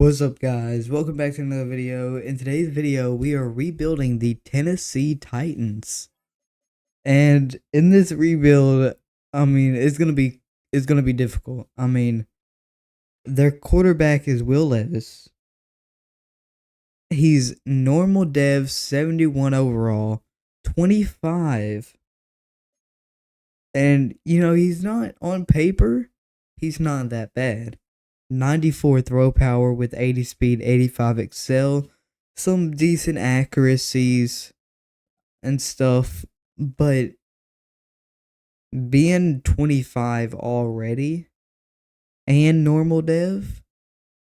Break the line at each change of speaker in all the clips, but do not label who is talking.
What's up, guys? Welcome back to another video. In today's video, we are rebuilding the Tennessee Titans. And in this rebuild, it's gonna be difficult. Their quarterback is Will Levis. He's normal dev, 71 overall, 25. And he's not on paper, he's not that bad. 94 throw power with 80 speed, 85 excel, some decent accuracies and stuff, but being 25 already and normal dev,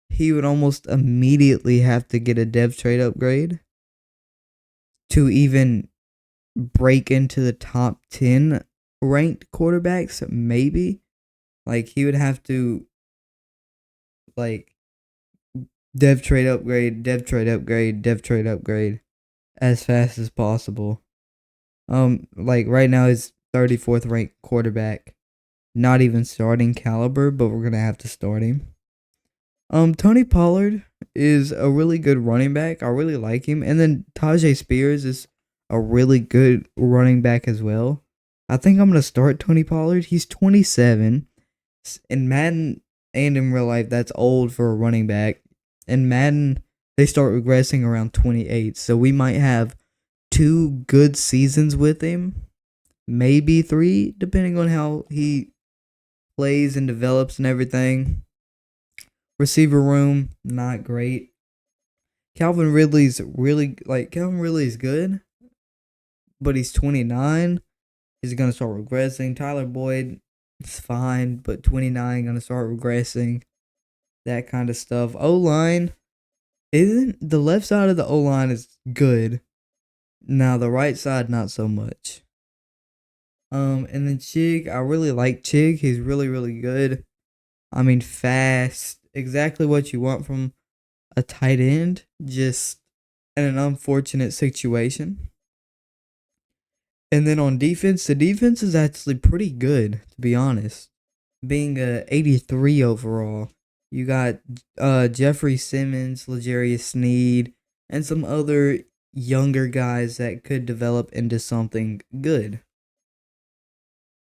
he would almost immediately have to get a dev trade upgrade to even break into the top 10 ranked quarterbacks, maybe. Like, he would have to, like, dev trade upgrade, dev trade upgrade, dev trade upgrade as fast as possible. Like right now he's 34th ranked quarterback. Not even starting caliber, but we're gonna have to start him. Tony Pollard is a really good running back. I really like him. And then Tajay Spears is a really good running back as well. I think I'm gonna start Tony Pollard. He's 27. In Madden and in real life, that's old for a running back. In Madden, they start regressing around 28. So we might have 2 good seasons with him. Maybe 3, depending on how he plays and develops and everything. Receiver room, not great. Calvin Ridley's good, but he's 29. He's gonna start regressing. Tyler Boyd is fine, but 29 gonna start regressing. That kind of stuff. O-line isn't the left side of the O-line is good. Now the right side not so much. And then Chig, I really like Chig. He's really, really good. Fast. Exactly what you want from a tight end. Just in an unfortunate situation. And then on defense, the defense is actually pretty good, to be honest. Being a 83 overall. You got Jeffrey Simmons, L'Jarius Sneed, and some other younger guys that could develop into something good.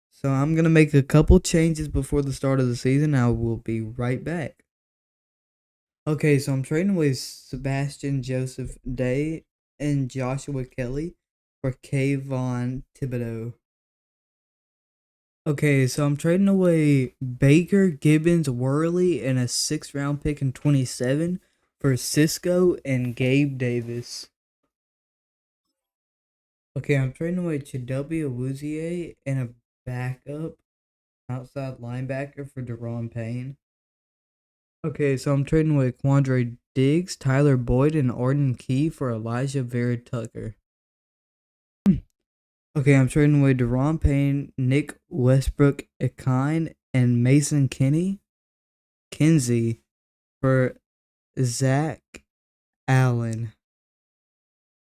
So I'm going to make a couple changes before the start of the season. I will be right back. Okay, so I'm trading with Sebastian Joseph Day and Joshua Kelly for Kayvon Thibodeau. Okay, so I'm trading away Baker, Gibbons, Worley, and a 6th round pick in 27 for Cisco and Gabe Davis. Okay, I'm trading away Chidobe Awuzie and a backup outside linebacker for Deron Payne. Okay, so I'm trading away Quandre Diggs, Tyler Boyd, and Arden Key for Elijah Vera Tucker. Okay, I'm trading away Deron Payne, Nick Westbrook Ekine, and Mason Kinsey for Zach Allen.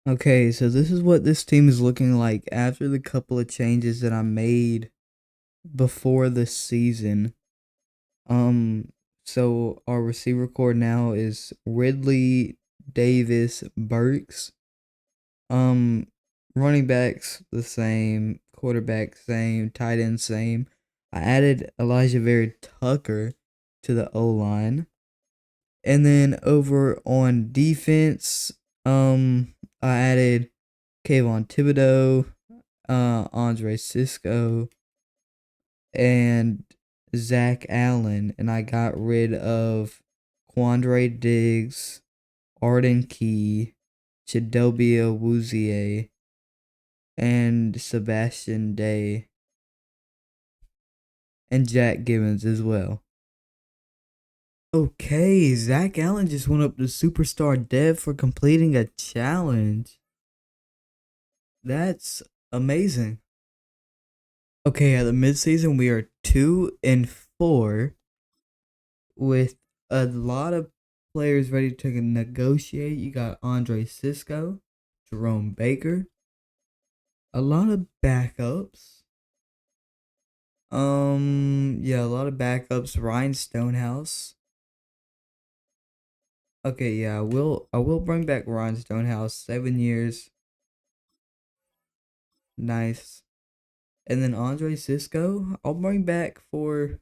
Okay, so this is what this team is looking like after the couple of changes that I made before the season. So our receiver core now is Ridley, Davis, Burks. Running backs the same, quarterback same, tight end same. I added Elijah Vera Tucker to the O line. And then over on defense, I added Kayvon Thibodeau, Andre Cisco, and Zach Allen, and I got rid of Quandre Diggs, Arden Key, Chidobe Awuzie, and Sebastian Day, and Jack Gibbons as well. Okay, Zach Allen just went up to Superstar Dev for completing a challenge. That's amazing. Okay, at the midseason, we are 2-4 with a lot of players ready to negotiate. You got Andre Cisco, Jerome Baker, a lot of backups. Yeah, a lot of backups. Ryan Stonehouse. Okay, yeah, I will bring back Ron Stonehouse, 7 years, nice. And then Andre Cisco, I'll bring back for.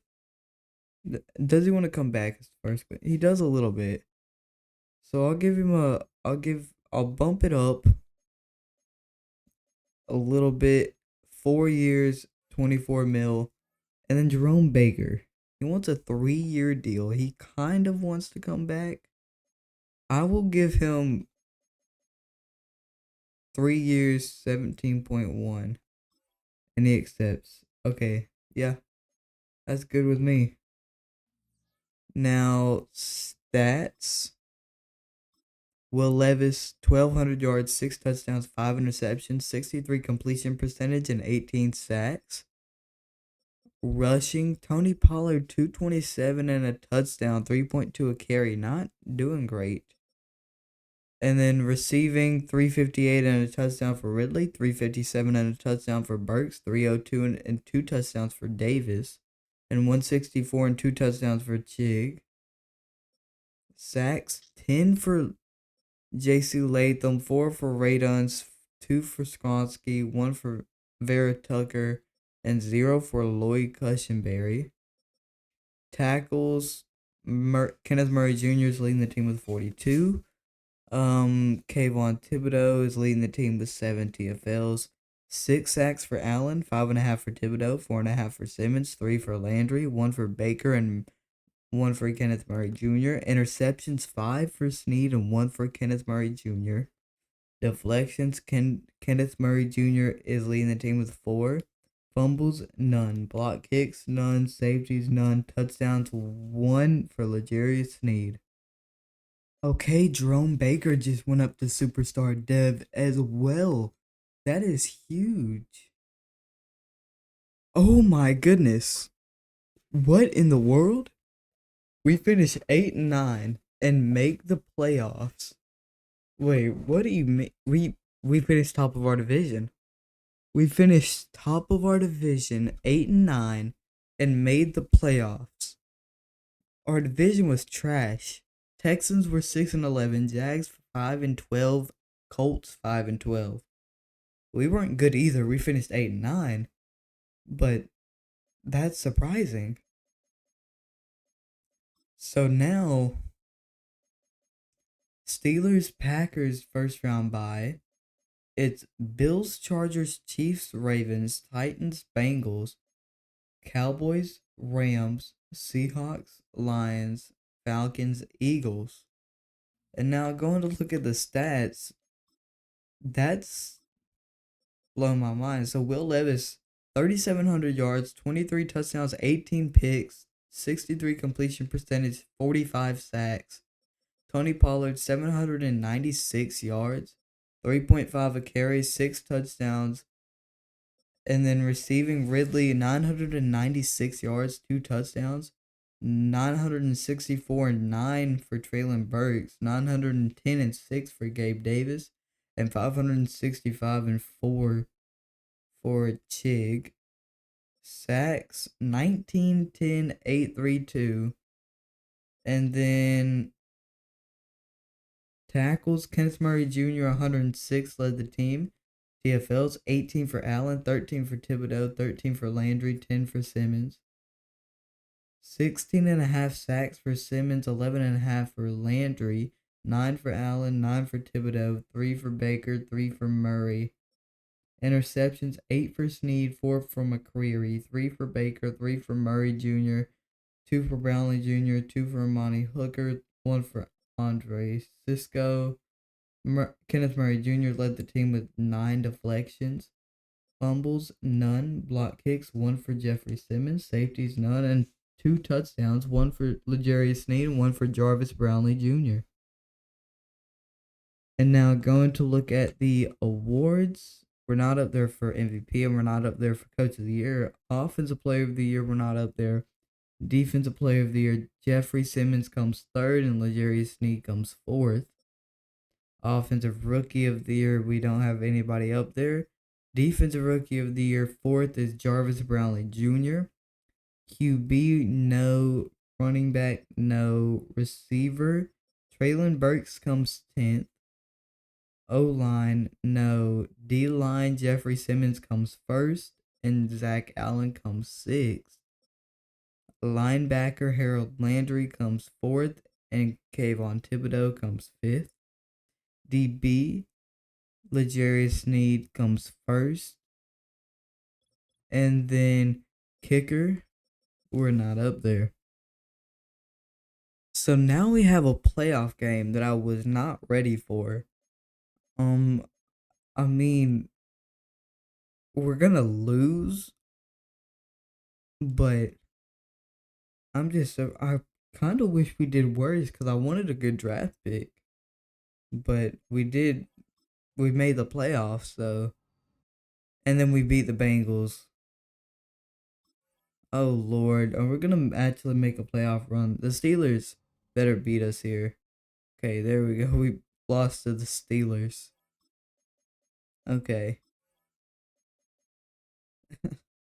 Does he want to come back as first? But he does a little bit, so I'll give him a. I'll bump it up a little bit. 4 years, 24 mil, and then Jerome Baker. He wants a 3 year deal. He kind of wants to come back. I will give him 3 years, 17.1, and he accepts. Okay, yeah, that's good with me. Now, stats. Will Levis, 1,200 yards, 6 touchdowns, 5 interceptions, 63 completion percentage, and 18 sacks. Rushing, Tony Pollard, 227 and a touchdown, 3.2 a carry. Not doing great. And then receiving, 358 and a touchdown for Ridley, 357 and a touchdown for Burks, 302 and 2 touchdowns for Davis, and 164 and 2 touchdowns for Chig. Sacks, 10 for J.C. Latham, 4 for Raduns, 2 for Skronsky, 1 for Vera Tucker, and 0 for Lloyd Cushenberry. Tackles, Kenneth Murray Jr. is leading the team with 42. Kayvon Thibodeau is leading the team with 7 TFLs. 6 sacks for Allen, 5.5 for Thibodeau, 4.5 for Simmons, 3 for Landry, 1 for Baker, and 1 for Kenneth Murray Jr. Interceptions, 5 for Snead and 1 for Kenneth Murray Jr. Deflections, Kenneth Murray Jr. is leading the team with 4. Fumbles, none. Block kicks, none. Safeties, none. Touchdowns, 1 for L'Jarius Sneed. Okay, Jerome Baker just went up to superstar dev as well. That is huge. Oh my goodness. What in the world? We finished 8-9 and make the playoffs. Wait, what do you mean? We finished top of our division. We finished top of our division 8-9 and made the playoffs. Our division was trash. Texans were 6-11, Jags 5-12, Colts 5-12. We weren't good either. We finished 8-9, but that's surprising. So now, Steelers Packers first round bye. It's Bills Chargers Chiefs Ravens Titans Bengals Cowboys Rams Seahawks Lions Falcons Eagles. And now going to look at the stats, that's blowing my mind. So Will Levis, 3,700 yards, 23 touchdowns, 18 picks, 63 completion percentage, 45 sacks. Tony Pollard, 796 yards, 3.5 a carry, 6 touchdowns. And then receiving Ridley, 996 yards, 2 touchdowns. 964 and 9 for Traylon Burks, 910 and 6 for Gabe Davis, and 565 and 4 for Chig. Sacks, 19, 10, 8, 3, 2. And then tackles, Kenneth Murray Jr., 106, led the team. TFLs, 18 for Allen, 13 for Thibodeau, 13 for Landry, 10 for Simmons. 16.5 sacks for Simmons, 11.5 for Landry, 9 for Allen, 9 for Thibodeau, 3 for Baker, 3 for Murray. Interceptions, 8 for Snead, 4 for McCreary, 3 for Baker, 3 for Murray Jr., 2 for Brownlee Jr., 2 for Amani Hooker, 1 for Andre Cisco. Kenneth Murray Jr. led the team with 9 deflections. Fumbles, none. Block kicks, 1 for Jeffrey Simmons. Safeties, none. And 2 touchdowns, 1 for L'Jarius Sneed and 1 for Jarvis Brownlee Jr. And now going to look at the awards. We're not up there for MVP and we're not up there for Coach of the Year. Offensive Player of the Year, we're not up there. Defensive Player of the Year, Jeffrey Simmons comes 3rd and L'Jarius Sneed comes 4th. Offensive Rookie of the Year, we don't have anybody up there. Defensive Rookie of the Year, 4th is Jarvis Brownlee Jr. QB, no. Running back, no. Receiver, Traylon Burks comes 10th. O-line, no. D-line, Jeffrey Simmons comes first, and Zach Allen comes 6th. Linebacker, Harold Landry comes 4th, and Kayvon Thibodeau comes 5th. DB, L'Jarius Sneed comes first. And then kicker, we're not up there. So now we have a playoff game that I was not ready for. I mean, we're gonna lose, but I kind of wish we did worse because I wanted a good draft pick. But we made the playoffs, so. And then we beat the Bengals. Oh, Lord. We're gonna actually make a playoff run. The Steelers better beat us here. Okay, there we go. We lost to the Steelers. Okay.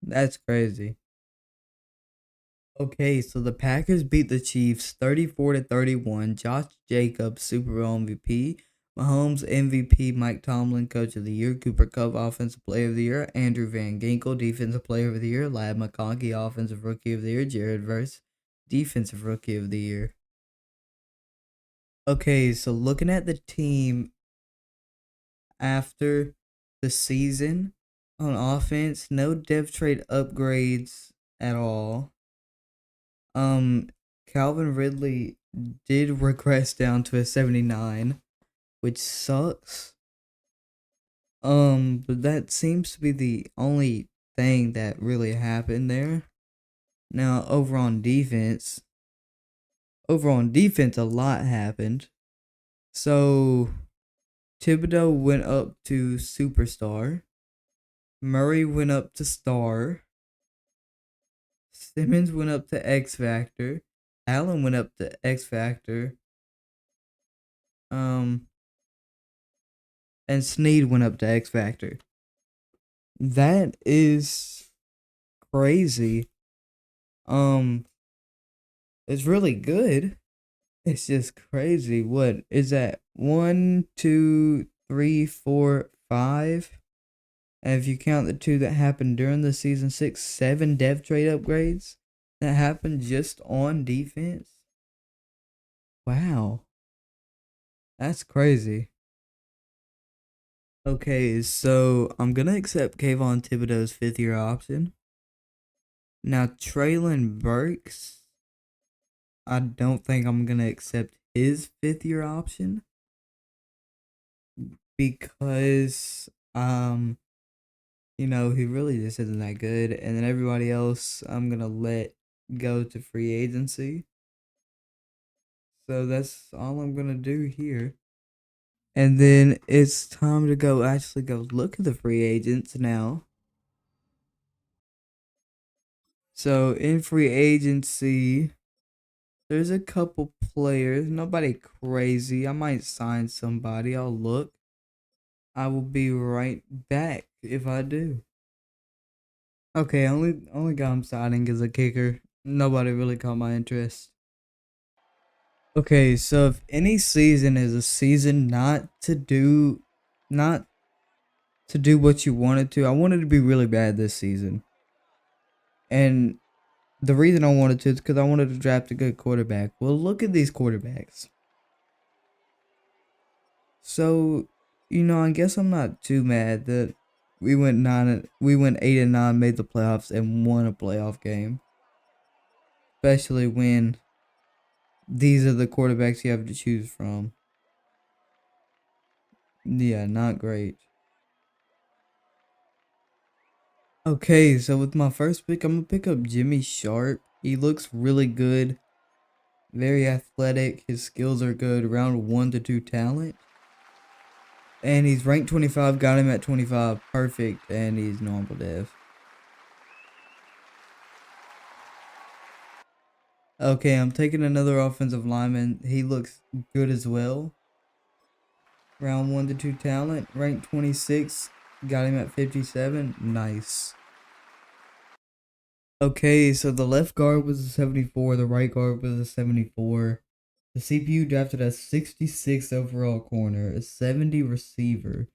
That's crazy. Okay, so the Packers beat the Chiefs 34-31. Josh Jacobs, Super Bowl MVP. Mahomes MVP, Mike Tomlin, Coach of the Year, Cooper Kupp, Offensive Player of the Year, Andrew Van Ginkel, Defensive Player of the Year, Lad McConkey, Offensive Rookie of the Year, Jared Verse, Defensive Rookie of the Year. Okay, so looking at the team after the season on offense, no depth trade upgrades at all. Calvin Ridley did regress down to a 79, which sucks. But that seems to be the only thing that really happened there. Now, over on defense, a lot happened. So, Thibodeau went up to superstar. Murray went up to star. Simmons went up to X Factor. Allen went up to X Factor. And Sneed went up to X Factor. That is crazy. It's really good. It's just crazy. What is that? 1, 2, 3, 4, 5. And if you count the 2 that happened during the season, 6, 7 dev trade upgrades that happened just on defense. Wow. That's crazy. Okay, so I'm gonna accept Kayvon Thibodeau's 5th-year option. Now Traylon Burks, I don't think I'm gonna accept his 5th-year option because he really just isn't that good. And then everybody else I'm gonna let go to free agency. So that's all I'm gonna do here. And then it's time to go look at the free agents now. So in free agency, there's a couple players, nobody crazy. I might sign somebody. I'll look. I will be right back if I do. Okay, only guy I'm signing is a kicker. Nobody really caught my interest. Okay, so if any season is a season not to do what you wanted to, I wanted to be really bad this season. And the reason I wanted to is because I wanted to draft a good quarterback. Well, look at these quarterbacks. So, I guess I'm not too mad that we went 8-9, made the playoffs, and won a playoff game. Especially when these are the quarterbacks you have to choose from. Yeah, not great. Okay, so with my first pick, I'm gonna pick up Jimmy Sharp. He looks really good. Very athletic. His skills are good. Round 1 to 2 talent. And he's ranked 25, got him at 25. Perfect. And he's normal dev. Okay, I'm taking another offensive lineman. He looks good as well. Round 1 to 2 talent. Ranked 26. Got him at 57. Nice. Okay, so the left guard was a 74. The right guard was a 74. The CPU drafted a 66 overall corner, a 70 receiver,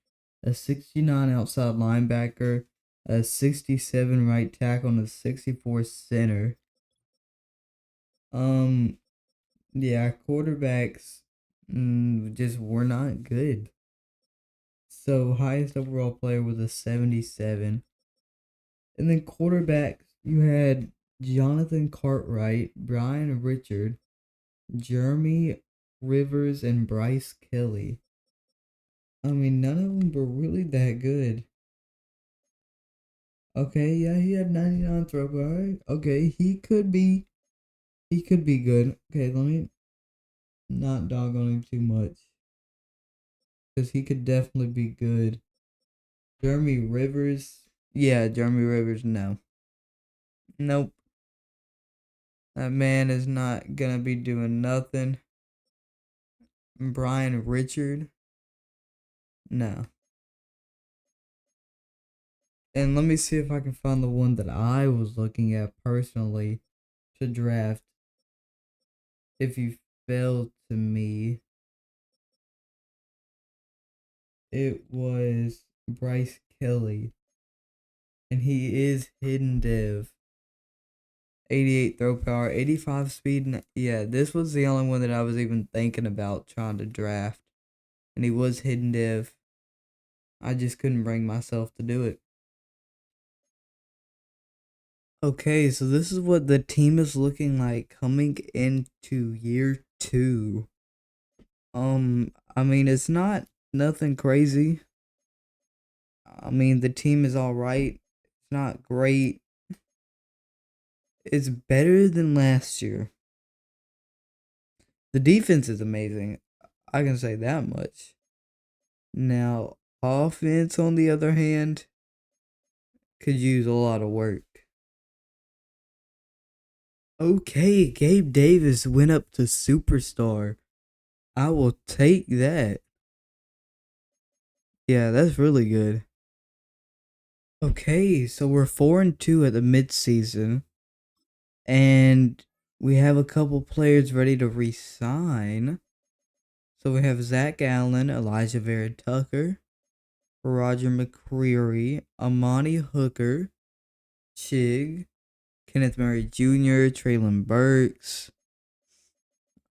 a 69 outside linebacker, a 67 right tackle, and a 64 center. Um, yeah, quarterbacks just were not good. So highest overall player was a 77. And then quarterbacks, you had Jonathan Cartwright, Brian Richard, Jeremy Rivers, and Bryce Kelly. I mean, none of them were really that good. Okay, yeah, he had 99 throw power. Okay, he could be good. Okay, let me not dog on him too much. Because he could definitely be good. Jeremy Rivers. Yeah, Jeremy Rivers, no. Nope. That man is not gonna be doing nothing. Brian Richard, no. And let me see if I can find the one that I was looking at personally to draft. If you failed to me, it was Bryce Kelly. And he is hidden dev. 88 throw power, 85 speed. Yeah, this was the only one that I was even thinking about trying to draft. And he was hidden dev. I just couldn't bring myself to do it. Okay, so this is what the team is looking like coming into year 2. I mean, it's not nothing crazy. I mean, the team is all right. It's not great. It's better than last year. The defense is amazing. I can say that much. Now, offense, on the other hand, could use a lot of work. Okay, Gabe Davis went up to superstar. I will take that. Yeah, that's really good. Okay, so we're 4-2 at the midseason, and we have a couple players ready to resign. So we have Zach Allen, Elijah Vera Tucker, Roger McCreary, Amani Hooker, Chig, Kenneth Murray Jr., Traylon Burks.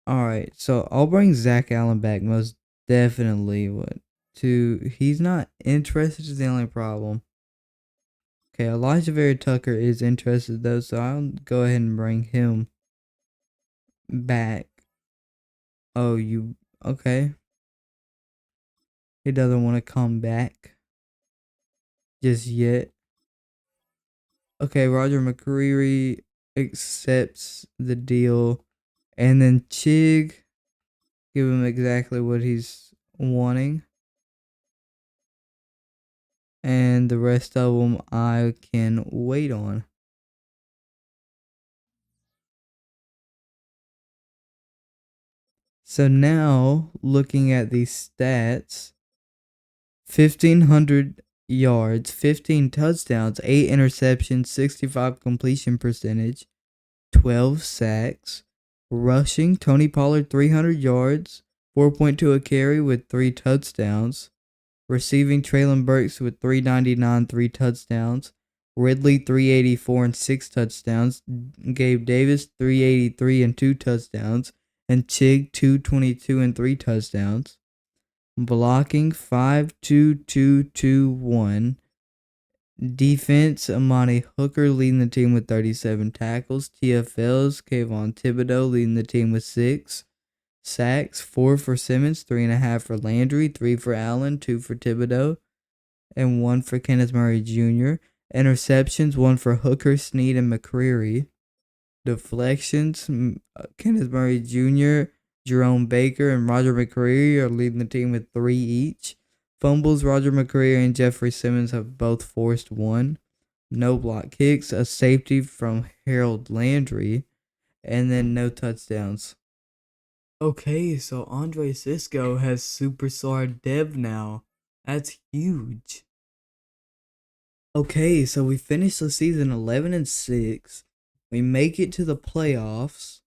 Alright, so I'll bring Zach Allen back most definitely. He's not interested is the only problem. Okay, Elijah Vera Tucker is interested though, so I'll go ahead and bring him back. Oh, okay. He doesn't want to come back just yet. Okay, Roger McCreary accepts the deal. And then Chig, give him exactly what he's wanting. And the rest of them I can wait on. So now, looking at these stats, 1,500 yards, 15 touchdowns, 8 interceptions, 65 completion percentage, 12 sacks. Rushing, Tony Pollard 300 yards, 4.2 a carry with 3 touchdowns. Receiving, Traylon Burks with 399, 3 touchdowns. Ridley 384 and 6 touchdowns. Gabe Davis 383 and 2 touchdowns. And Chig 222 and 3 touchdowns. Blocking 5-2-2-2-1. Defense, Amani Hooker leading the team with 37 tackles. TFLs, Kayvon Thibodeau leading the team with 6. Sacks, 4 for Simmons, 3.5 for Landry, 3 for Allen, 2 for Thibodeau, and 1 for Kenneth Murray Jr. Interceptions, 1 for Hooker, Snead, and McCreary. Deflections, Kenneth Murray Jr., Jerome Baker, and Roger McCreary are leading the team with 3 each. Fumbles, Roger McCreary and Jeffrey Simmons have both forced 1. No block kicks, a safety from Harold Landry, and then no touchdowns. Okay, so Andre Cisco has superstar dev now. That's huge. Okay, so we finished the season 11-6. We make it to the playoffs.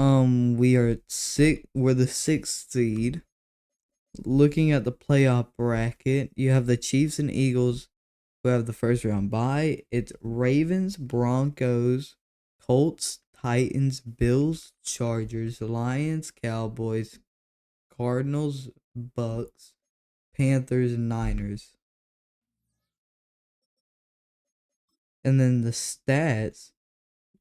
We are six. We're the sixth seed. Looking at the playoff bracket, you have the Chiefs and Eagles who have the first round bye. It's Ravens, Broncos, Colts, Titans, Bills, Chargers, Lions, Cowboys, Cardinals, Bucks, Panthers, and Niners. And then the stats: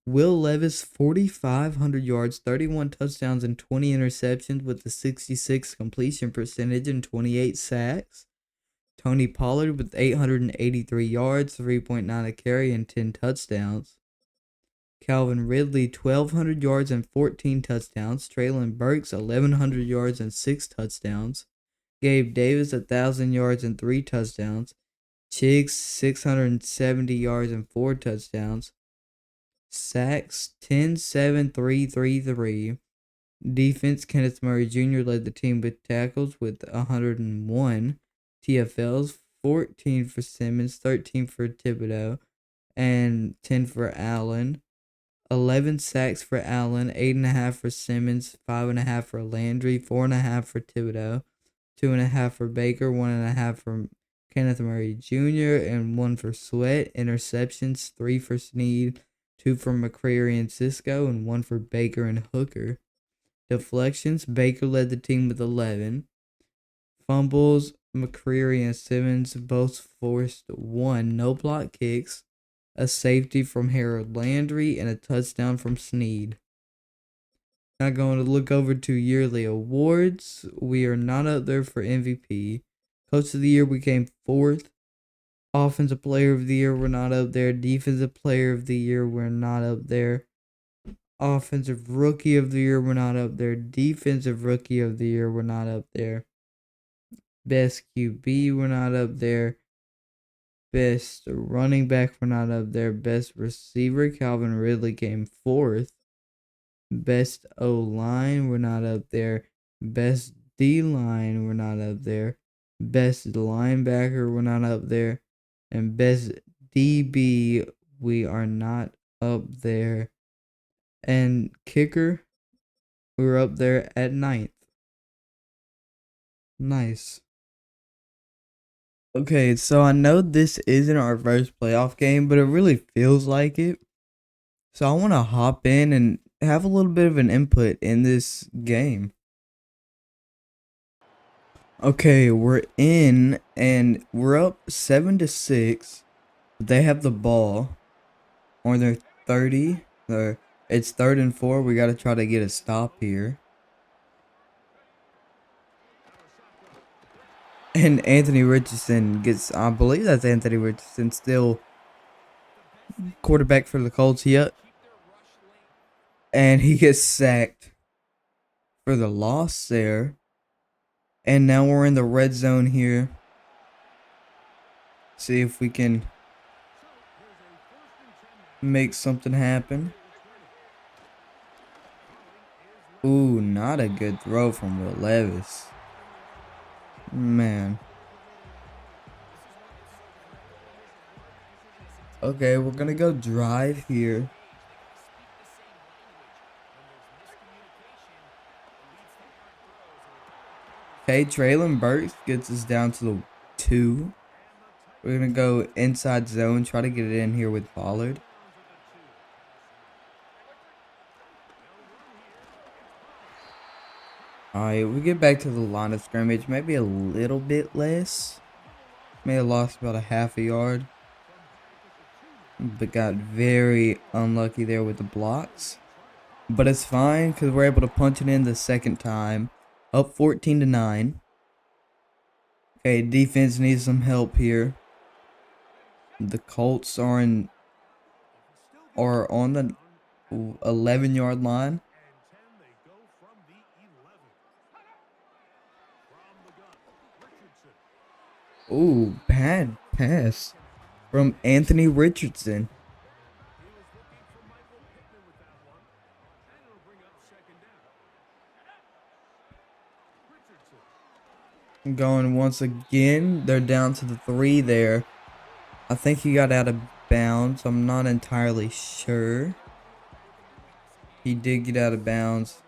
Will Levis, 4,500 yards, 31 touchdowns, and 20 interceptions with a 66 completion percentage and 28 sacks. Tony Pollard with 883 yards, 3.9 a carry, and 10 touchdowns. Calvin Ridley, 1,200 yards and 14 touchdowns. Traylon Burks, 1,100 yards and 6 touchdowns. Gabe Davis, 1,000 yards and 3 touchdowns. Chiggs, 670 yards and 4 touchdowns. Sacks, 10, 7, 3, 3, 3. Defense, Kenneth Murray Jr. led the team with tackles with 101. TFLs, 14 for Simmons, 13 for Thibodeau, and 10 for Allen. 11 sacks for Allen, 8.5 for Simmons, 5.5 for Landry, 4.5 for Thibodeau, 2.5 for Baker, 1.5 for Kenneth Murray Jr., and 1 for Sweat. Interceptions, 3 for Snead, 2 for McCreary and Cisco, and 1 for Baker and Hooker. Deflections, Baker led the team with 11. Fumbles, McCreary and Simmons both forced 1 no block kicks, a safety from Harold Landry, and a touchdown from Snead. Now going to look over to yearly awards. We are not up there for MVP. Coach of the Year, we came 4th. Offensive Player of the Year, we're not up there. Defensive Player of the Year, we're not up there. Offensive Rookie of the Year, we're not up there. Defensive Rookie of the Year, we're not up there. Best QB, we're not up there. Best running back, we're not up there. Best receiver, Calvin Ridley came 4th. Best O-line, we're not up there. Best D-line, we're not up there. Best linebacker, we're not up there. And best DB, we are not up there. And kicker, we were up there at 9th. Nice. Okay, so I know this isn't our first playoff game, but it really feels like it. So I want to hop in and have a little bit of an input in this game. Okay, we're in and we're up 7-6. They have the ball on their 30. It's 3rd and 4. We got to try to get a stop here. And Anthony Richardson gets, I believe that's Anthony Richardson, still quarterback for the Colts yet. And he gets sacked for the loss there. And now we're in the red zone here. See if we can make something happen. Ooh, not a good throw from Will Levis. Man. Okay, we're gonna go drive here. Okay, Traylon Burks gets us down to the 2. We're gonna go inside zone, try to get it in here with Pollard. Alright, we get back to the line of scrimmage, maybe a little bit less. May have lost about a half a yard. But got very unlucky there with the blocks. But it's fine because we're able to punch it in the second time. Up 14-9. Okay, defense needs some help here. The Colts are on the 11-yard line. Ooh, bad pass from Anthony Richardson. Going once again. They're down to the 3 there. I think he got out of bounds. I'm not entirely sure. He did get out of bounds.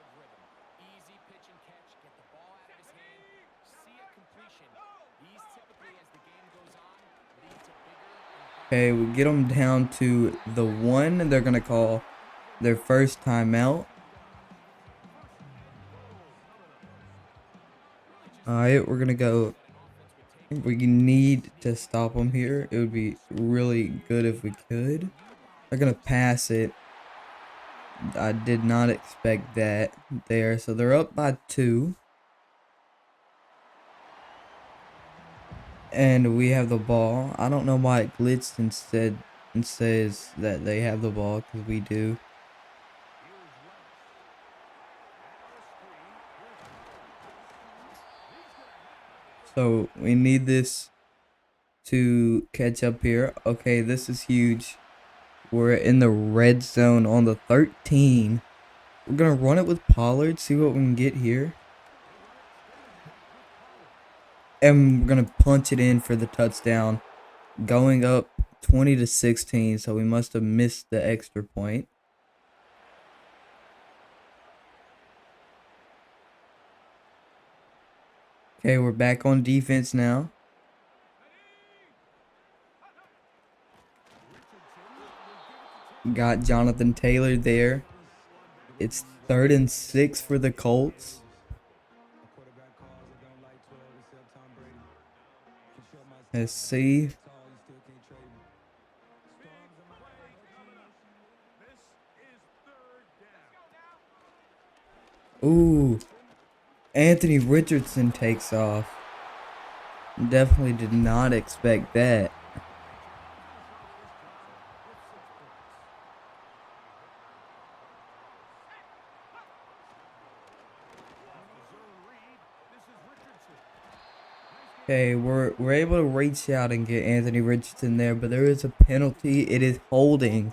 Okay, we get them down to the 1. They're going to call their first timeout. Alright, we're going to go. We need to stop them here. It would be really good if we could. They're going to pass it. I did not expect that there. So they're up by 2. And we have the ball. I don't know why it glitched instead and says that they have the ball, because we do. So we need this to catch up here. Okay, this is huge. We're in the red zone on the 13. We're gonna run it with Pollard, see what we can get here. And we're gonna punch it in for the touchdown. Going up 20-16, so we must have missed the extra point. Okay, we're back on defense now. Got Jonathan Taylor there. It's 3rd and 6 for the Colts. Let's see. Ooh. Anthony Richardson takes off. Definitely did not expect that. Okay, we're able to reach out and get Anthony Richardson there, but there is a penalty. It is holding.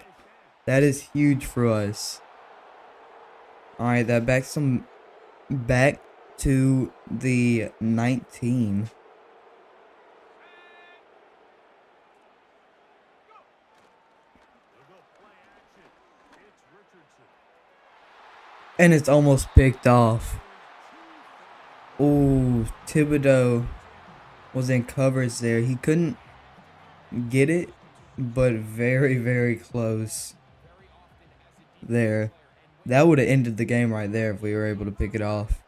That is huge for us. Alright, that backs them back to the 19. And it's almost picked off. Ooh, Thibodeau was in coverage there. He couldn't get it, but very, very close there. That would have ended the game right there if we were able to pick it off.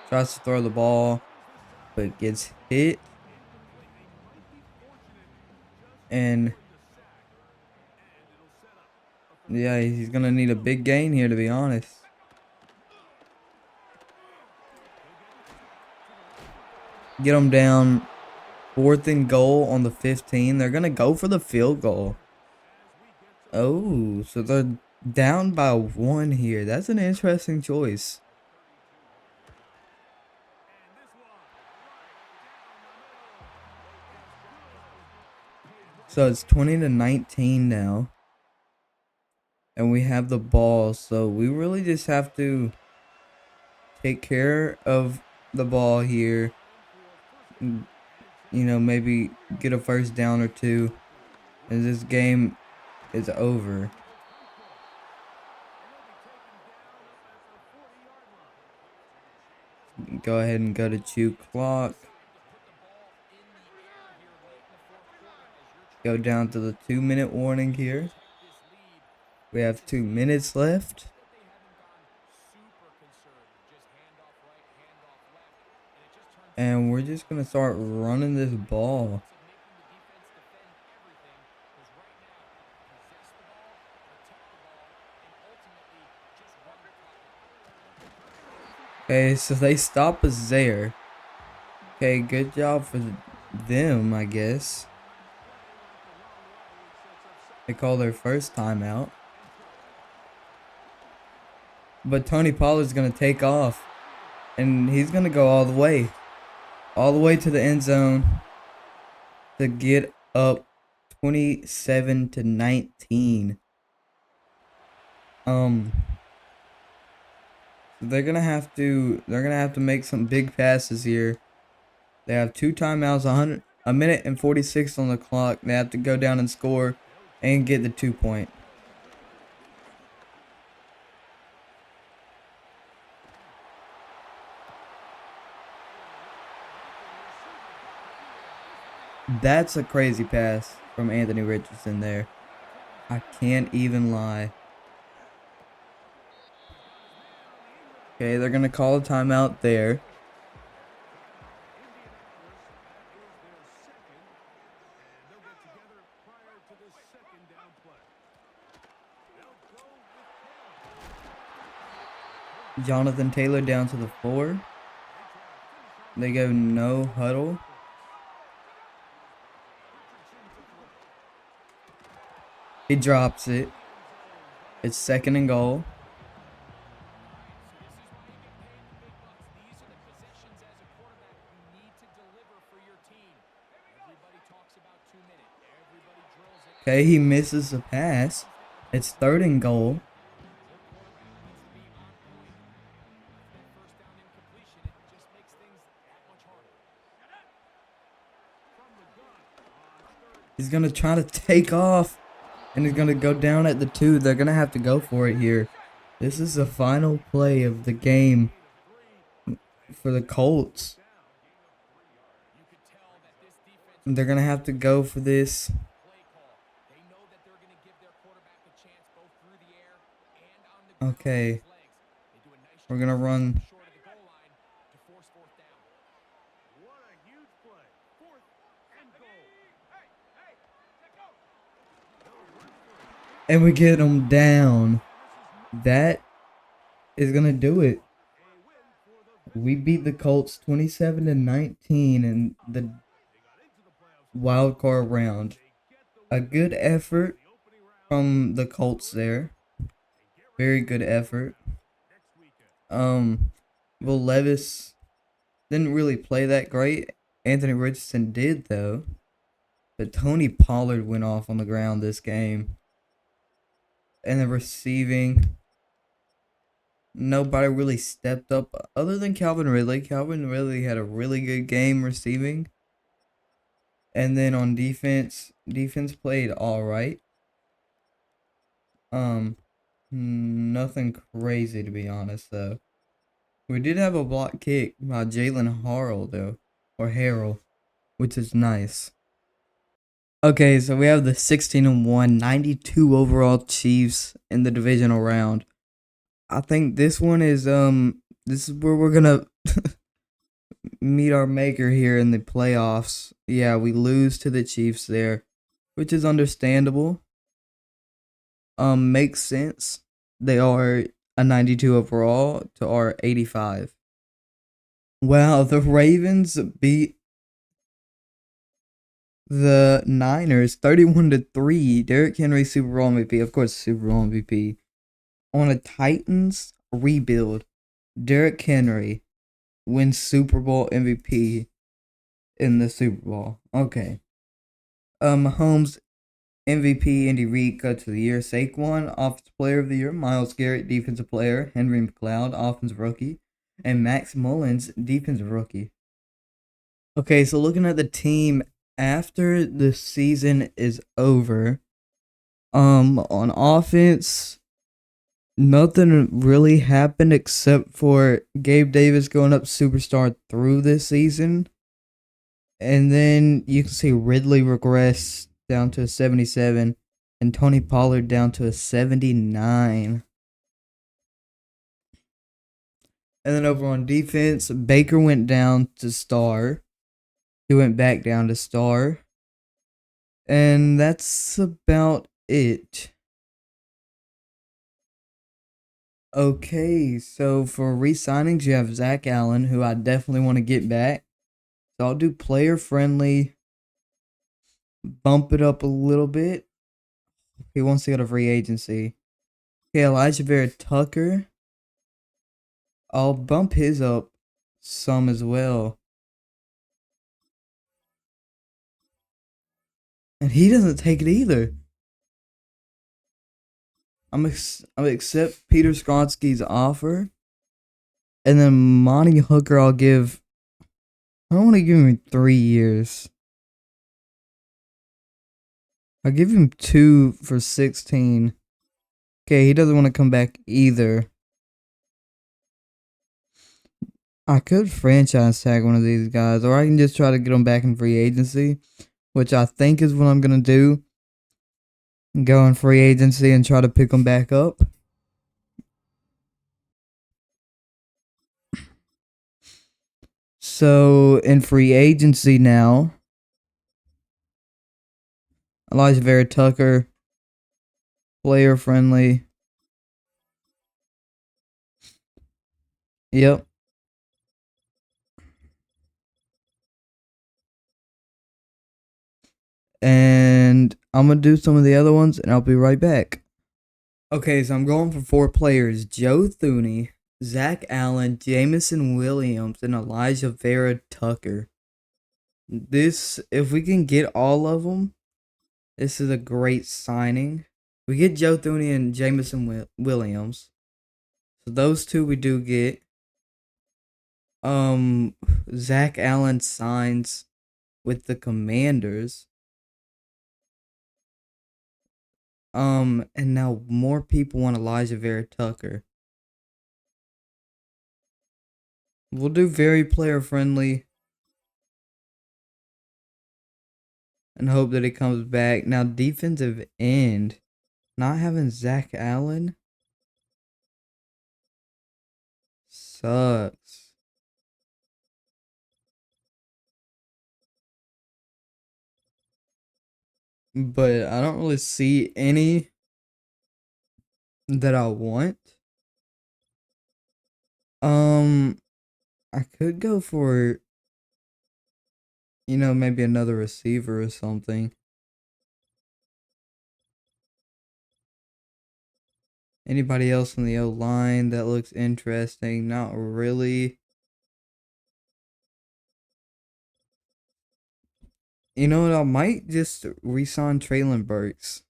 Tries to throw the ball, but gets hit. And yeah, he's going to need a big gain here, to be honest. Get them down 4th and goal on the 15. They're going to go for the field goal. Oh, so they're down by 1 here. That's an interesting choice. So it's 20-19 now. And we have the ball. So we really just have to take care of the ball here. You know, maybe get a first down or 2. And this game is over. Go ahead and go to chew clock. Go down to the 2-minute warning here. We have 2 minutes left. And we're just going to start running this ball. Okay, so they stop us there. Okay, good job for them, I guess. They call their first timeout. But Tony Pollard's going to take off. And he's going to go all the way. All the way to the end zone. To get up 27-19. They're gonna have to make some big passes here. They have 2 timeouts, A minute and 46 on the clock. They have to go down and score and get the 2-point. That's a crazy pass from Anthony Richardson there. I can't even lie. Okay, they're going to call a timeout there. Jonathan Taylor down to the 4. They go no huddle. He drops it. It's 2nd and goal. Okay, he misses the pass. It's 3rd and goal. He's going to try to take off. And he's going to go down at the 2. They're going to have to go for it here. This is the final play of the game for the Colts. They're going to have to go for this. Okay. We're going to run. And we get them down. That is going to do it. We beat the Colts 27-19 in the wild card round. A good effort from the Colts there. Very good effort. Will Levis didn't really play that great. Anthony Richardson did though. But Tony Pollard went off on the ground this game. And the receiving, nobody really stepped up other than Calvin Ridley. Calvin Ridley had a really good game receiving. And then on defense played all right. Nothing crazy to be honest though. We did have a block kick by Jalen Harrell though, or Harrell, which is nice. Okay, so we have the 16-1, 92 overall Chiefs in the divisional round. I think this one is this is where we're gonna meet our maker here in the playoffs. Yeah, we lose to the Chiefs there, which is understandable. Makes sense. They are a 92 overall to our 85. Wow, the Ravens beat the Niners 31-3. Derrick Henry Super Bowl MVP, of course, Super Bowl MVP. On a Titans rebuild, Derrick Henry wins Super Bowl MVP in the Super Bowl. Okay. Mahomes MVP, Andy Reid, Coach of the Year, Saquon, Offensive Player of the Year, Myles Garrett, Defensive Player, Henry McLeod, Offensive Rookie, and Max Mullins, Defensive Rookie. Okay, so looking at the team after the season is over, on offense, nothing really happened except for Gabe Davis going up superstar through this season. And then you can see Ridley regress down to a 77 and Tony Pollard down to a 79. And then over on defense, Baker went down to star. He went back down to star. And that's about it. Okay, so for re-signings, you have Zach Allen, who I definitely want to get back. So I'll do player friendly. Bump it up a little bit. He wants to go to free agency. Okay, Elijah Vera Tucker. I'll bump his up some as well. And he doesn't take it either. I'm gonna accept Peter Skronsky's offer. And then Monty Hooker, I don't want to give him 3 years. I give him 2 for 16. Okay, he doesn't want to come back either. I could franchise tag one of these guys, or I can just try to get them back in free agency, which I think is what I'm going to do. Go in free agency and try to pick them back up. So, in free agency now, Elijah Vera Tucker, player friendly. Yep. And I'm going to do some of the other ones, and I'll be right back. Okay, so I'm going for 4 players: Joe Thuney, Zach Allen, Jamison Williams, and Elijah Vera Tucker. This, if we can get all of them, this is a great signing. We get Joe Thuney and Jamison Williams. So those 2 we do get. Zach Allen signs with the Commanders. And now more people want Elijah Vera Tucker. We'll do very player friendly and hope that it comes back. Now, defensive end, not having Zach Allen sucks. But I don't really see any that I want. I could go for, maybe another receiver or something. Anybody else on the O line that looks interesting? Not really. You know what? I might just re-sign Traylon Burks.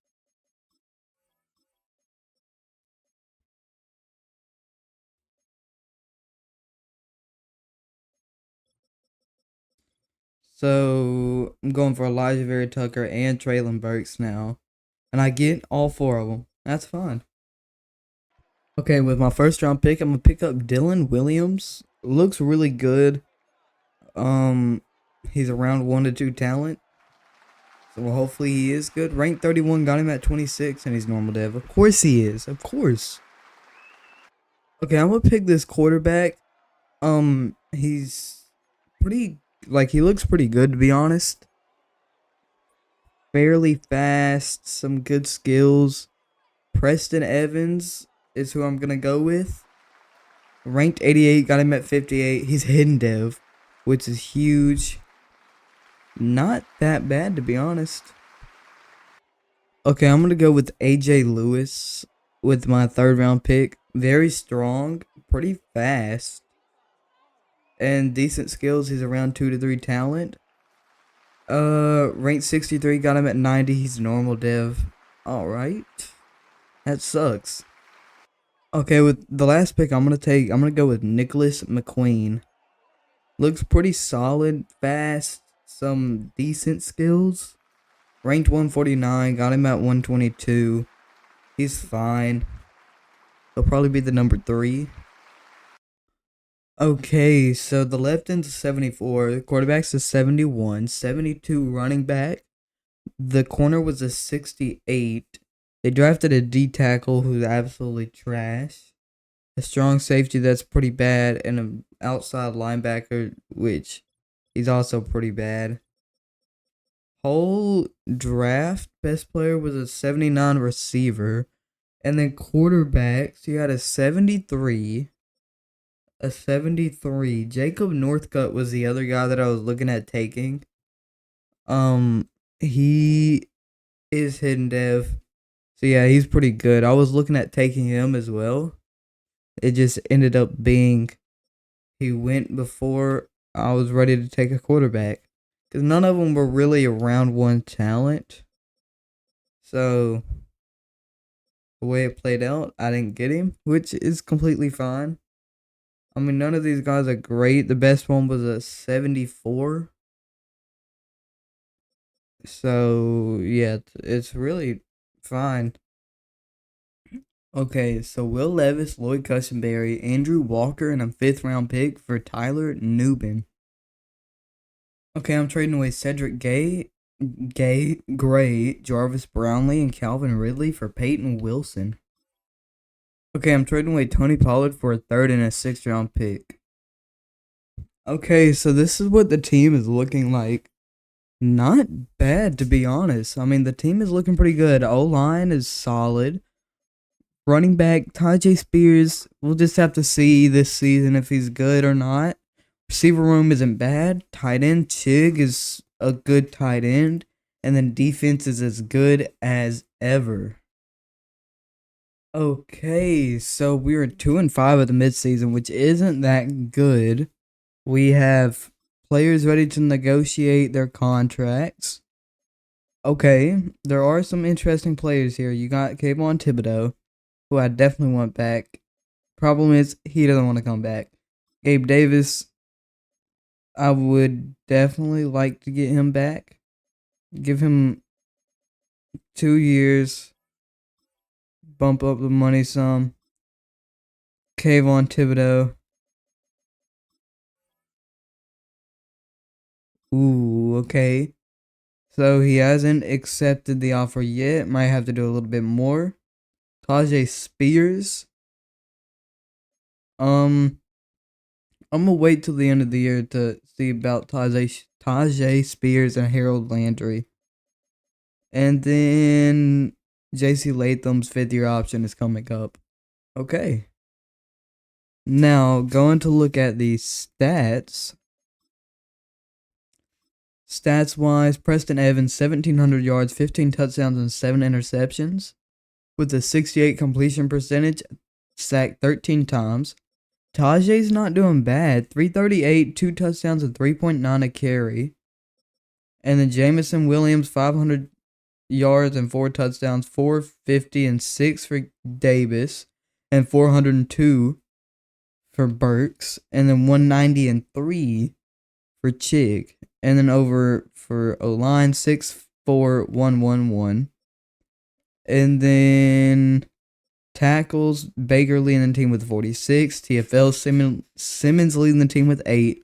So I'm going for Elijah Vera Tucker and Traylon Burks now. And I get all 4 of them. That's fine. Okay, with my first round pick, I'm gonna pick up Dylan Williams. Looks really good. He's around 1 to 2 talent. So hopefully he is good. Rank 31, got him at 26, and he's normal dev. Of course he is. Of course. Okay, I'm gonna pick this quarterback. He's pretty, he looks pretty good, to be honest. Fairly fast, some good skills. Preston Evans is who I'm gonna go with. Ranked 88, got him at 58. He's hidden dev, which is huge. Not that bad, to be honest. Okay, I'm gonna go with AJ Lewis with my 3rd round pick. Very strong, pretty fast, and decent skills. He's around 2 to 3 talent. Ranked 63, got him at 90. He's normal dev. Alright. That sucks. Okay, with the last pick I'm gonna go with Nicholas McQueen. Looks pretty solid, fast, some decent skills. Ranked 149, got him at 122. He's fine. He'll probably be the number 3. Okay, so the left end's a 74, the quarterback's a 71, 72 running back. The corner was a 68. They drafted a D tackle who's absolutely trash. A strong safety that's pretty bad, and an outside linebacker, which he's also pretty bad. Whole draft best player was a 79 receiver, and then quarterbacks you had a 73. A 73. Jacob Northcutt was the other guy that I was looking at taking. He is hidden dev. So yeah, he's pretty good. I was looking at taking him as well. It just ended up being he went before I was ready to take a quarterback. Because none of them were really around 1 talent. So the way it played out, I didn't get him, which is completely fine. I mean, none of these guys are great. The best one was a 74. So yeah, it's really fine. Okay, so Will Levis, Lloyd Cushenberry, Andrew Walker, and a fifth round pick for Tyler Nubin. Okay, I'm trading away Cedric Gray, Jarvis Brownlee, and Calvin Ridley for Peyton Wilson. Okay, I'm trading away Tony Pollard for a third and a sixth round pick. Okay, so this is what the team is looking like. Not bad, to be honest. I mean, the team is looking pretty good. O line is solid. Running back Tajay Spears, we'll just have to see this season if he's good or not. Receiver room isn't bad. Tight end Chig is a good tight end. And then defense is as good as ever. Okay, so we were 2-5 at the midseason, which isn't that good. We have players ready to negotiate their contracts. Okay, there are some interesting players here. You got Kayvon Thibodeau, who I definitely want back. Problem is, he doesn't want to come back. Gabe Davis, I would definitely like to get him back. Give him 2 years, bump up the money some. Kayvon Thibodeau. Ooh, okay. So he hasn't accepted the offer yet. Might have to do a little bit more. Tajay Spears. I'm gonna wait till the end of the year to see about Tajay Spears and Harold Landry. And then JC Latham's 5th-year option is coming up. Okay. Now, going to look at the stats. Stats-wise, Preston Evans, 1,700 yards, 15 touchdowns, and 7 interceptions. With a 68 completion percentage, sacked 13 times. Tajay's not doing bad. 338, 2 touchdowns, and 3.9 a carry. And then Jamison Williams, 500 yards and 4 touchdowns, 450 and 6 for Davis, and 402 for Burks, and then 190 and 3 for Chig. And then over for O-line, 64111. And then tackles, Baker leading the team with 46. TFL, Simmons leading the team with 8.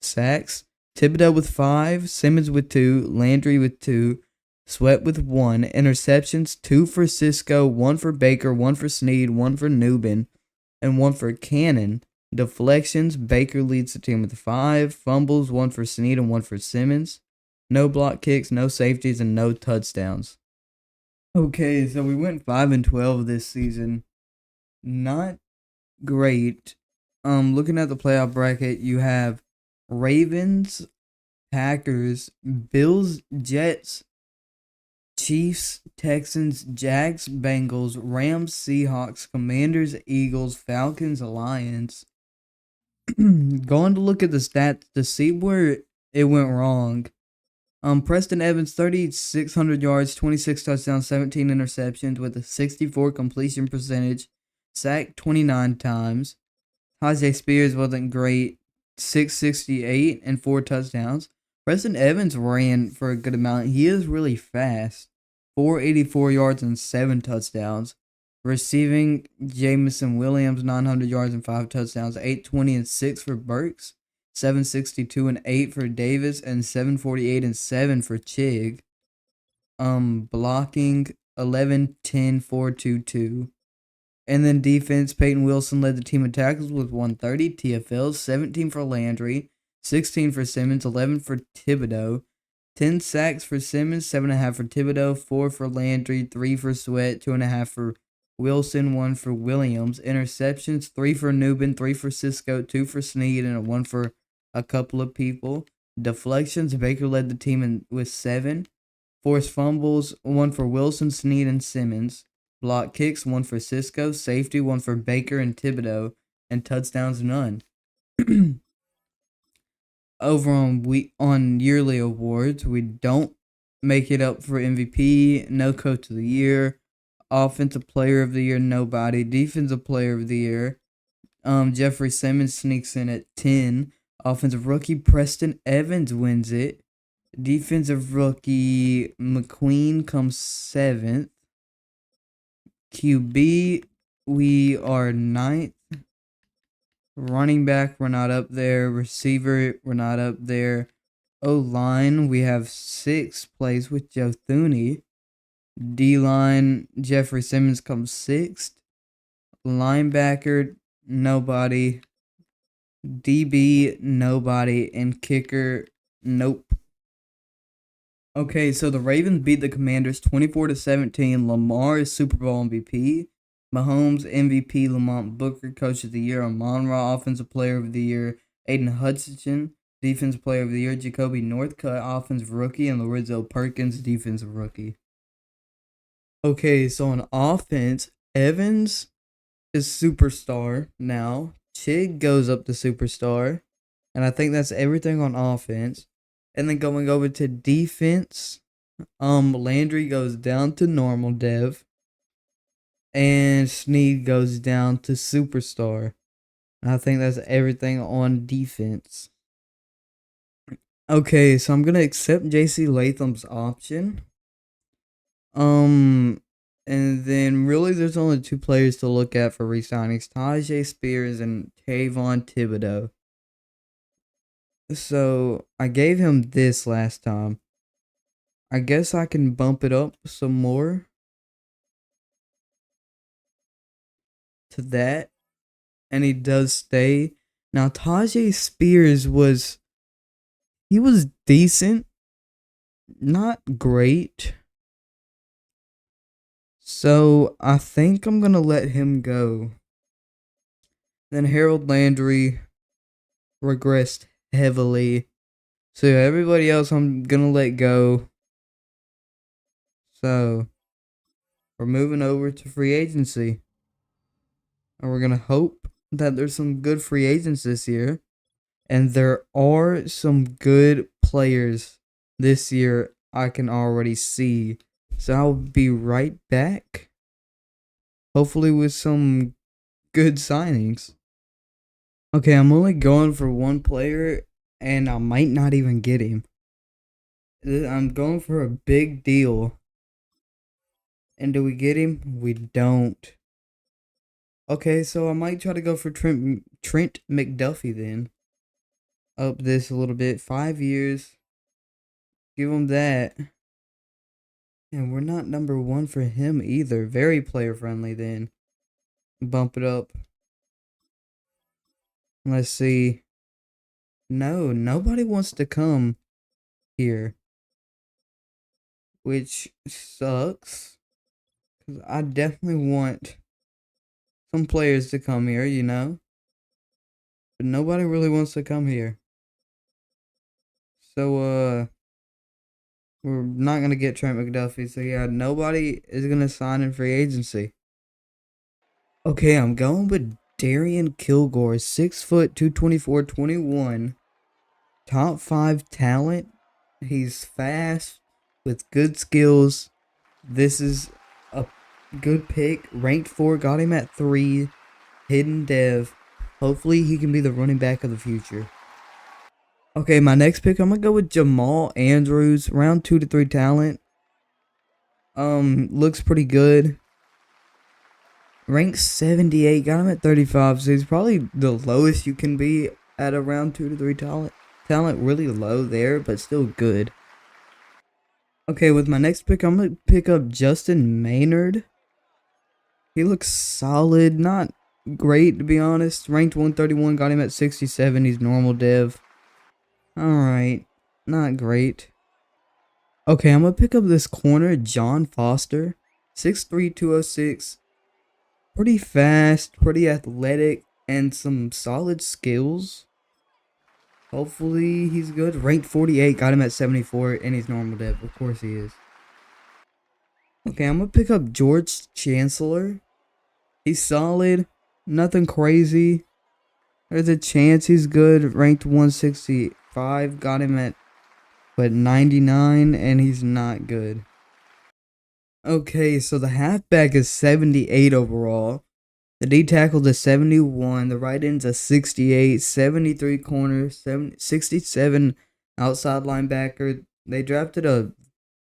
Sacks, Thibodeau with 5. Simmons with 2. Landry with 2. Sweat with 1. Interceptions, 2 for Cisco, 1 for Baker, 1 for Snead, 1 for Nubin, and 1 for Cannon. Deflections, Baker leads the team with 5. Fumbles, 1 for Snead and 1 for Simmons. No block kicks, no safeties, and no touchdowns. Okay, so we went 5-12 this season. Not great. Looking at the playoff bracket, you have Ravens, Packers, Bills, Jets, Chiefs, Texans, Jags, Bengals, Rams, Seahawks, Commanders, Eagles, Falcons, Lions. Going to look at the stats to see where it went wrong. Preston Evans, 3,600 yards, 26 touchdowns, 17 interceptions with a 64 completion percentage, sacked 29 times. Tajay Spears wasn't great, 668 and 4 touchdowns. Preston Evans ran for a good amount. He is really fast, 484 yards and 7 touchdowns. Receiving, Jamison Williams, 900 yards and 5 touchdowns, 820 and 6 for Burks, 762 and 8 for Davis, and 748 and 7 for Chig. Blocking, 11, 10, 4, 2, 2. And then defense, Peyton Wilson led the team in tackles with 130. TFLs, 17 for Landry, 16 for Simmons, 11 for Thibodeau. 10 sacks for Simmons, 7.5 for Thibodeau, 4 for Landry, 3 for Sweat, 2.5 for Wilson, 1 for Williams. Interceptions, 3 for Nubin, 3 for Cisco, 2 for Snead, and 1 for a couple of people. Deflections, Baker led the team with 7. Forced fumbles, 1 for Wilson, Snead, and Simmons. Block kicks, 1 for Cisco. Safety, 1 for Baker and Thibodeau. And touchdowns, none. Over on yearly awards, we don't make it up for MVP, no coach of the year, offensive player of the year, nobody, defensive player of the year. Jeffrey Simmons sneaks in at 10. Offensive rookie Preston Evans wins it. Defensive rookie McQueen comes 7th. QB, we are 9th. Running back, we're not up there. Receiver, we're not up there. O-line, we have 6th place with Joe Thuney. D-line, Jeffrey Simmons comes 6th. Linebacker, nobody. DB, nobody. And kicker, nope. Okay, so the Ravens beat the Commanders 24-17. Lamar is Super Bowl MVP. Mahomes MVP. Lamont Booker Coach of the Year. Amon-Ra Offensive Player of the Year. Aiden Hutchinson Defensive Player of the Year. Jacoby Northcutt Offensive Rookie. And Lorenzo Perkins Defensive Rookie. Okay, so on offense, Evans is superstar now. Chig goes up to superstar. And I think that's everything on offense. And then going over to defense, Landry goes down to normal dev. And Snead goes down to superstar. And I think that's everything on defense. Okay, so I'm gonna accept JC Latham's option. And then really there's only 2 players to look at for re-signings. Tajay Spears and Tavon Thibodeau. So I gave him this last time. I guess I can bump it up some more to that. And he does stay. Now Tajay Spears was decent. Not great. So I think I'm gonna let him go. Then Harold Landry regressed heavily. So everybody else I'm gonna let go. So we're moving over to free agency. And we're gonna hope that there's some good free agents this year. And there are some good players this year I can already see. So I'll be right back. Hopefully with some good signings. Okay, I'm only going for one player, and I might not even get him. I'm going for a big deal. And do we get him? We don't. Okay, so I might try to go for Trent McDuffie then. Up this a little bit. 5 years. Give him that. And we're not number 1 for him either. Very player friendly then. Bump it up. Let's see. No, nobody wants to come here. Which sucks. Because I definitely want some players to come here, you know. But nobody really wants to come here. So, we're not going to get Trent McDuffie. So, yeah, nobody is going to sign in free agency. Okay, I'm going with Darian Kilgore. 6 foot, 224, 21. Top 5 talent. He's fast with good skills. This is a good pick. Ranked 4. Got him at 3. Hidden dev. Hopefully he can be the running back of the future. Okay, my next pick, I'm going to go with Jamal Andrews. Round 2 to 3 talent. Looks pretty good. Ranked 78. Got him at 35. So he's probably the lowest you can be at a round 2 to 3 talent. Talent really low there, but still good. Okay, with my next pick, I'm going to pick up Justin Maynard. He looks solid. Not great, to be honest. Ranked 131. Got him at 67. He's normal dev. Alright. Not great. Okay, I'm going to pick up this corner, John Foster. 6'3", 206. Pretty fast, pretty athletic, and some solid skills. Hopefully he's good. Ranked 48, got him at 74, and he's normal depth. Of course he is. Okay, I'm going to pick up George Chancellor. He's solid. Nothing crazy. There's a chance he's good. Ranked 165, got him at 99, and he's not good. Okay, so the halfback is 78 overall. The D tackle's a 71. The right end's a 68. 73 corner. 67 outside linebacker. They drafted a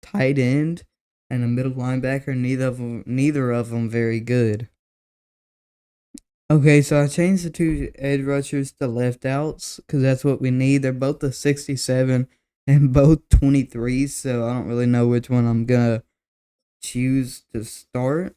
tight end and a middle linebacker. Neither of them very good. Okay, so I changed the two edge rushers to left outs because that's what we need. They're both the 67 and both 23, so I don't really know which one I'm gonna choose to start.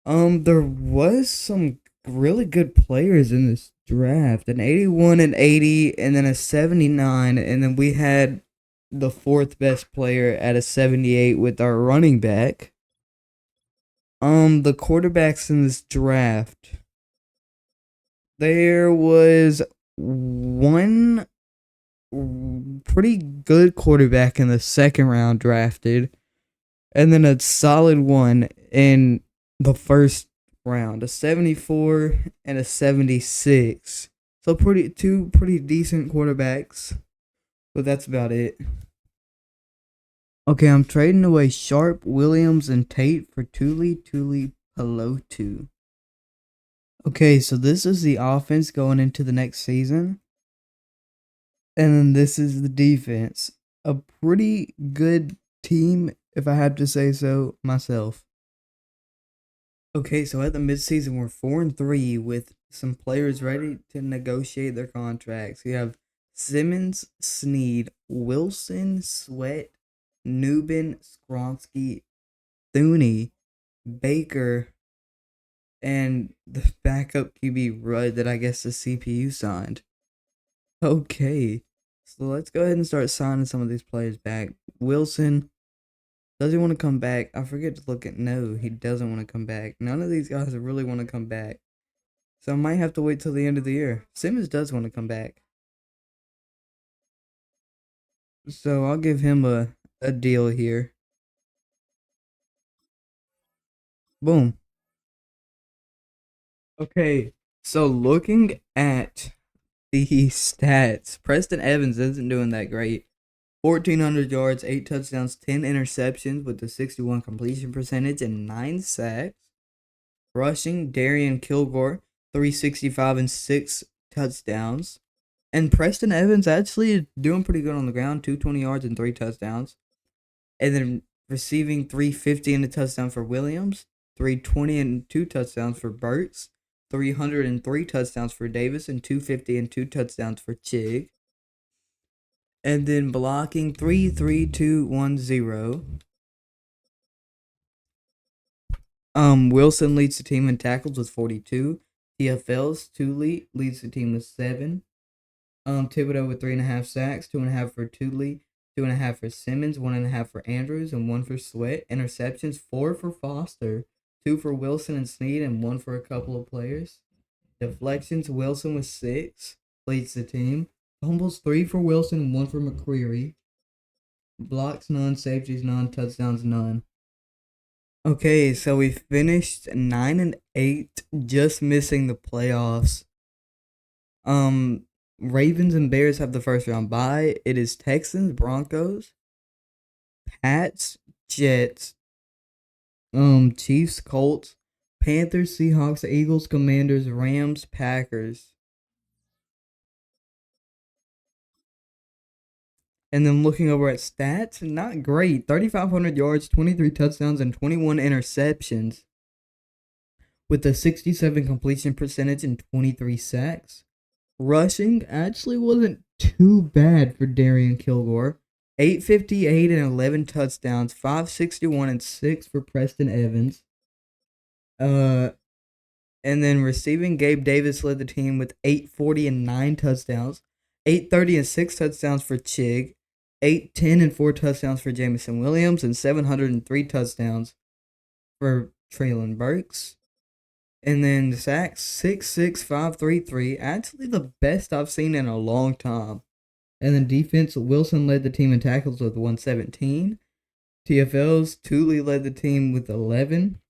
There was some really good players in this draft, an 81, an 80, and then a 79, and then we had the fourth best player at a 78 with our running back. The quarterbacks in this draft. There was one pretty good quarterback in the second round drafted, and then a solid one in the first round, a 74 and a 76. So two pretty decent quarterbacks, but that's about it. Okay, I'm trading away Sharp, Williams, and Tate for Tuli Pelotu. Okay, so this is the offense going into the next season. And then this is the defense. A pretty good team, if I have to say so myself. Okay, so at the midseason, we're 4-3 with some players ready to negotiate their contracts. We have Simmons, Sneed, Wilson, Sweat, Newbin, Skronsky, Thuney, Baker, and the backup QB Rudd that I guess the CPU signed. Okay, so let's go ahead and start signing some of these players back. Wilson, does he want to come back? I forget to look at. No, he doesn't want to come back. None of these guys really want to come back. So I might have to wait till the end of the year. Simmons does want to come back. So I'll give him a deal here. Boom. Okay, so looking at the stats, Preston Evans isn't doing that great. 1,400 yards, 8 touchdowns, 10 interceptions with a 61 completion percentage and 9 sacks. Rushing, Darian Kilgore, 365 and 6 touchdowns. And Preston Evans actually doing pretty good on the ground, 220 yards and 3 touchdowns. And then receiving 350 and a touchdown for Williams, 320 and 2 touchdowns for Burks, 303 touchdowns for Davis, and 250 and 2 touchdowns for Chig. And then blocking 3-3-2-1-0. Wilson leads the team in tackles with 42. TFL's Tuli leads the team with 7. Thibodeau with 3.5 sacks, 2.5 for Tuli, 2.5 for Simmons, 1.5 for Andrews, and 1 for Sweat. Interceptions, 4 for Foster, 2 for Wilson and Sneed, and 1 for a couple of players. Deflections, Wilson with 6 leads the team. Fumbles, 3 for Wilson and 1 for McCreary. Blocks, none. Safeties, none. Touchdowns, none. Okay, so we finished 9-8, just missing the playoffs. Ravens and Bears have the first round bye. It is Texans, Broncos, Pats, Jets, Chiefs, Colts, Panthers, Seahawks, Eagles, Commanders, Rams, Packers. And then looking over at stats, not great. 3,500 yards, 23 touchdowns, and 21 interceptions. With a 67 completion percentage and 23 sacks. Rushing actually wasn't too bad for Darian Kilgore. 858 and 11 touchdowns, 561 and 6 for Preston Evans. And then receiving, Gabe Davis led the team with 840 and 9 touchdowns, 830 and 6 touchdowns for Chig, 810 and 4 touchdowns for Jamison Williams, and 703 touchdowns for Traylon Burks. And then the sacks, 66533, actually the best I've seen in a long time. And then defense, Wilson led the team in tackles with 117. TFLs, Tuli led the team with 11.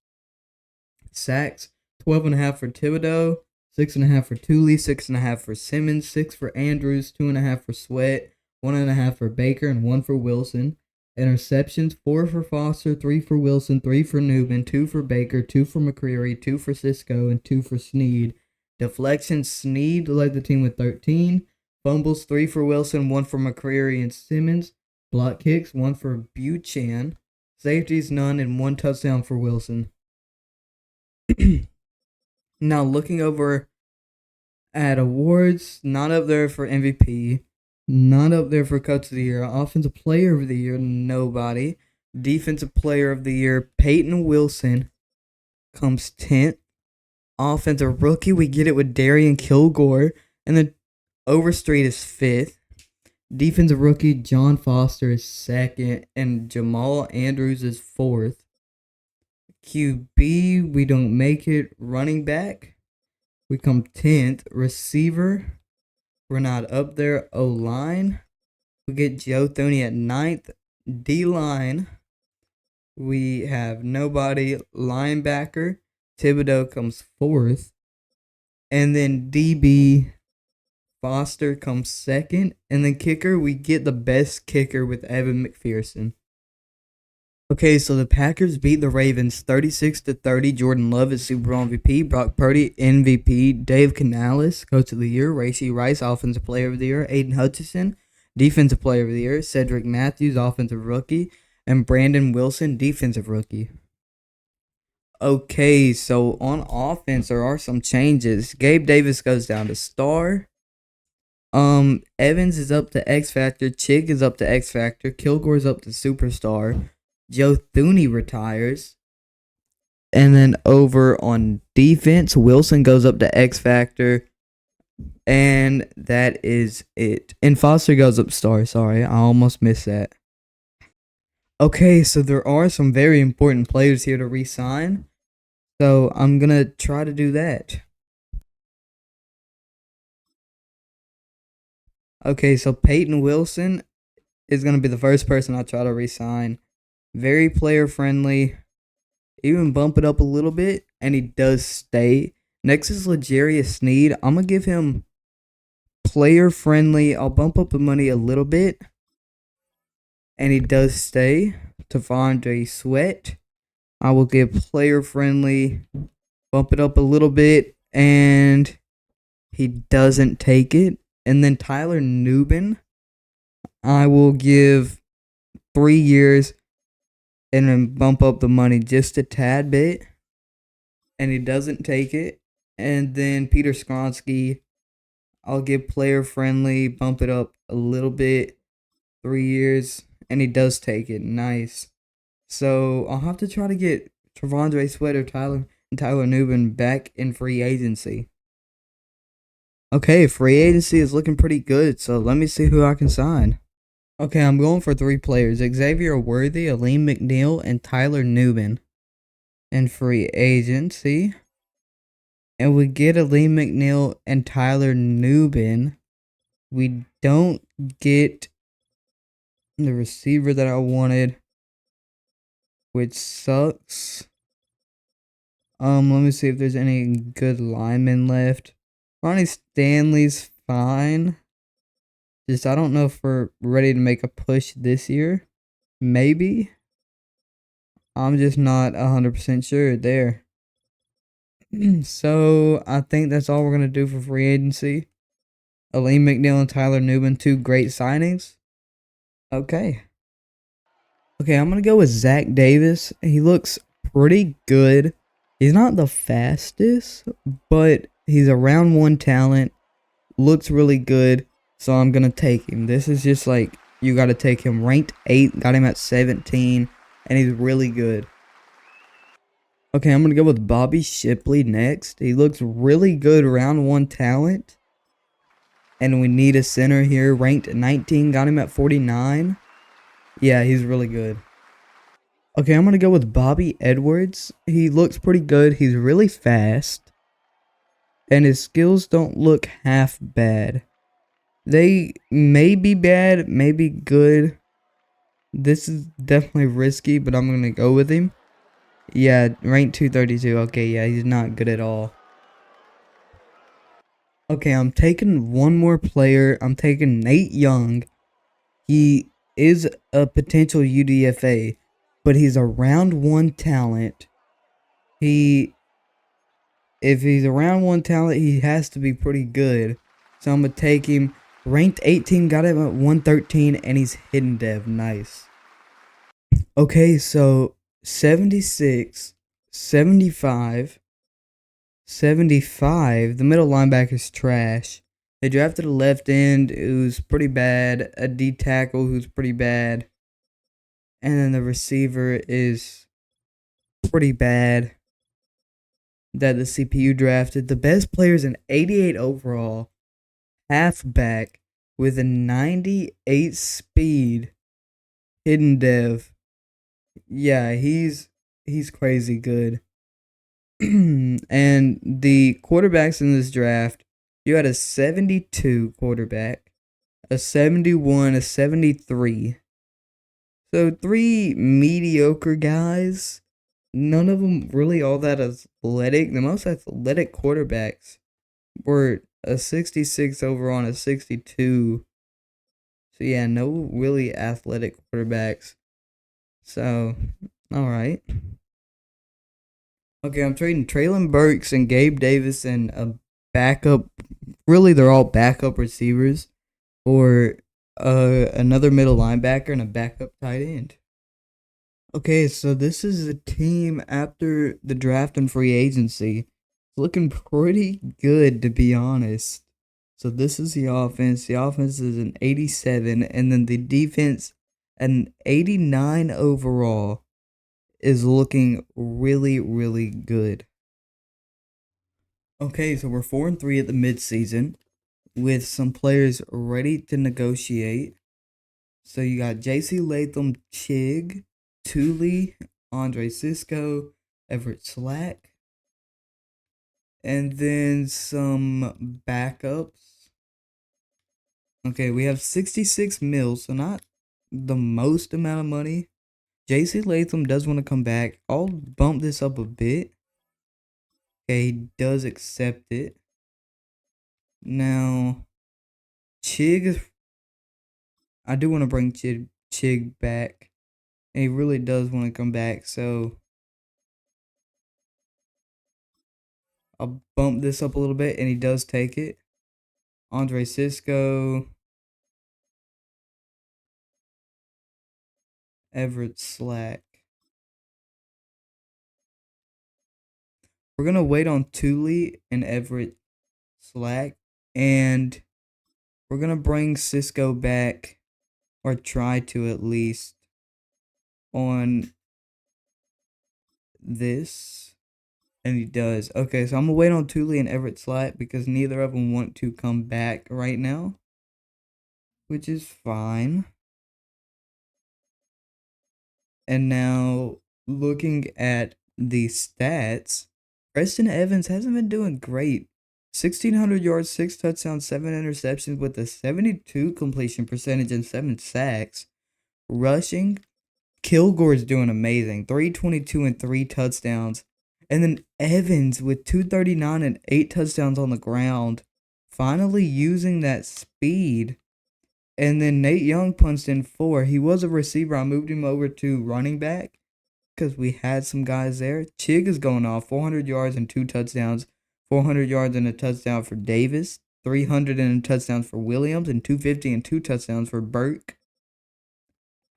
Sacks, 12.5 for Thibodeau, 6.5 for Tuli, 6.5 for Simmons, 6 for Andrews, 2.5 for Sweat, 1.5 for Baker, and 1 for Wilson. Interceptions, 4 for Foster, 3 for Wilson, 3 for Newman, 2 for Baker, 2 for McCreary, 2 for Cisco, and 2 for Sneed. Deflections, Sneed led the team with 13. Fumbles 3 for Wilson, 1 for McCreary and Simmons. Block kicks 1 for Buchan. Safeties none, and 1 touchdown for Wilson. Now looking over at awards, not up there for MVP, not up there for Coach of the Year. Offensive Player of the Year, nobody. Defensive Player of the Year, Peyton Wilson comes 10th. Offensive Rookie, we get it with Darian Kilgore. And then Overstreet is 5th. Defensive Rookie, John Foster is 2nd. And Jamal Andrews is 4th. QB, we don't make it. Running back, we come 10th. Receiver, we're not up there. O-line, we get Joe Thuney at 9th. D-line, we have nobody. Linebacker, Thibodeau comes 4th. And then DB, Foster comes 2nd. And then kicker, we get the best kicker with Evan McPherson. Okay, so the Packers beat the Ravens 36-30. Jordan Love is Super Bowl MVP. Brock Purdy, MVP. Dave Canales, Coach of the Year. Racey Rice, Offensive Player of the Year. Aiden Hutchinson, Defensive Player of the Year. Cedric Matthews, Offensive Rookie. And Brandon Wilson, Defensive Rookie. Okay, so on offense, there are some changes. Gabe Davis goes down to star. Evans is up to X Factor. Chig is up to X Factor. Kilgore's up to Superstar. Joe Thuney retires. And then over on defense, Wilson goes up to X Factor. And that is it. And Foster goes up star. Sorry, I almost missed that. Okay, so there are some very important players here to re-sign. So I'm going to try to do that. Okay, so Peyton Wilson is going to be the first person I try to re-sign. Very player friendly. Even bump it up a little bit, and he does stay. Next is L'Jarius Sneed. I'm going to give him player friendly. I'll bump up the money a little bit, and he does stay. Tavondre Sweat, I will give player friendly. Bump it up a little bit, and he doesn't take it. And then Tyler Nubin, I will give 3 years and then bump up the money just a tad bit, and he doesn't take it. And then Peter Skronsky, I'll give player friendly, bump it up a little bit, 3 years, and he does take it. Nice. So I'll have to try to get Tavondre Sweat or Tyler Nubin back in free agency. Okay, free agency is looking pretty good, so let me see who I can sign. Okay, I'm going for 3 players. Xavier Worthy, Aleem McNeil, and Tyler Nubin in free agency. And we get Aleem McNeil and Tyler Nubin. We don't get the receiver that I wanted, which sucks. Let me see if there's any good linemen left. Ronnie Stanley's fine. Just I don't know if we're ready to make a push this year. Maybe. I'm just not 100% sure there. So I think that's all we're going to do for free agency. Aleem McNeil and Tyler Nubin, 2 great signings. Okay. Okay, I'm going to go with Zach Davis. He looks pretty good. He's not the fastest, but he's a round 1 talent. Looks really good, so I'm going to take him. This is just like, you got to take him. Ranked 8, got him at 17, and he's really good. Okay, I'm going to go with Bobby Shipley next. He looks really good, round 1 talent. And we need a center here. Ranked 19, got him at 49. Yeah, he's really good. Okay, I'm going to go with Bobby Edwards. He looks pretty good. He's really fast. And his skills don't look half bad. They may be bad, may be good. This is definitely risky, but I'm going to go with him. Yeah, ranked 232. Okay, yeah, he's not good at all. Okay, I'm taking one more player. I'm taking Nate Young. He is a potential UDFA, but he's a round 1 talent. If he's a round 1 talent, he has to be pretty good. So I'm going to take him. Ranked 18, got him at 113, and he's hidden dev. Nice. Okay, so 76, 75, 75. The middle linebacker's trash. They drafted a left end who's pretty bad, a D tackle who's pretty bad, and then the receiver is pretty bad that the CPU drafted. The best players in 88 overall, halfback with a 98 speed, hidden dev. Yeah, he's crazy good. And the quarterbacks in this draft, you had a 72 quarterback, a 71, a 73. So three mediocre guys. None of them really all that athletic. The most athletic quarterbacks were a 66 overall and a 62. So yeah, no really athletic quarterbacks. So, all right. Okay, I'm trading Traylon Burks and Gabe Davis and a backup. Really, they're all backup receivers for another middle linebacker and a backup tight end. Okay, so this is a team after the draft and free agency. It's looking pretty good, to be honest. So this is the offense. The offense is an 87, and then the defense, an 89 overall, is looking really, really good. Okay, so we're 4-3 at the midseason with some players ready to negotiate. So you got JC Latham, Chig, Thule, Andre Cisco, Everett Slack, and then some backups. Okay, we have 66 mils, so not the most amount of money. JC Latham does want to come back. I'll bump this up a bit. Okay, he does accept it. Now, Chig, I do want to bring Chig back. And he really does want to come back, so I'll bump this up a little bit, and he does take it. Andre Cisco, Everett Slack. We're going to wait on Thule and Everett Slack, and we're going to bring Cisco back, or try to at least, on this. And he does. Okay, so I'm going to wait on Thule and Everett Slack because neither of them want to come back right now, which is fine. And now, looking at the stats, Preston Evans hasn't been doing great. 1,600 yards, 6 touchdowns, 7 interceptions with a 72 completion percentage and 7 sacks. Rushing, Kilgore's doing amazing. 322 and 3 touchdowns. And then Evans with 239 and 8 touchdowns on the ground. Finally using that speed. And then Nate Young punched in 4. He was a receiver. I moved him over to running back because we had some guys there. Chig is going off. 400 yards and 2 touchdowns. 400 yards and a touchdown for Davis. 300 and a touchdown for Williams. And 250 and 2 touchdowns for Burke.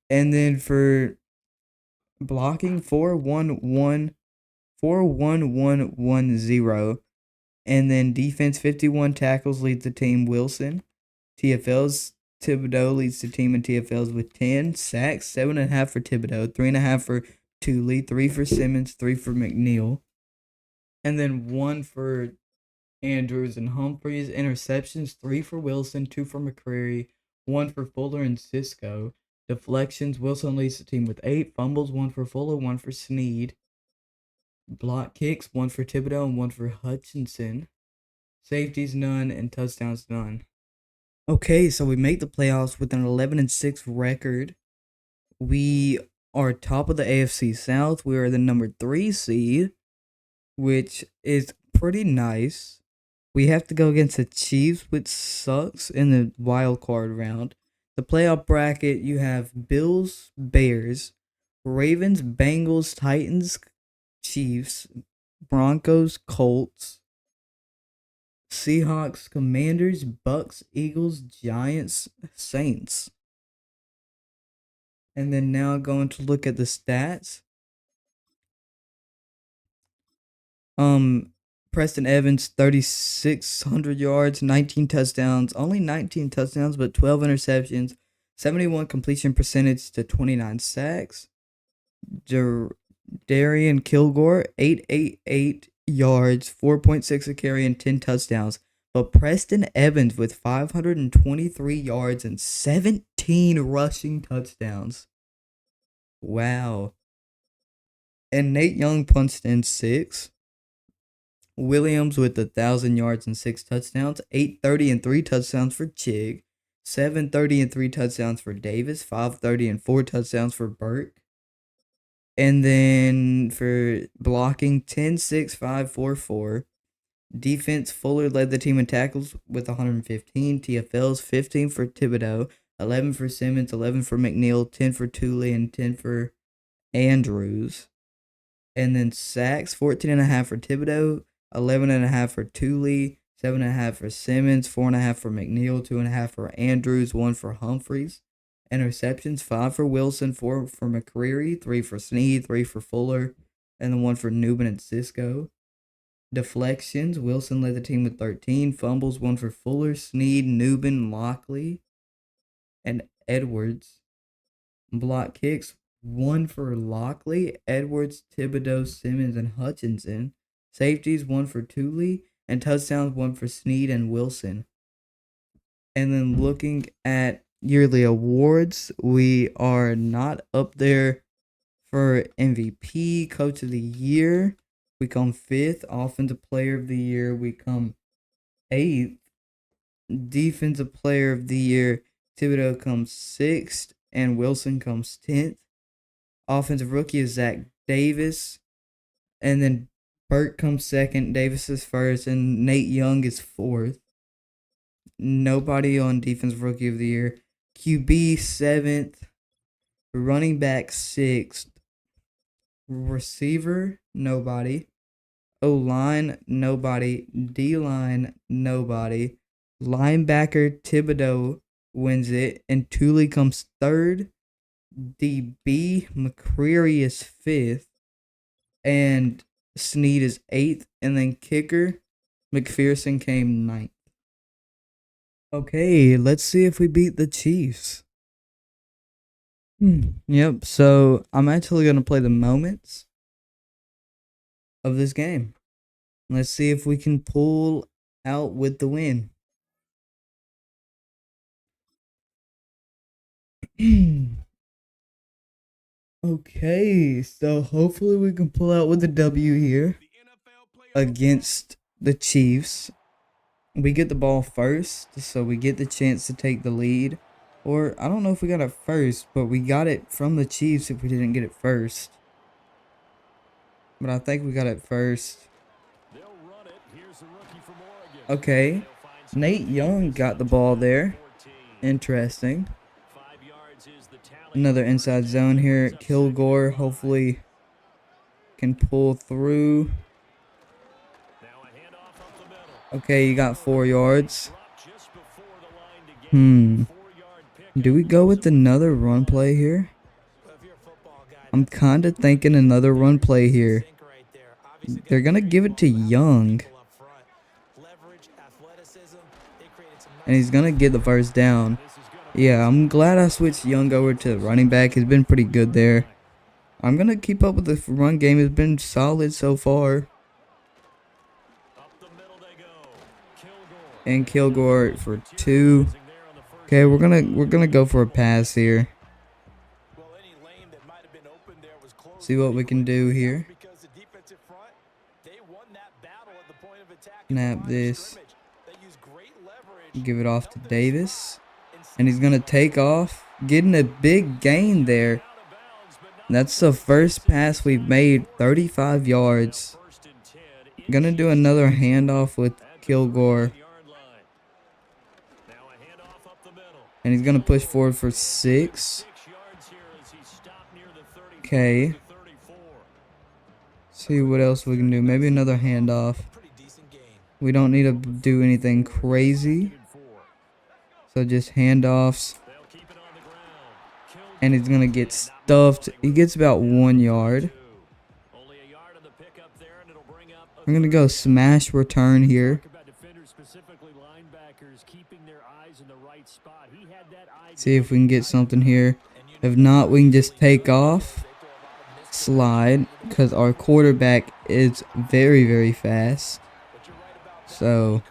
And then for blocking, 4-1-1-1-0. And then defense, 51 tackles leads the team. Wilson. TFLs, Thibodeau leads the team in TFLs with 10 sacks, 7.5 for Thibodeau, 3.5 for Thule, 3 for Simmons, 3 for McNeil, and then 1 for Andrews and Humphreys. Interceptions, 3 for Wilson, 2 for McCreary, 1 for Fuller and Cisco. Deflections, Wilson leads the team with 8. Fumbles, 1 for Fuller, 1 for Sneed. Block kicks, 1 for Thibodeau and 1 for Hutchinson. Safeties, none, and touchdowns, none. Okay, so we make the playoffs with an 11-6 record. We are top of the AFC South. We are the number 3 seed, which is pretty nice. We have to go against the Chiefs, which sucks in the wild card round. The playoff bracket, you have Bills, Bears, Ravens, Bengals, Titans, Chiefs, Broncos, Colts, Seahawks, Commanders, Bucks, Eagles, Giants, Saints. And then now going to look at the stats. Preston Evans, 3,600 yards, 19 touchdowns, only 19 touchdowns, but 12 interceptions, 71 completion percentage to 29 sacks. Darian Kilgore, 888 yards, 4.6 a carry, and 10 touchdowns. But Preston Evans with 523 yards and 17 rushing touchdowns. Wow. And Nate Young punched in 6. Williams with 1,000 yards and 6 touchdowns. 830 and 3 touchdowns for Chig. 730 and 3 touchdowns for Davis. 530 and 4 touchdowns for Burke. And then for blocking, 10, 6, 5, 4, 4. Defense, Fuller led the team in tackles with 115. TFLs, 15 for Thibodeau, 11 for Simmons, 11 for McNeil, 10 for Tooley, and 10 for Andrews. And then sacks, 14.5 for Thibodeau, 11.5 for Tooley, 7.5 for Simmons, 4.5 for McNeil, 2.5 for Andrews, 1 for Humphreys. Interceptions, 5 for Wilson, 4 for McCreary, 3 for Snead, 3 for Fuller, and then 1 for Newman and Cisco. Deflections, Wilson led the team with 13. Fumbles, 1 for Fuller, Snead, Newman, Lockley, and Edwards. Block kicks, 1 for Lockley, Edwards, Thibodeau, Simmons, and Hutchinson. Safeties, 1 for Tooley, and touchdowns, 1 for Snead and Wilson. And then looking at yearly awards, we are not up there for MVP, Coach of the Year. We come 5th. Offensive Player of the Year, we come 8th. Defensive Player of the Year, Thibodeau comes 6th, and Wilson comes 10th. Offensive Rookie is Zach Davis, and then Burke comes 2nd, Davis is 1st, and Nate Young is 4th. Nobody on Defensive Rookie of the Year. QB 7th, running back 6th, receiver nobody, O-line nobody, D-line nobody, linebacker Thibodeau wins it, and Tooley comes 3rd, DB McCreary is 5th, and Snead is 8th, and then kicker McPherson came 9th. Okay, let's see if we beat the Chiefs. Yep, so I'm actually going to play the moments of this game. Let's see if we can pull out with the win. Okay, so hopefully we can pull out with the W here against the Chiefs. We get the ball first, so we get the chance to take the lead. Or, I don't know if we got it first, but we got it from the Chiefs if we didn't get it first. But I think we got it first. Okay, Nate Young got the ball there. Interesting. Another inside zone here. Kilgore hopefully can pull through. Okay, you got 4 yards. Do we go with another run play here? I'm kind of thinking another run play here. They're going to give it to Young. And he's going to get the first down. Yeah, I'm glad I switched Young over to running back. He's been pretty good there. I'm going to keep up with the run game. It's been solid so far. And Kilgore for 2. Okay, we're gonna go for a pass here. See what we can do here. Snap this. Give it off to Davis. And he's gonna take off. Getting a big gain there. That's the first pass we've made. 35 yards. Gonna do another handoff with Kilgore. And he's going to push forward for 6. Okay. See what else we can do. Maybe another handoff We don't need to do anything crazy. So just handoffs. And he's going to get stuffed. He gets about 1 yard. We're going to go smash return here. See if we can get something here. If not, we can just take off. Slide. Because our quarterback is very, very fast. So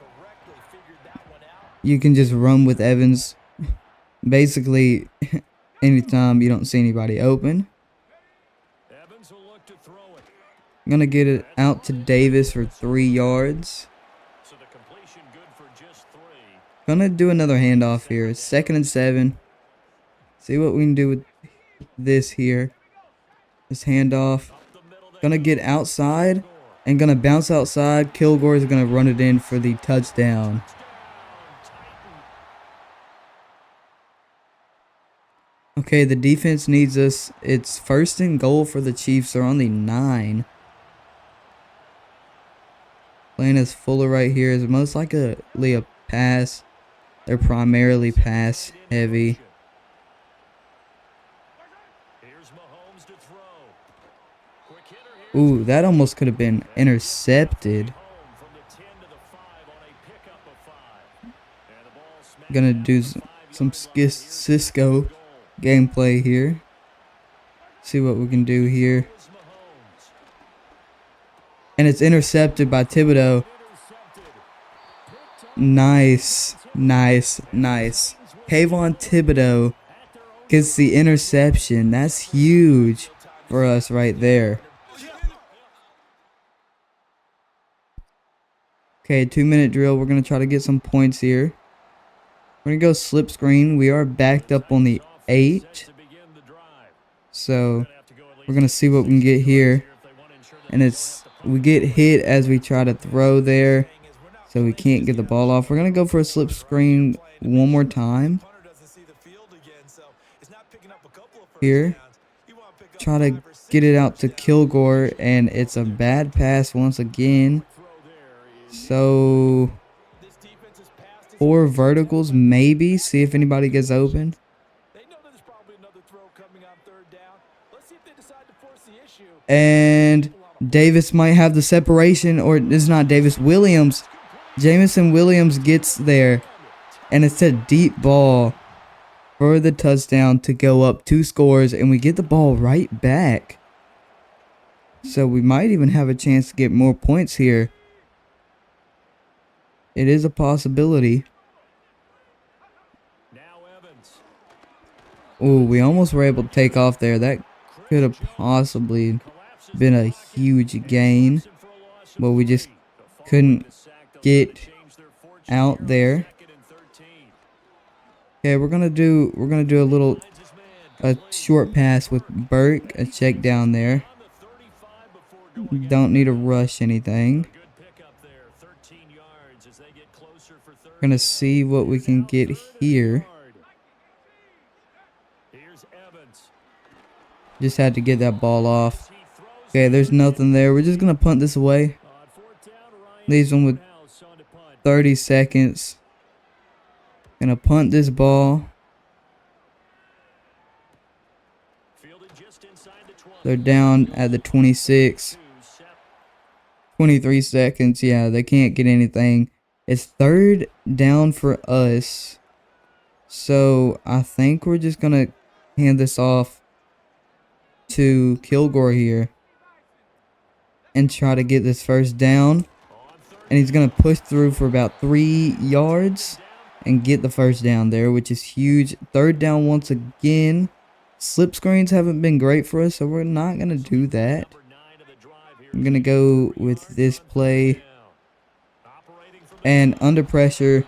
you can just run with Evans. Basically, anytime you don't see anybody open. I'm going to get it out to Davis for 3 yards. Going to do another handoff here. It's 2nd and 7. See what we can do with this here. This handoff. Going to get outside and going to bounce outside. Kilgore is going to run it in for the touchdown. Okay, the defense needs us. It's 1st and goal for the Chiefs. They're on the 9. Playing as Fuller right here is most likely a pass. They're primarily pass heavy. Ooh, that almost could have been intercepted. Gonna do some Cisco gameplay here. See what we can do here. And it's intercepted by Thibodeau. Nice, nice, nice. Kayvon Thibodeau gets the interception. That's huge for us right there. Okay, 2-minute drill. We're going to try to get some points here. We're going to go slip screen. We are backed up on the 8. So we're going to see what we can get here. And we get hit as we try to throw there. So we can't get the ball off. We're going to go for a slip screen one more time. Here. Try to get it out to Kilgore. And it's a bad pass once again. So 4 verticals, maybe. See if anybody gets open. And Davis might have the separation, or it's not Davis. Williams. Jamison Williams gets there. And it's a deep ball for the touchdown to go up 2 scores. And we get the ball right back. So we might even have a chance to get more points here. It is a possibility. Oh, we almost were able to take off there. That could have possibly been a huge gain, but we just couldn't get out there. Okay, we're gonna do a short pass with Burke, a check down there. Don't need to rush anything. We're gonna see what we can get here. Just had to get that ball off. Okay, there's nothing there. We're just gonna punt this away. Leaves them with 30 seconds. Gonna punt this ball. They're down at the 26. 23 seconds. Yeah, they can't get anything. It's 3rd down for us. So I think we're just gonna hand this off to Kilgore here and try to get this 1st down. And he's gonna push through for about 3 yards and get the 1st down there, which is huge. 3rd down once again. Slip screens haven't been great for us, so we're not gonna do that. I'm gonna go with this play. And under pressure,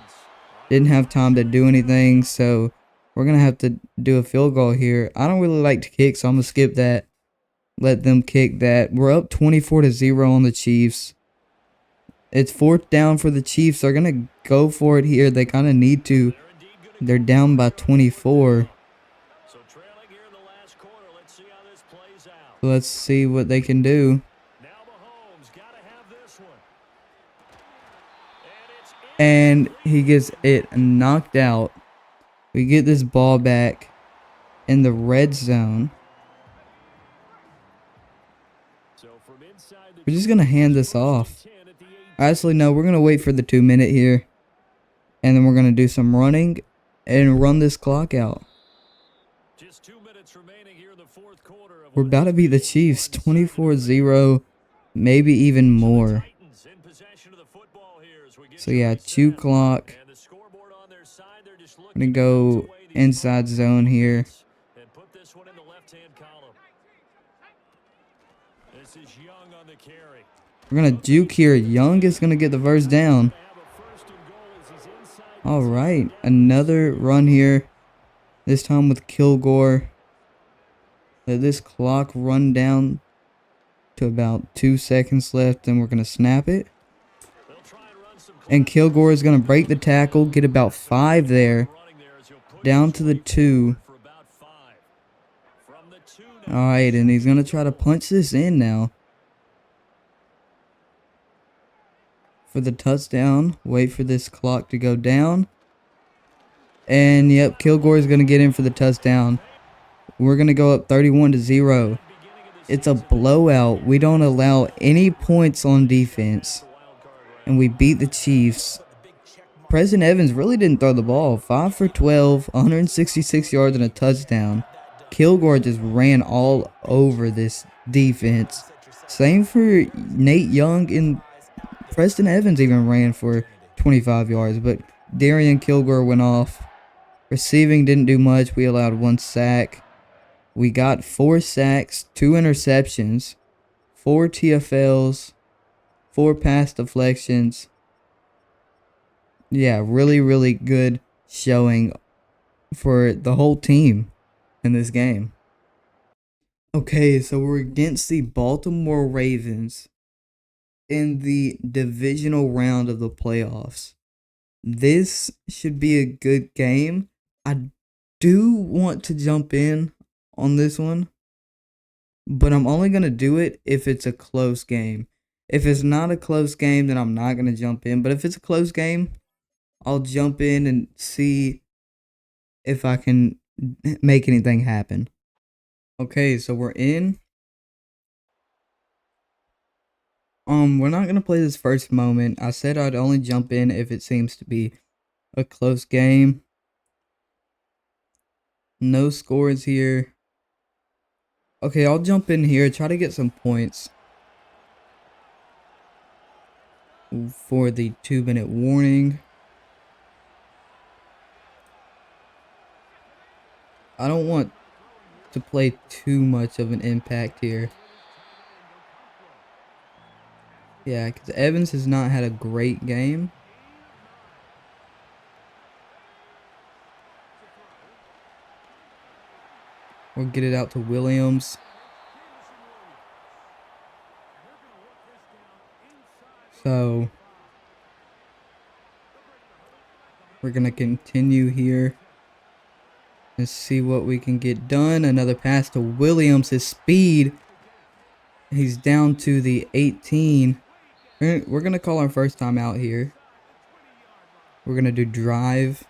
didn't have time to do anything, so we're going to have to do a field goal here. I don't really like to kick, so I'm going to skip that. Let them kick that. We're up 24-0 on the Chiefs. It's 4th down for the Chiefs. They're going to go for it here. They kind of need to. They're down by 24. So let's see what they can do. and he gets it knocked out. We get this ball back in the red zone. We're just going to hand this off. Actually, no, we're going to wait for the 2-minute here. And then we're going to do some running and run this clock out. We're about to beat the Chiefs 24-0, maybe even more. So yeah, chew clock. I'm going to go inside zone here. We're going to juke here. Young is going to get the first down. Alright, another run here. This time with Kilgore. Let this clock run down to about 2 seconds left, and we're going to snap it. And Kilgore is going to break the tackle, get about 5 there. Down to the 2. Alright, and he's going to try to punch this in now. For the touchdown. Wait for this clock to go down. And yep, Kilgore is going to get in for the touchdown. We're going to go up 31-0. It's a blowout. We don't allow any points on defense. And we beat the Chiefs. President Evans really didn't throw the ball. 5 for 12, 166 yards and a touchdown. Kilgore just ran all over this defense. Same for Nate Young, and Preston Evans even ran for 25 yards. But Darian Kilgore went off. Receiving didn't do much. We allowed 1 sack. We got 4 sacks, 2 interceptions, 4 TFLs, 4 pass deflections. Yeah, really, really good showing for the whole team in this game. Okay, so we're against the Baltimore Ravens in the divisional round of the playoffs. This should be a good game. I do want to jump in on this one, but I'm only going to do it if it's a close game. If it's not a close game, then I'm not going to jump in. But if it's a close game, I'll jump in and see if I can make anything happen. Okay, so we're in. We're not going to play this first moment. I said I'd only jump in if it seems to be a close game. No scores here. Okay, I'll jump in here, try to get some points for the 2-minute warning. I don't want to play too much of an impact here. Yeah, because Evans has not had a great game. We'll get it out to Williams. So we're going to continue here and see what we can get done. Another pass to Williams. His speed. He's down to the 18. We're going to call our first time out here. We're going to do drive.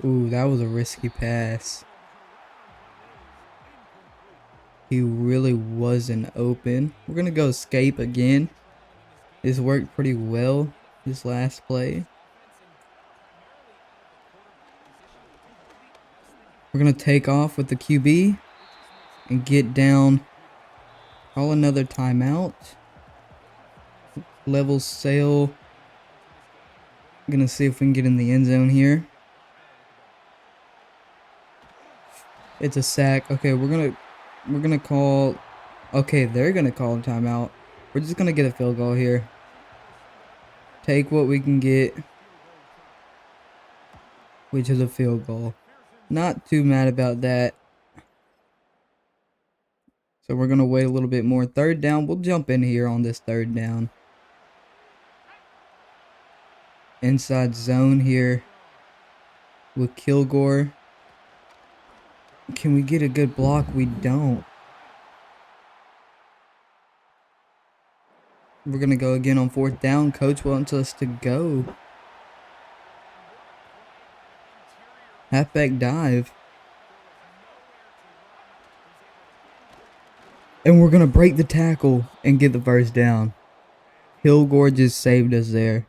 Ooh, that was a risky pass. He really wasn't open. We're going to go escape again. This worked pretty well, this last play. We're going to take off with the QB and get down. Call another timeout. Level sail. I'm going to see if we can get in the end zone here. It's a sack. Okay, we're gonna call. Okay, they're gonna call a timeout. We're just gonna get a field goal here. Take what we can get, which is a field goal. Not too mad about that. So we're gonna wait a little bit more. 3rd down. We'll jump in here on this 3rd down. Inside zone here with Kilgore. Can we get a good block? We don't. We're going to go again on 4th down. Coach wants us to go. Halfback dive. And we're going to break the tackle and get the first down. Kilgore just saved us there.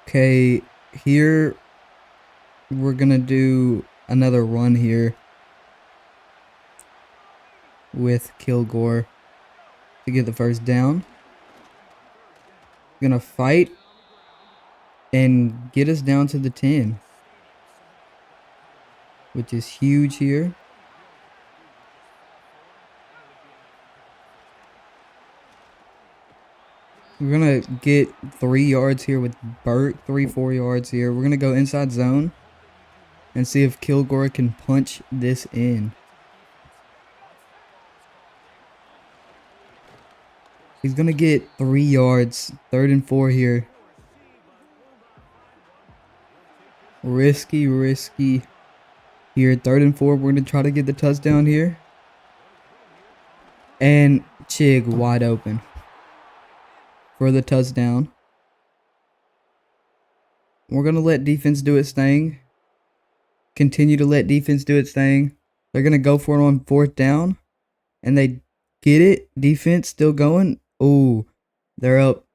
Okay, here we're going to do another run here with Kilgore to get the first down. We're going to fight and get us down to the 10, which is huge here. We're going to get 3 yards here with Burt, 4 yards here. We're going to go inside zone and see if Kilgore can punch this in. He's going to get 3 yards, 3rd and 4 here. Risky here. 3rd and 4. We're going to try to get the touchdown here. And Chig wide open for the touchdown. We're going to let defense do its thing. Continue to let defense do its thing. They're going to go for it on 4th down. And they get it. Defense still going. Oh, they're up.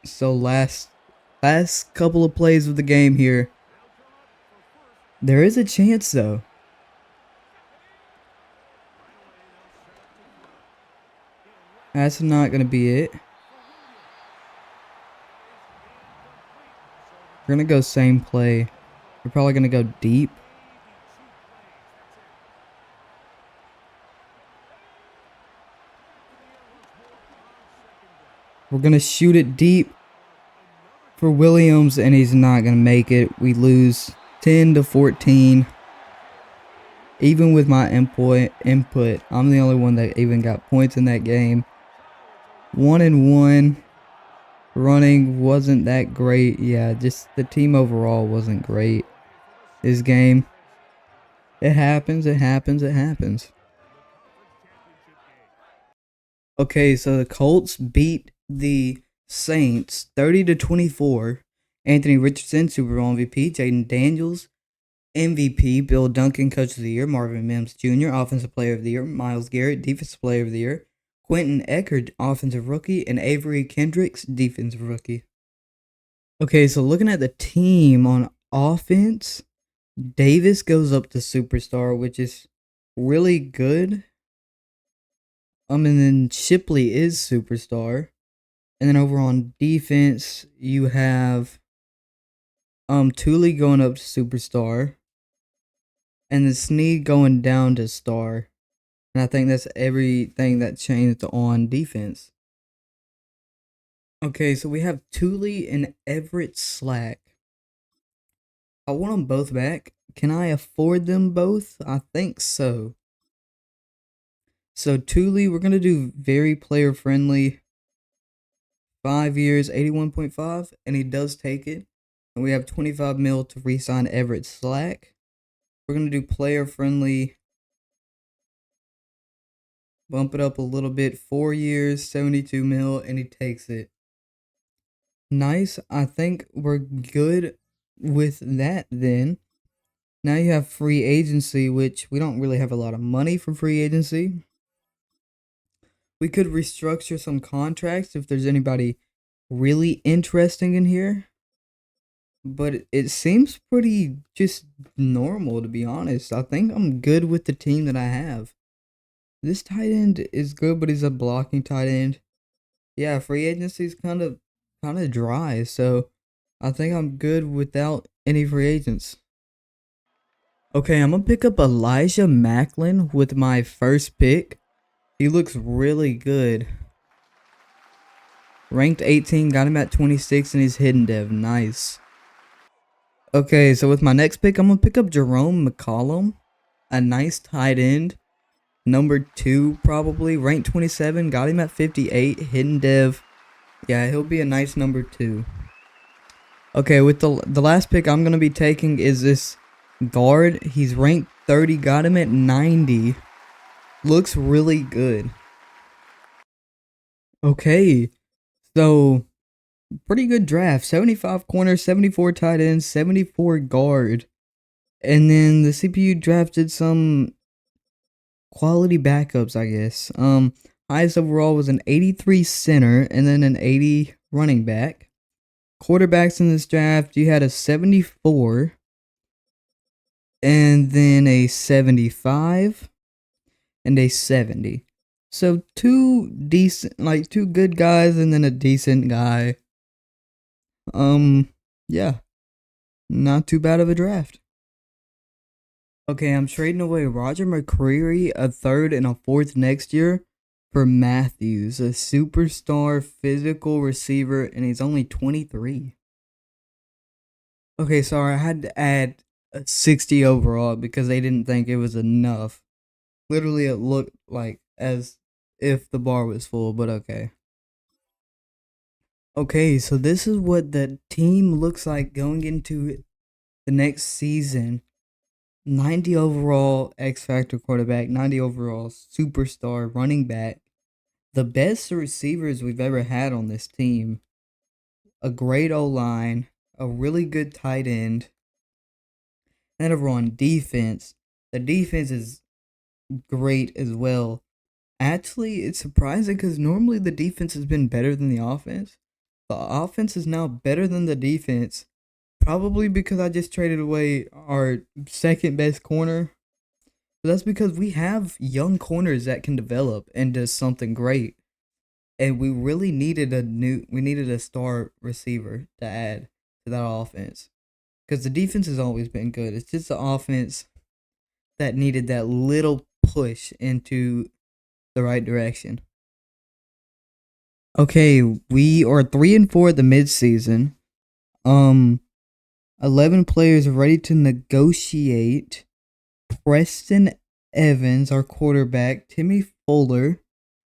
So last couple of plays of the game here. There is a chance though. That's not going to be it. We're going to go same play. We're probably going to go deep. We're going to shoot it deep for Williams, and he's not going to make it. We lose 10-14. Even with my input, I'm the only one that even got points in that game. 1-1. Running wasn't that great. Yeah, just the team overall wasn't great this game. It happens. Okay, so the Colts beat the Saints 30-24. Anthony Richardson, Super Bowl MVP. Jaden Daniels, MVP. Bill Duncan, Coach of the Year. Marvin Mims Jr., Offensive Player of the Year. Myles Garrett, Defensive Player of the Year. Quentin Eckerd, Offensive Rookie. And Avery Kendricks, Defensive Rookie. Okay, so looking at the team on offense, Davis goes up to Superstar, which is really good. And then Shipley is Superstar. And then over on defense, you have Thule going up to Superstar. And then Snead going down to Star. And I think that's everything that changed on defense. Okay, so we have Thule and Everett Slack. I want them both back. Can I afford them both? I think so. So Thule, we're going to do very player friendly. 5 years, 81.5, and he does take it. And we have 25 mil to re-sign Everett Slack. We're going to do player friendly. Bump it up a little bit. 4 years, 72 mil, and he takes it. Nice. I think we're good with that then. Now you have free agency, which we don't really have a lot of money for free agency. We could restructure some contracts if there's anybody really interesting in here. But it seems pretty just normal, to be honest. I think I'm good with the team that I have. This tight end is good, but he's a blocking tight end. Yeah, free agency is kind of dry, so I think I'm good without any free agents. Okay, I'm going to pick up Elijah Macklin with my first pick. He looks really good. Ranked 18, got him at 26, and he's hidden dev. Nice. Okay, so with my next pick, I'm going to pick up Jerome McCollum. A nice tight end. Number 2, probably. Ranked 27, got him at 58, hidden dev. Yeah, he'll be a nice number 2. Okay, with the last pick I'm going to be taking is this guard. He's ranked 30, got him at 90. Looks really good. Okay, so pretty good draft. 75 corner, 74 tight end, 74 guard. And then the CPU drafted some quality backups, I guess. Highest overall was an 83 center and then an 80 running back. Quarterbacks in this draft, you had a 74 and then a 75 and a 70. So two decent, like two good guys and then a decent guy. Yeah, not too bad of a draft. Okay, I'm trading away Roger McCreary, a third and a fourth next year, for Matthews, a superstar physical receiver, and he's only 23. Okay, sorry, I had to add a 60 overall because they didn't think it was enough. Literally, it looked like as if the bar was full, but okay. Okay, so this is what the team looks like going into the next season. 90 overall X Factor quarterback, 90 overall superstar running back, the best receivers we've ever had on this team, a great O line, a really good tight end, and over on defense. The defense is great as well. Actually, it's surprising because normally the defense has been better than the offense. The offense is now better than the defense, probably because I just traded away our second best corner. But that's because we have young corners that can develop and do something great. And we needed a star receiver to add to that offense. Because the defense has always been good. It's just the offense that needed that little push into the right direction. Okay, we are 3-4 at the midseason. 11 players ready to negotiate. Preston Evans, our quarterback, Timmy Fuller,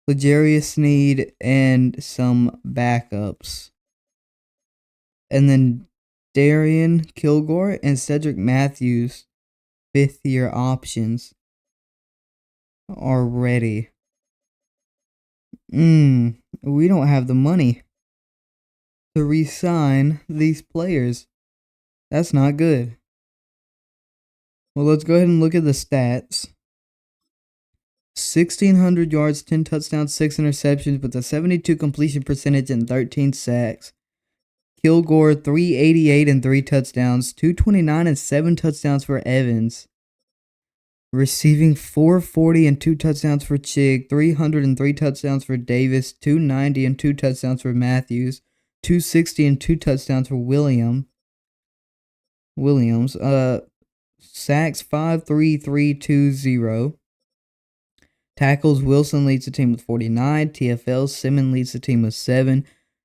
L'Jarius Sneed, and some backups. And then Darian Kilgore and Cedric Matthews, 5th-year options, are ready. We don't have the money to re-sign these players. That's not good. Well, let's go ahead and look at the stats. 1,600 yards, 10 touchdowns, 6 interceptions with a 72 completion percentage and 13 sacks. Kilgore, 388 and 3 touchdowns, 229 and 7 touchdowns for Evans. Receiving 440 and 2 touchdowns for Chig, 303 touchdowns for Davis, 290 and 2 touchdowns for Matthews, 260 and 2 touchdowns for Williams. Sacks 53320. Tackles, Wilson leads the team with 49. TFL, Simmons leads the team with 7.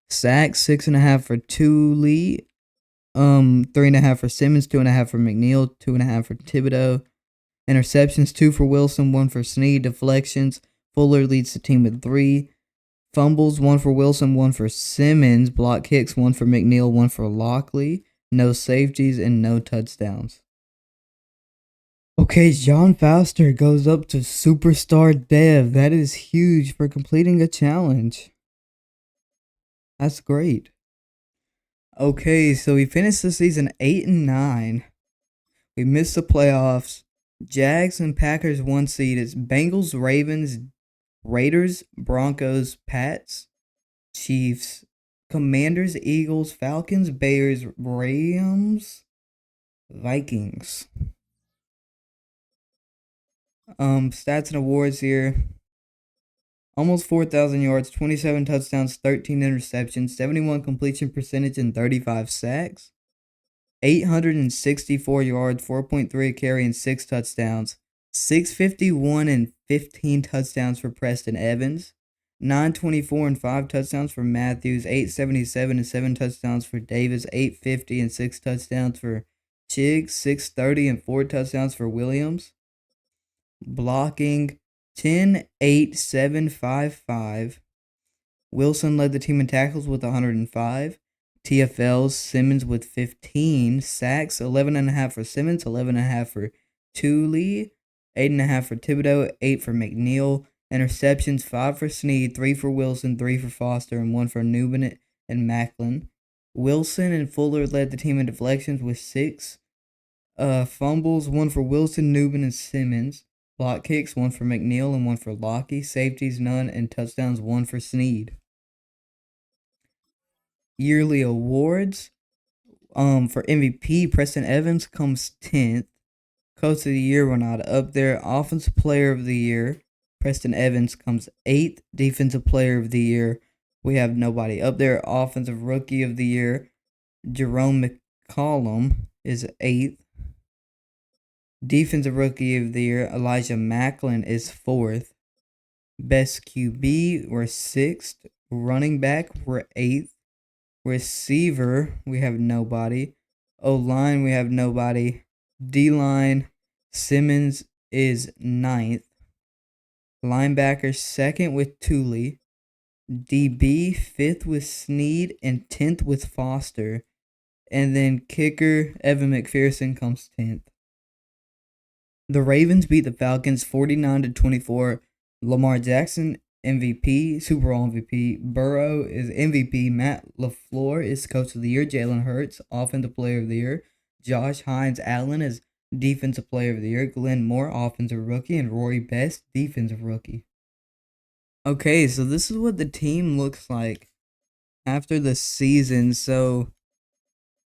Sacks 6.5 for Tooley. 3.5 for Simmons, 2.5 for McNeil, 2.5 for Thibodeau. Interceptions, 2 for Wilson, 1 for Snead. Deflections, Fuller leads the team with 3. Fumbles, 1 for Wilson, 1 for Simmons. Block kicks, 1 for McNeil, 1 for Lockley. No safeties and no touchdowns. Okay, John Foster goes up to Superstar Dev. That is huge for completing a challenge. That's great. Okay, so we finished the season 8-9. We missed the playoffs. Jags and Packers 1 seed. It's Bengals, Ravens, Raiders, Broncos, Pats, Chiefs, Commanders, Eagles, Falcons, Bears, Rams, Vikings. Stats and awards here. Almost 4,000 yards, 27 touchdowns, 13 interceptions, 71 completion percentage, and 35 sacks. 864 yards, 4.3 a carry, and 6 touchdowns. 651 and 15 touchdowns for Preston Evans. 924 and 5 touchdowns for Matthews. 877 and 7 touchdowns for Davis. 850 and 6 touchdowns for Chig. 630 and 4 touchdowns for Williams. Blocking 10-8-7-5-5. Wilson led the team in tackles with 105. TFL's Simmons with 15. Sacks 11.5 for Simmons, 11.5 for Tooley, 8.5 for Thibodeau, 8 for McNeil. Interceptions, 5 for Snead, 3 for Wilson, 3 for Foster, and 1 for Newman and Macklin. Wilson and Fuller led the team in deflections with 6. Fumbles, 1 for Wilson, Newman, and Simmons. Block kicks, 1 for McNeil and 1 for Lockie. Safeties, none, and touchdowns, 1 for Snead. Yearly awards. For MVP, Preston Evans comes 10th. Coach of the Year, we're not up there. Offensive Player of the Year, Preston Evans comes 8th. Defensive Player of the Year, we have nobody up there. Offensive Rookie of the Year, Jerome McCollum is 8th. Defensive Rookie of the Year, Elijah Macklin is 4th. Best QB, we're 6th. Running back, we're 8th. Receiver, we have nobody. O-line, we have nobody. D-line, Simmons is 9th. Linebacker, 2nd with Tooley. DB, 5th with Snead and 10th with Foster. And then kicker, Evan McPherson comes 10th. The Ravens beat the Falcons 49-24. Lamar Jackson, MVP, Super Bowl MVP. Burrow is MVP. Matt LaFleur is Coach of the Year. Jalen Hurts, Offensive Player of the Year. Josh Hines Allen is Defensive Player of the Year. Glenn Moore, Offensive Rookie. And Rory Best, Defensive Rookie. Okay, so this is what the team looks like after the season. So,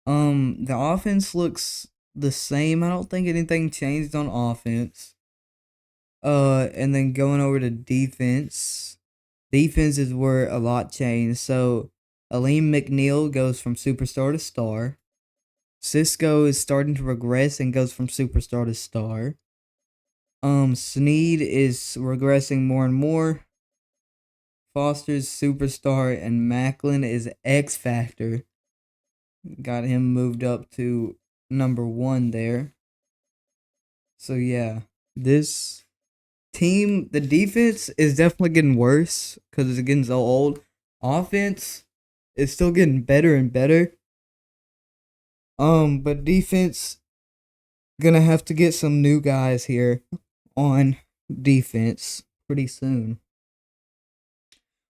the offense looks the same. I don't think anything changed on offense. And then going over to defense. Defense is where a lot changed. So, Aleem McNeil goes from superstar to star. Cisco is starting to regress and goes from superstar to star. Snead is regressing more and more. Foster's superstar, and Macklin is X Factor. Got him moved up to number 1 there. So yeah, this team, the defense is definitely getting worse because it's getting so old. Offense is still getting better and better. But defense gonna have to get some new guys here on defense pretty soon.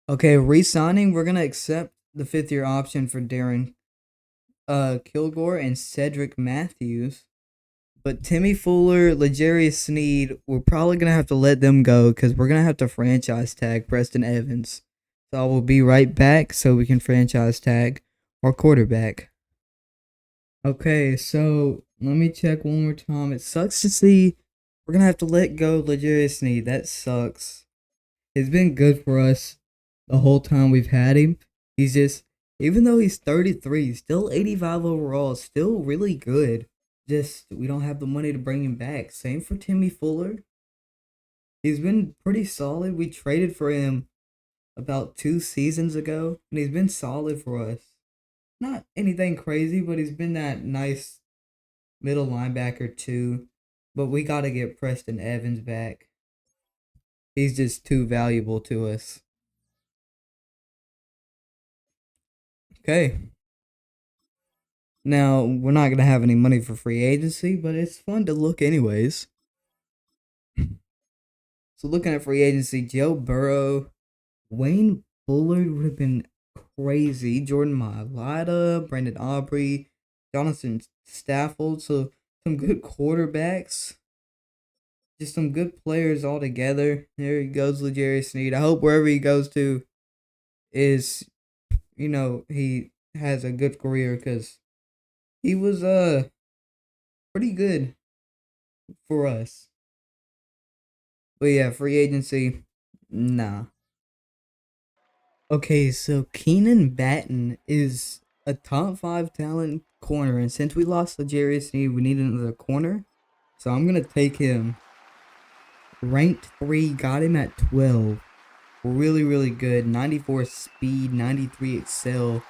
Okay, re-signing, we're gonna accept the 5th-year option for Darren Kilgore and Cedric Matthews. But Timmy Fuller, L'Jarius Sneed, we're probably going to have to let them go because we're going to have to franchise tag Preston Evans. So I will be right back so we can franchise tag our quarterback. Okay, so let me check one more time. It sucks to see we're going to have to let go L'Jarius Sneed. That sucks. It's been good for us the whole time we've had him. He's just, even though he's 33, still 85 overall, still really good. Just, we don't have the money to bring him back. Same for Timmy Fuller. He's been pretty solid. We traded for him about 2 seasons ago, and he's been solid for us. Not anything crazy, but he's been that nice middle linebacker too. But we got to get Preston Evans back. He's just too valuable to us. Okay. Now, we're not going to have any money for free agency, but it's fun to look anyways. So looking at free agency, Joe Burrow, Wayne Bullard would have been crazy. Jordan Mailata, Brandon Aubrey, Jonathan Stafford. So some good quarterbacks. Just some good players all together. There he goes, L'Jarius Sneed. I hope wherever he goes to is, he has a good career because he was pretty good for us. But yeah, free agency, nah. Okay, so Keenan Batten is a top 5 talent corner, and since we lost L'Jarius Sneed, we need another corner. So I'm gonna take him. Ranked 3, got him at 12. Really, really good. 94 speed, 93 excel,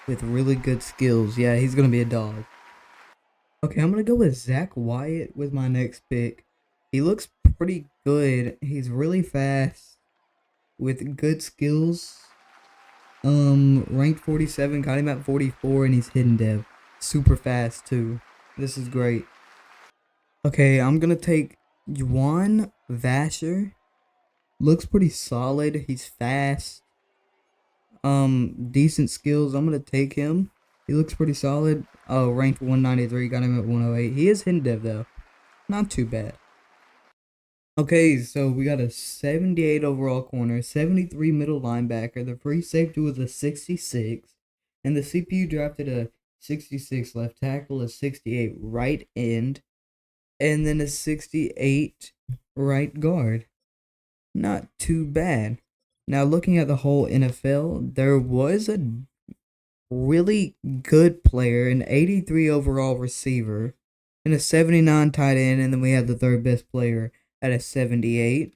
with really good skills. Yeah, he's gonna be a dog. Okay, I'm gonna go with Zach Wyatt with my next pick. He looks pretty good. He's really fast with good skills. Ranked 47, got him at 44, and he's hidden dev. Super fast too. This is great. Okay, I'm gonna take Juan Vasher looks pretty solid. He's fast. Decent skills. I'm gonna take him. He looks pretty solid. Oh, ranked 193. Got him at 108. He is hidden dev though. Not too bad. Okay, so we got a 78 overall corner, 73 middle linebacker. The free safety was a 66, and the CPU drafted a 66 left tackle, a 68 right end, and then a 68 right guard. Not too bad. Now, looking at the whole NFL, there was a really good player, an 83 overall receiver, and a 79 tight end, and then we had the third best player at a 78.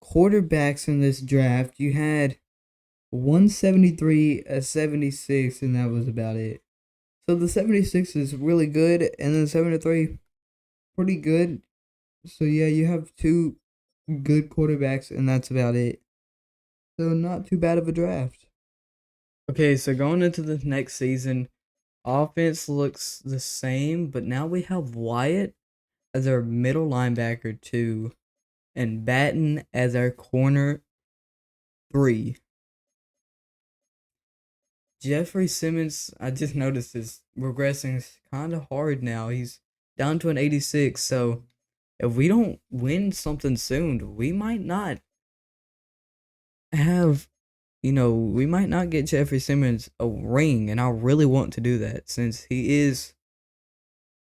Quarterbacks in this draft, you had 173, a 76, and that was about it. So the 76 is really good, and then 73, pretty good. So yeah, you have two good quarterbacks, and that's about it. So not too bad of a draft. Okay, so going into the next season, offense looks the same, but now we have Wyatt as our middle linebacker 2, and Batten as our corner 3. Jeffrey Simmons, I just noticed, is regressing kind of hard now. He's down to an 86, so if we don't win something soon, we might not have, we might not get Jeffrey Simmons a ring, and I really want to do that since he is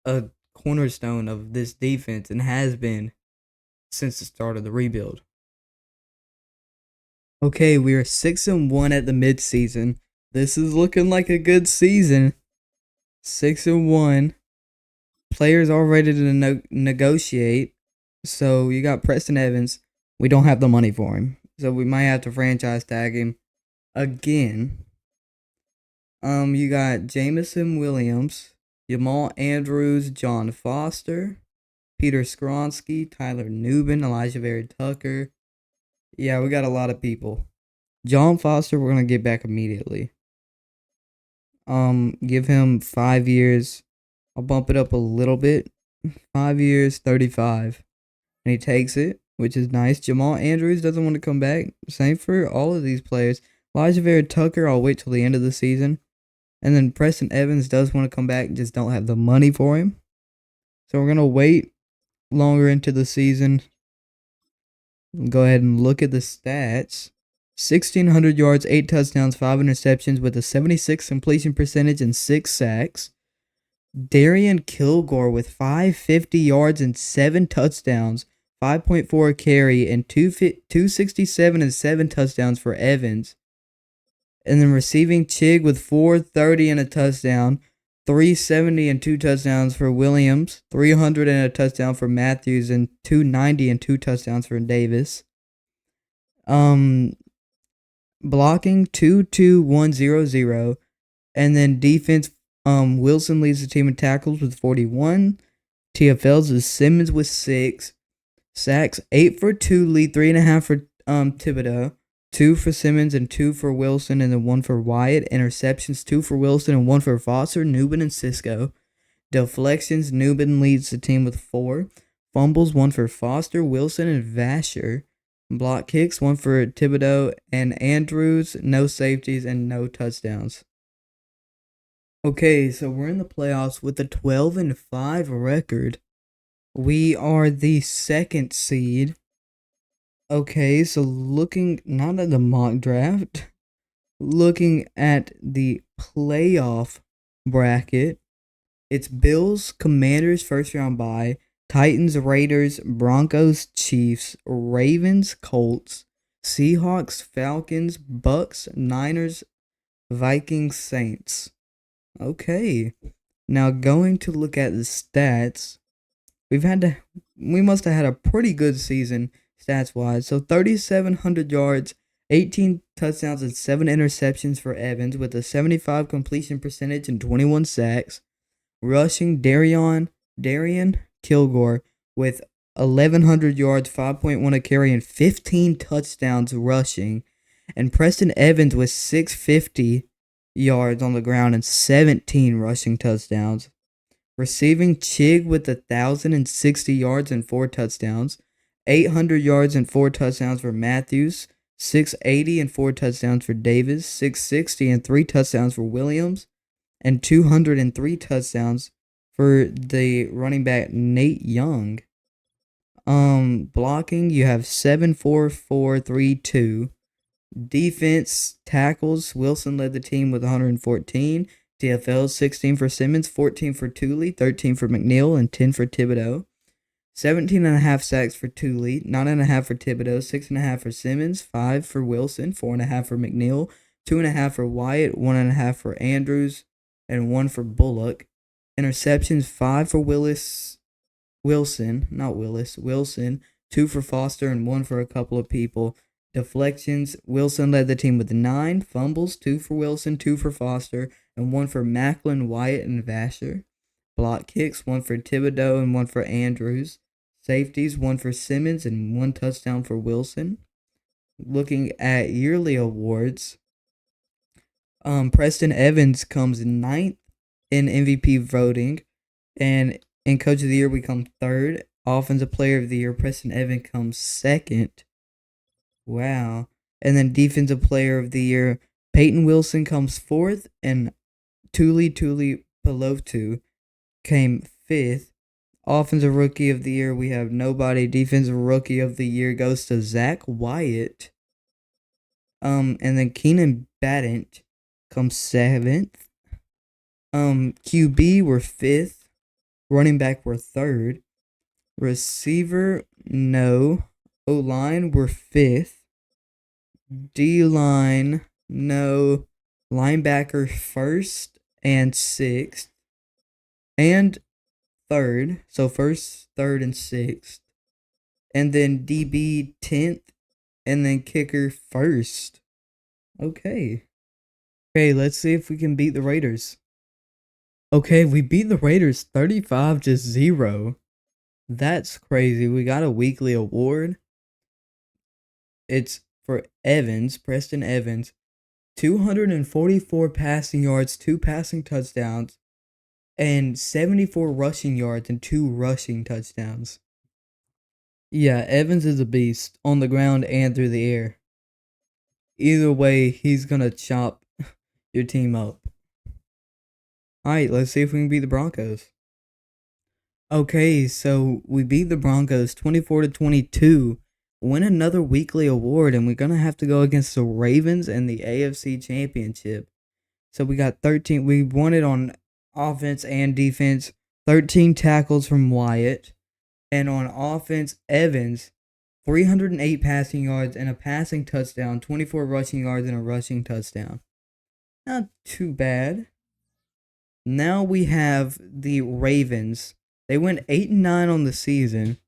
a cornerstone of this defense and has been since the start of the rebuild. Okay, we are 6-1 at the midseason. This is looking like a good season. 6-1. Players all ready to negotiate. So you got Preston Evans. We don't have the money for him, so we might have to franchise tag him again. You got Jamison Williams, Jamal Andrews, John Foster, Peter Skronsky, Tyler Nubin, Elijah Vera Tucker. Yeah, we got a lot of people. John Foster, we're gonna get back immediately. Give him 5 years. I'll bump it up a little bit. 5 years, 35. And he takes it, which is nice. Jamal Andrews doesn't want to come back. Same for all of these players. Elijah Vera Tucker, I'll wait till the end of the season. And then Preston Evans does want to come back, just don't have the money for him. So we're going to wait longer into the season. Go ahead and look at the stats. 1,600 yards, 8 touchdowns, 5 interceptions with a 76 completion percentage and 6 sacks. Darian Kilgore with 550 yards and 7 touchdowns, 5.4 carry, and 267 and 7 touchdowns for Evans. And then receiving Chig with 430 and a touchdown, 370 and 2 touchdowns for Williams, 300 and a touchdown for Matthews, and 290 and 2 touchdowns for Davis. Blocking 2-2-1-0-0, and then defense. Wilson leads the team in tackles with 41. TFLs is Simmons with 6. Sacks 8 for 2, lead 3.5 for Thibodeau, 2 for Simmons and 2 for Wilson, and then 1 for Wyatt. Interceptions 2 for Wilson and 1 for Foster, Nubin, and Cisco. Deflections, Nubin leads the team with 4. Fumbles 1 for Foster, Wilson, and Vasher. Block kicks 1 for Thibodeau and Andrews. No safeties and no touchdowns. Okay, so we're in the playoffs with a 12-5 record. We are the 2nd seed. Okay, so looking not at the mock draft, looking at the playoff bracket, it's Bills, Commanders, first round bye, Titans, Raiders, Broncos, Chiefs, Ravens, Colts, Seahawks, Falcons, Bucks, Niners, Vikings, Saints. Okay, now going to look at the stats, we must have had a pretty good season stats wise. So 3,700 yards, 18 touchdowns, and 7 interceptions for Evans with a 75 completion percentage and 21 sacks. Rushing Darian Kilgore with 1,100 yards, 5.1 a carry, and 15 touchdowns rushing, and Preston Evans with 650 yards on the ground and 17 rushing touchdowns. Receiving Chig with 1,060 yards and 4 touchdowns. 800 yards and 4 touchdowns for Matthews. 680 and 4 touchdowns for Davis. 660 and 3 touchdowns for Williams. And 203 touchdowns for the running back Nate Young. Blocking, you have 7-4-4-3-2. Defense tackles, Wilson led the team with 114. TFL 16 for Simmons, 14 for Tooley, 13 for McNeil, and 10 for Thibodeau. 17.5 sacks for Tooley, 9.5 for Thibodeau, 6.5 for Simmons, 5 for Wilson, 4.5 for McNeil, 2.5 for Wyatt, 1.5 for Andrews, and 1 for Bullock. Interceptions, 5 for Wilson, 2 for Foster, and 1 for a couple of people. Deflections, Wilson led the team with 9. Fumbles, 2 for Wilson, 2 for Foster, and 1 for Macklin, Wyatt, and Vasher. Block kicks, 1 for Thibodeau and 1 for Andrews. Safeties, 1 for Simmons and 1 touchdown for Wilson. Looking at yearly awards, Preston Evans comes 9th in MVP voting, and in Coach of the Year we come 3rd. Offensive Player of the Year, Preston Evans comes 2nd. Wow. And then Defensive Player of the Year, Peyton Wilson comes 4th, and Tuli Pelotu came 5th. Offensive Rookie of the Year, we have nobody. Defensive Rookie of the Year goes to Zach Wyatt. And then Keenan Badent comes 7th. QB were 5th. Running back were 3rd. Receiver, no. O-line were 5th. D-line, no. Linebacker 1st and 6th. And 3rd. So 1st, 3rd, and 6th. And then DB 10th. And then kicker 1st. Okay. Okay, let's see if we can beat the Raiders. Okay, we beat the Raiders 35-0. That's crazy. We got a weekly award. It's for Evans, Preston Evans. 244 passing yards, 2 passing touchdowns, and 74 rushing yards and 2 rushing touchdowns. Yeah, Evans is a beast on the ground and through the air. Either way, he's going to chop your team up. Alright, let's see if we can beat the Broncos. Okay, so we beat the Broncos 24-22. Win another weekly award, and we're going to have to go against the Ravens and the AFC Championship. So we got 13. We won it on offense and defense. 13 tackles from Wyatt. And on offense, Evans, 308 passing yards and a passing touchdown, 24 rushing yards and a rushing touchdown. Not too bad. Now we have the Ravens. They went 8-9 on the season,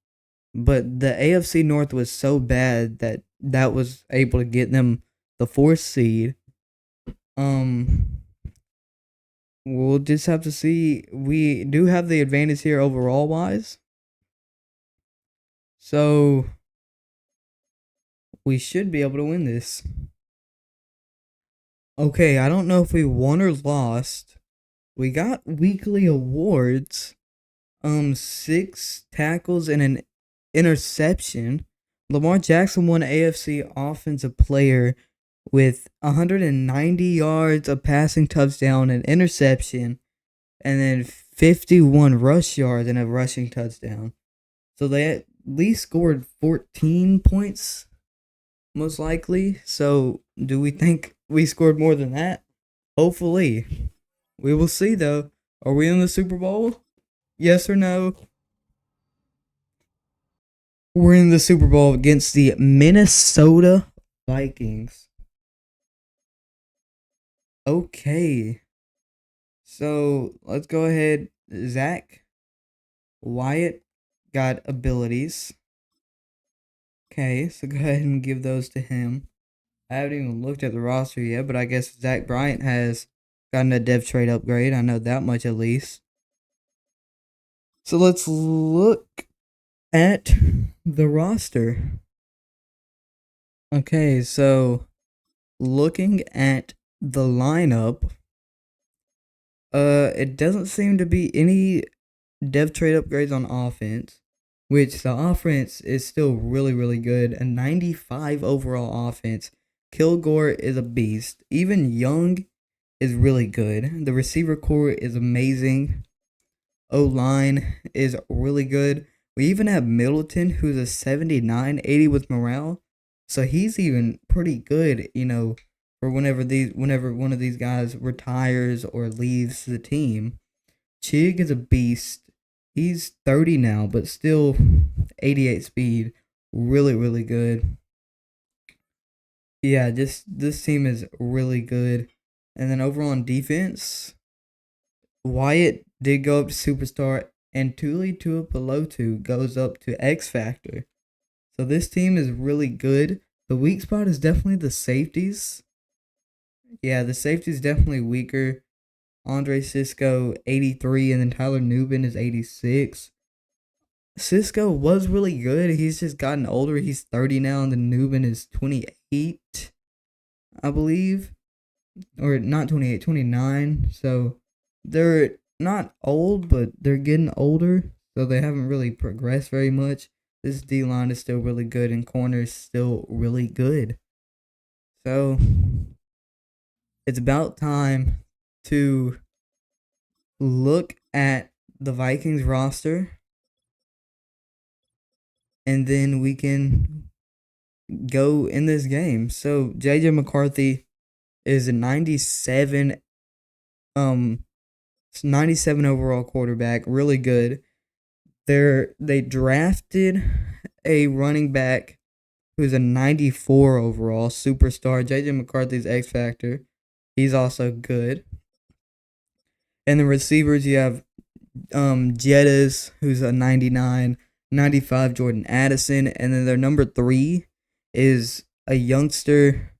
but the AFC North was so bad that was able to get them the 4th seed. We'll just have to see. We do have the advantage here overall wise. So we should be able to win this. Okay, I don't know if we won or lost. We got weekly awards. 6 tackles and an interception. Lamar Jackson won AFC Offensive Player with 190 yards, a passing touchdown, an interception, and then 51 rush yards and a rushing touchdown. So they at least scored 14 points, most likely. So do we think we scored more than that? Hopefully. We will see, though. Are we in the Super Bowl? Yes or no? We're in the Super Bowl against the Minnesota Vikings. Okay. So let's go ahead. Zach Wyatt got abilities. Okay, so go ahead and give those to him. I haven't even looked at the roster yet, but I guess Zach Bryant has gotten a dev trade upgrade. I know that much at least. So let's look at the roster. Okay, so looking at the lineup, it doesn't seem to be any dev trade upgrades on offense, which the offense is still really good. A 95 overall offense. Kilgore is a beast. Even Young is really good. The receiver core is amazing. O-line is really good. We even have Middleton, who's a 79, 80 with morale. So he's even pretty good, for whenever one of these guys retires or leaves the team. Chig is a beast. He's 30 now, but still 88 speed. Really good. Yeah, this team is really good. And then over on defense, Wyatt did go up to Superstar, and Tuli Tuipulotu goes up to X Factor. So this team is really good. The weak spot is definitely the safeties. Yeah, the safety's definitely weaker. Andre Cisco, 83, and then Tyler Nubin is 86. Cisco was really good. He's just gotten older. He's 30 now, and then Nubin is 28, I believe. Or not 28, 29. So they're not old, but they're getting older. So they haven't really progressed very much. This D-line is still really good, and corner is still really good. So it's about time to look at the Vikings roster, and then we can go in this game. So JJ McCarthy is a 97 overall quarterback, really good. They drafted a running back who's a 94 overall superstar. JJ McCarthy's X Factor. He's also good. And the receivers, you have Jettas, who's a 99, 95 Jordan Addison, and then their number 3 is a youngster,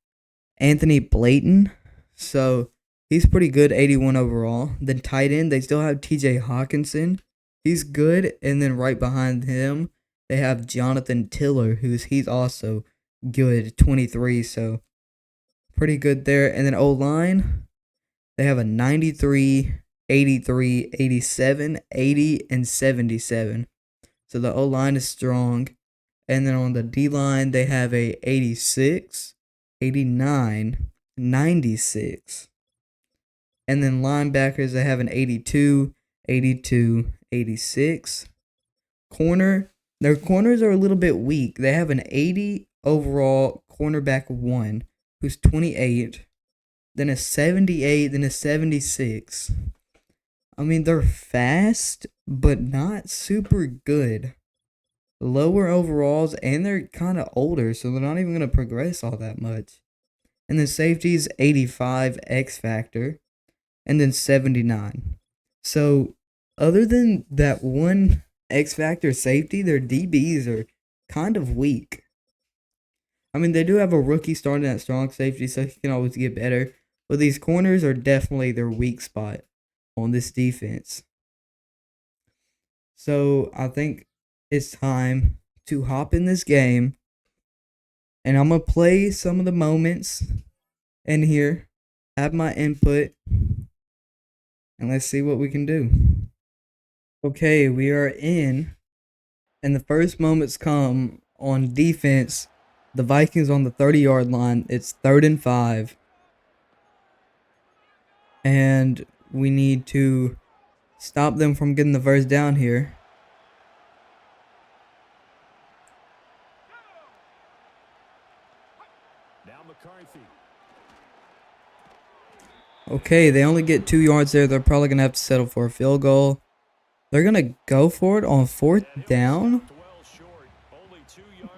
Anthony Blayton. So he's pretty good, 81 overall. Then tight end, they still have TJ Hawkinson. He's good, and then right behind him, they have Jonathan Tiller, he's also good, 23. So pretty good there. And then O-line, they have a 93, 83, 87, 80, and 77. So the O-line is strong. And then on the D-line, they have a 86, 89, 96. And then linebackers, they have an 82, 82, 86. Their corners are a little bit weak. They have an 80 overall cornerback 1, who's 28. Then a 78, then a 76. I mean, they're fast, but not super good. Lower overalls, and they're kind of older, so they're not even going to progress all that much. And then safeties, 85 X Factor, and then 79. So, other than that one X Factor safety, their DBs are kind of weak. I mean, they do have a rookie starting at strong safety, so he can always get better. But these corners are definitely their weak spot on this defense. So I think it's time to hop in this game. And I'm going to play some of the moments in here. Have my input. And let's see what we can do. Okay, we are in. And the first moments come on defense. The Vikings on the 30-yard line. It's 3rd and 5. And we need to stop them from getting the first down here. Okay, they only get 2 yards there. They're probably going to have to settle for a field goal. They're going to go for it on 4th down.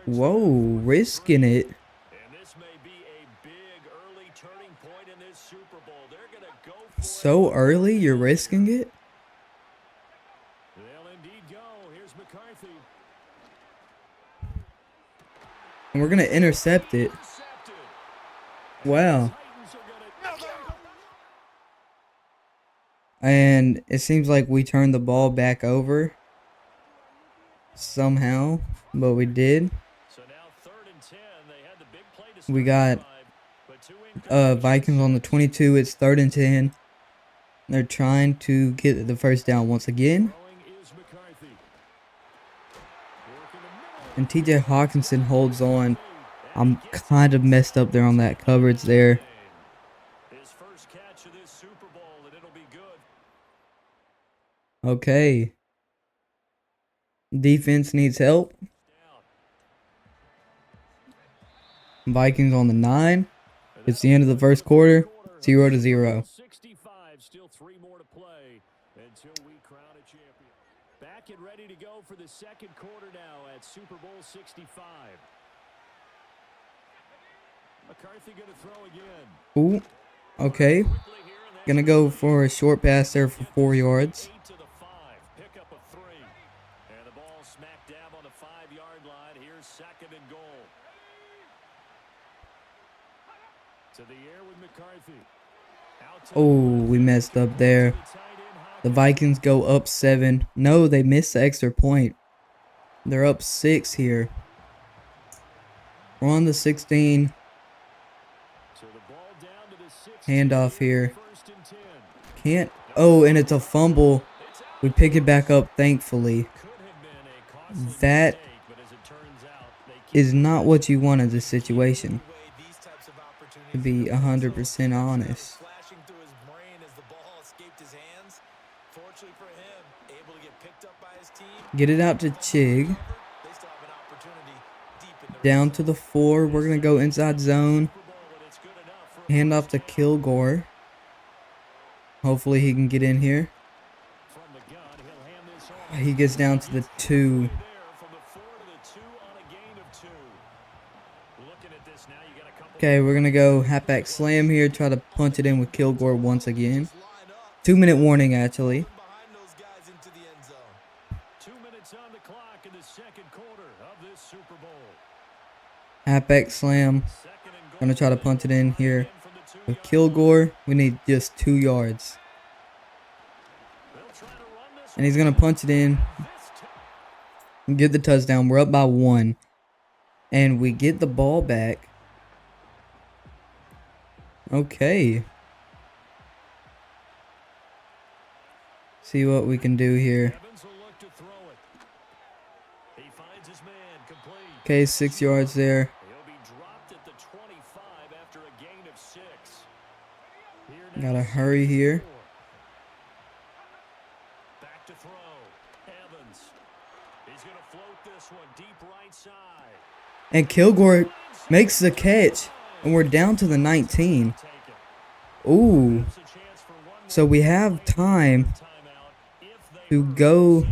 Whoa, risking it. So early, you're risking it? And we're going to intercept it. Wow. And it seems like we turned the ball back over somehow, but we did. We got Vikings on the 22. It's 3rd and 10. They're trying to get the first down once again. And TJ Hawkinson holds on. I'm kind of messed up there on that coverage there.
His first catch of this Super Bowl, and it'll be good.
Okay. Defense needs help. Vikings on the 9. It's the end of the first quarter. 0-0.
65, still 3 more to play until we crown a champion. Back and ready to go for the second quarter now at Super Bowl 65. McCarthy going to throw again.
Ooh, okay. Gonna go for a short pass there for 4 yards.
Pick up a 3. And the ball smack dab on the 5-yard line. Here's second and goal. To the air with McCarthy.
Oh, we messed up there. The Vikings go up 7. No, they missed the extra point. They're up 6 here. We're on the 16. Handoff here. Can't. Oh, and it's a fumble. We pick it back up, thankfully. That is not what you want in this situation, to be 100% honest. Get it out to Chig. Down to the 4. We're going to go inside zone. Hand off to Kilgore. Hopefully he can get in here. He gets down to the 2. Okay, we're going to go halfback slam here. Try to punch it in with Kilgore once again. 2-minute warning, actually.
2 minutes on the clock in the second quarter of this Super Bowl.
Halfback slam. Going to try to punt it in here with Kilgore. We need just 2 yards. And he's going to punch it in. Get the touchdown. We're up by 1. And we get the ball back. Okay. See what we can do here. Okay, 6 yards there. Gotta hurry here.
Back to throw. Evans. He's gonna float this one deep right side.
And Kilgore makes the catch. And we're down to the 19. Ooh. So we have time to go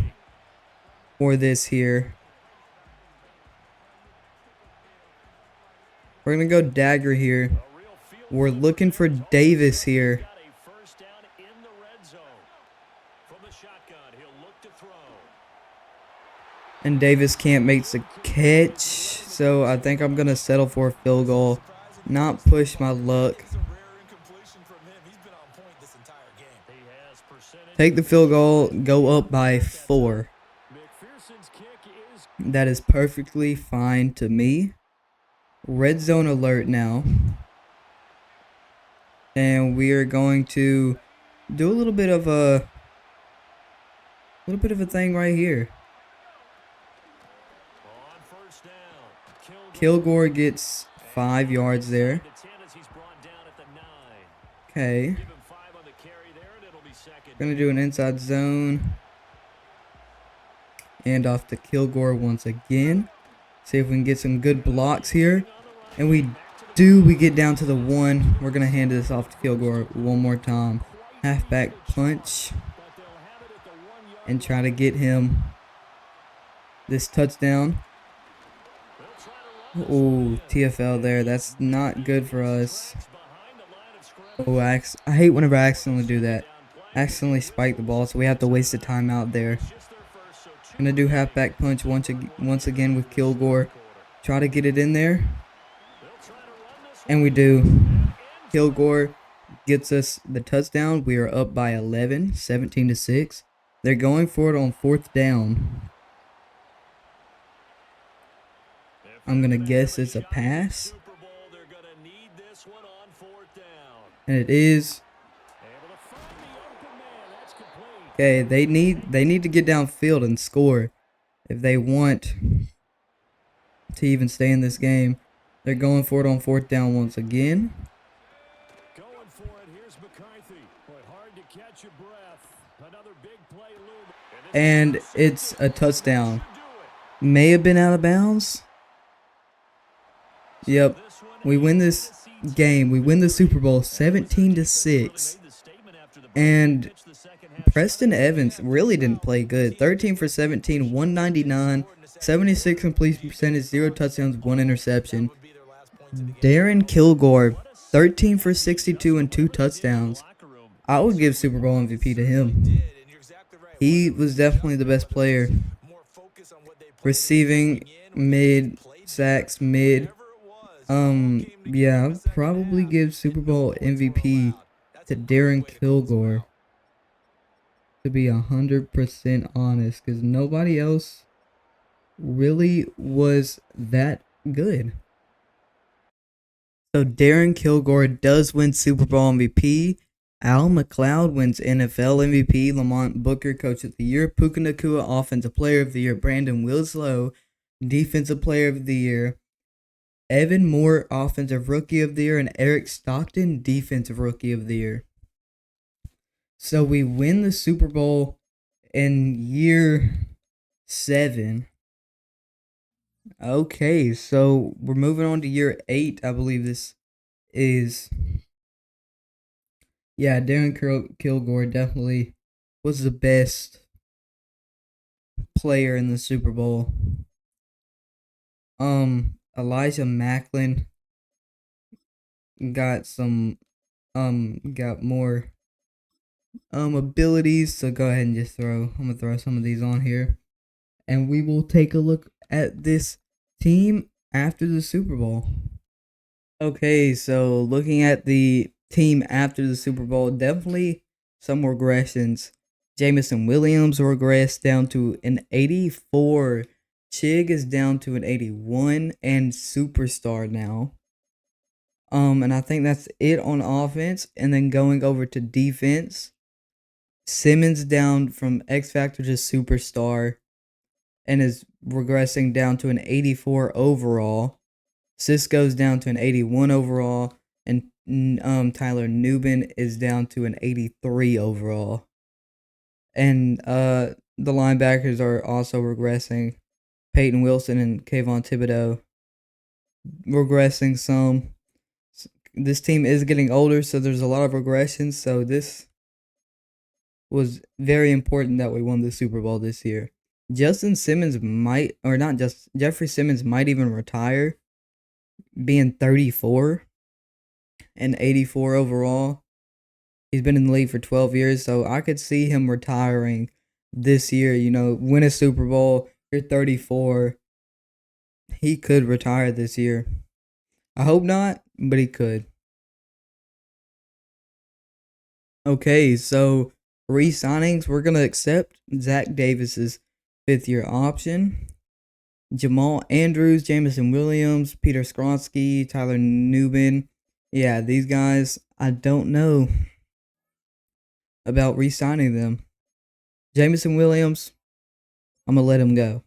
for this here. We're going to go dagger here. We're looking for Davis here. And Davis can't make the catch. So I think I'm going to settle for a field goal. Not push my luck. Take the field goal. Go up by 4. That is perfectly fine to me. Red zone alert now. And we are going to do a little bit of a thing right here. Kilgore gets 5 yards there. Okay. Gonna do an inside zone. And off to Kilgore once again. See if we can get some good blocks here. And we get down to the 1. We're gonna hand this off to Kilgore one more time. Halfback punch. And try to get him this touchdown. Oh, TFL there. That's not good for us. Oh, I hate whenever I accidentally do that. Accidentally spike the ball, so we have to waste the timeout there. Gonna do halfback punch once again with Kilgore. Try to get it in there. And we do. Kilgore gets us the touchdown. We are up by 11, 17-6. They're going for it on 4th down. I'm going to guess it's a pass. And it is. Okay, they need to get downfield and score if they want to even stay in this game. They're going for it on 4th down once again.
Going for it. Here's McCarthy. Boy, hard to catch your breath. Another big play looming.
And it's a touchdown. May have been out of bounds. Yep. We win this game. We win the Super Bowl 17-6. And Preston Evans really didn't play good. 13 for 17, 199, 76 completion percentage, 0 touchdowns, 1 interception. Darren Kilgore, 13 for 62 and 2 touchdowns. I would give Super Bowl MVP to him. He was definitely the best player. Receiving, mid, sacks, mid. Yeah, I'd probably give Super Bowl MVP to Darren Kilgore, to be 100% honest, because nobody else really was that good. So Darren Kilgore does win Super Bowl MVP. Al McLeod wins NFL MVP. Lamont Booker, Coach of the Year. Puka Nacua, Offensive Player of the Year. Brandon Winslow, Defensive Player of the Year. Evan Moore, Offensive Rookie of the Year. And Eric Stockton, Defensive Rookie of the Year. So we win the Super Bowl in year 7. Okay, so we're moving on to year 8. I believe this is. Yeah, Darren Kilgore definitely was the best player in the Super Bowl. Elijah Macklin got some got more abilities, so go ahead and just I'm gonna throw some of these on here, and we will take a look at this team after the Super Bowl. Okay, so looking at the team after the Super Bowl, definitely some regressions. Jamison Williams regressed down to an 84. Chig is down to an 81 and superstar now. And I think that's it on offense. And then going over to defense, Simmons down from X Factor to superstar and is regressing down to an 84 overall. Cisco's down to an 81 overall, and Tyler Nubin is down to an 83 overall. And the linebackers are also regressing. Peyton Wilson and Kayvon Thibodeau regressing some. This team is getting older, so there's a lot of regressions. So this was very important that we won the Super Bowl this year. Justin Simmons might, or not just, Jeffrey Simmons might even retire, being 34 and 84 overall. He's been in the league for 12 years, so I could see him retiring this year. You know, win a Super Bowl, you're 34. He could retire this year. I hope not, but he could. Okay, so re-signings, we're going to accept Zach Davis's 5th-year option. Jamal Andrews, Jamison Williams, Peter Skronsky, Tyler Nubin. Yeah, these guys, I don't know about re-signing them. Jamison Williams, I'm going to let him go.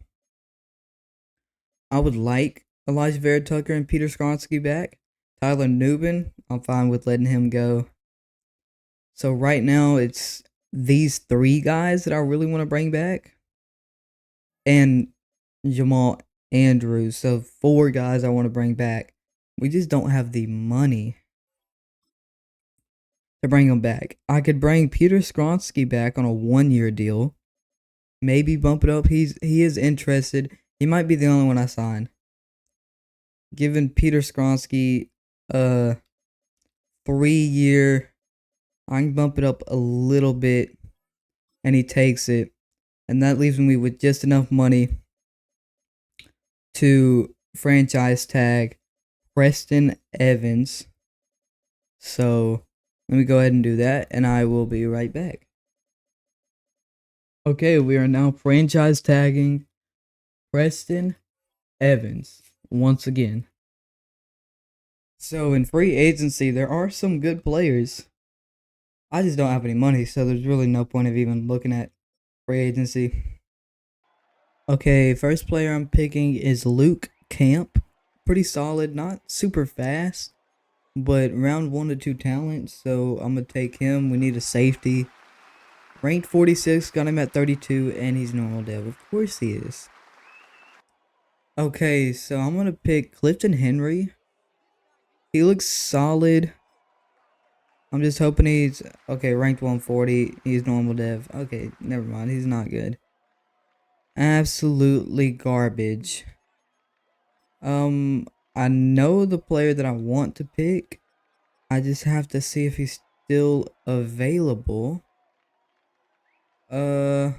I would like Elijah Vera Tucker and Peter Skronsky back. Tyler Nubin, I'm fine with letting him go. So right now, it's these 3 guys that I really want to bring back. And Jamal Andrews. So 4 guys I want to bring back. We just don't have the money to bring them back. I could bring Peter Skronsky back on a 1-year deal. Maybe bump it up. He is interested. He might be the only one I sign. Giving Peter Skronsky a 3-year, I can bump it up a little bit, and he takes it. And that leaves me with just enough money to franchise tag Preston Evans. So let me go ahead and do that, and I will be right back. Okay, we are now franchise tagging Preston Evans once again. So in free agency, there are some good players. I just don't have any money, so there's really no point of even looking at free agency. Okay, first player I'm picking is Luke Camp. Pretty solid, not super fast, but round 1 to 2 talent. So I'm going to take him. We need a safety. Ranked 46, got him at 32, and he's normal dev. Of course he is. Okay, so I'm going to pick Clifton Henry. He looks solid. I'm just hoping he's okay. Ranked 140. He's normal dev. Okay, never mind. He's not good. Absolutely garbage. I know the player that I want to pick. I just have to see if he's still available. Uh,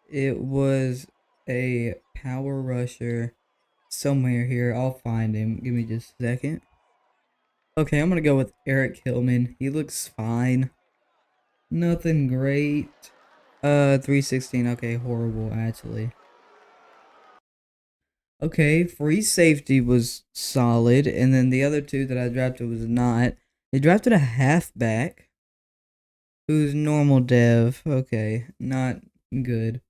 it was a power rusher somewhere here. I'll find him. Give me just a second. Okay, I'm gonna go with Eric Hillman. He looks fine. Nothing great. 316. Okay, horrible actually. Okay, free safety was solid, and then the other two that I drafted was not. They drafted a halfback who's normal dev. Okay, not good.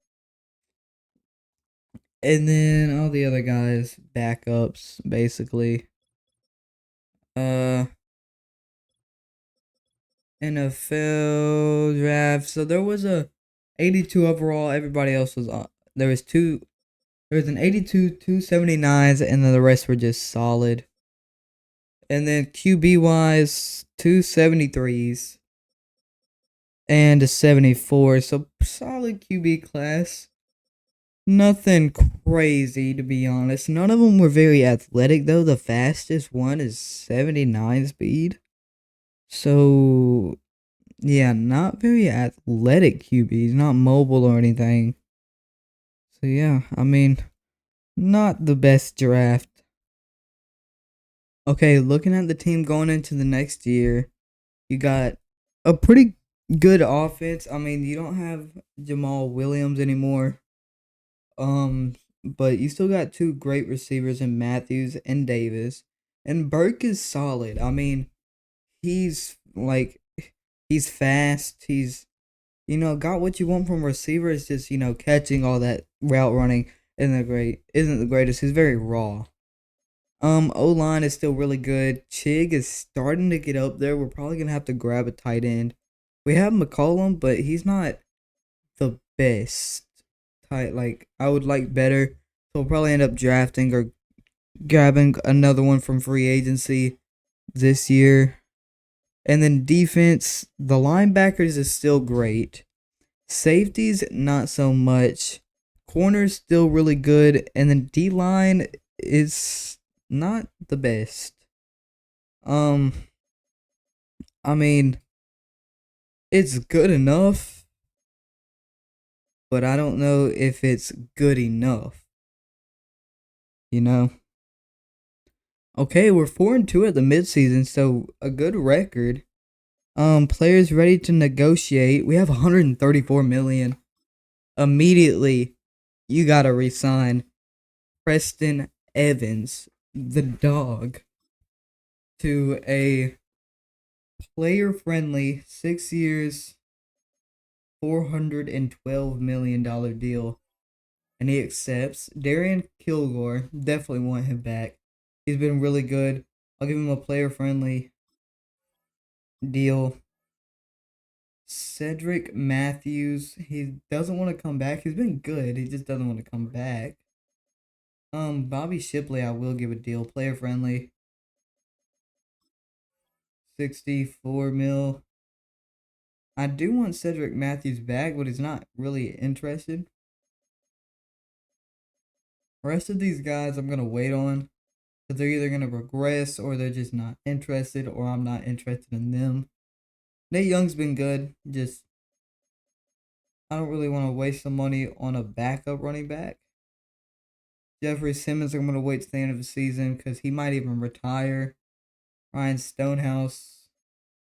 And then all the other guys, backups, basically. Uh, NFL draft. So there was a 82 overall. Everybody else was there was two. There was an 82, 279s, and then the rest were just solid. And then QB wise, 273s and a 74. So solid QB class. Nothing crazy, to be honest. None of them were very athletic, though. The fastest one is 79 speed. So, yeah, not very athletic QBs, not mobile or anything. So, yeah, I mean, not the best draft. Okay, looking at the team going into the next year, you got a pretty good offense. I mean, you don't have Jamal Williams anymore. But you still got two great receivers in Matthews and Davis. And Burke is solid. I mean, he's like he's fast. He's got what you want from a receiver. It's just, catching all that route running isn't the greatest. He's very raw. O line is still really good. Chig is starting to get up there. We're probably gonna have to grab a tight end. We have McCollum, but he's not the best tight. Like, I would like better. So we'll probably end up drafting or grabbing another one from free agency this year. And then defense, the linebackers is still great. Safeties, not so much. Corners still really good. And then D line is not the best. Um, I mean, it's good enough, but I don't know if it's good enough. You know? Okay, we're 4-2 at the midseason, so a good record. Players ready to negotiate. We have 134 million. Immediately, you gotta resign Preston Evans, the dog, to a player-friendly 6 years, $412 million deal, and he accepts. Darian Kilgore, definitely want him back. He's been really good. I'll give him a player-friendly deal. Cedric Matthews, he doesn't want to come back. He's been good. He just doesn't want to come back. Bobby Shipley, I will give a deal. Player friendly. 64 mil. I do want Cedric Matthews back, but he's not really interested. The rest of these guys I'm gonna wait on. Because they're either gonna regress or they're just not interested, or I'm not interested in them. Nate Young's been good. Just I don't really want to waste some money on a backup running back. Jeffrey Simmons, I'm going to wait to the end of the season because he might even retire. Ryan Stonehouse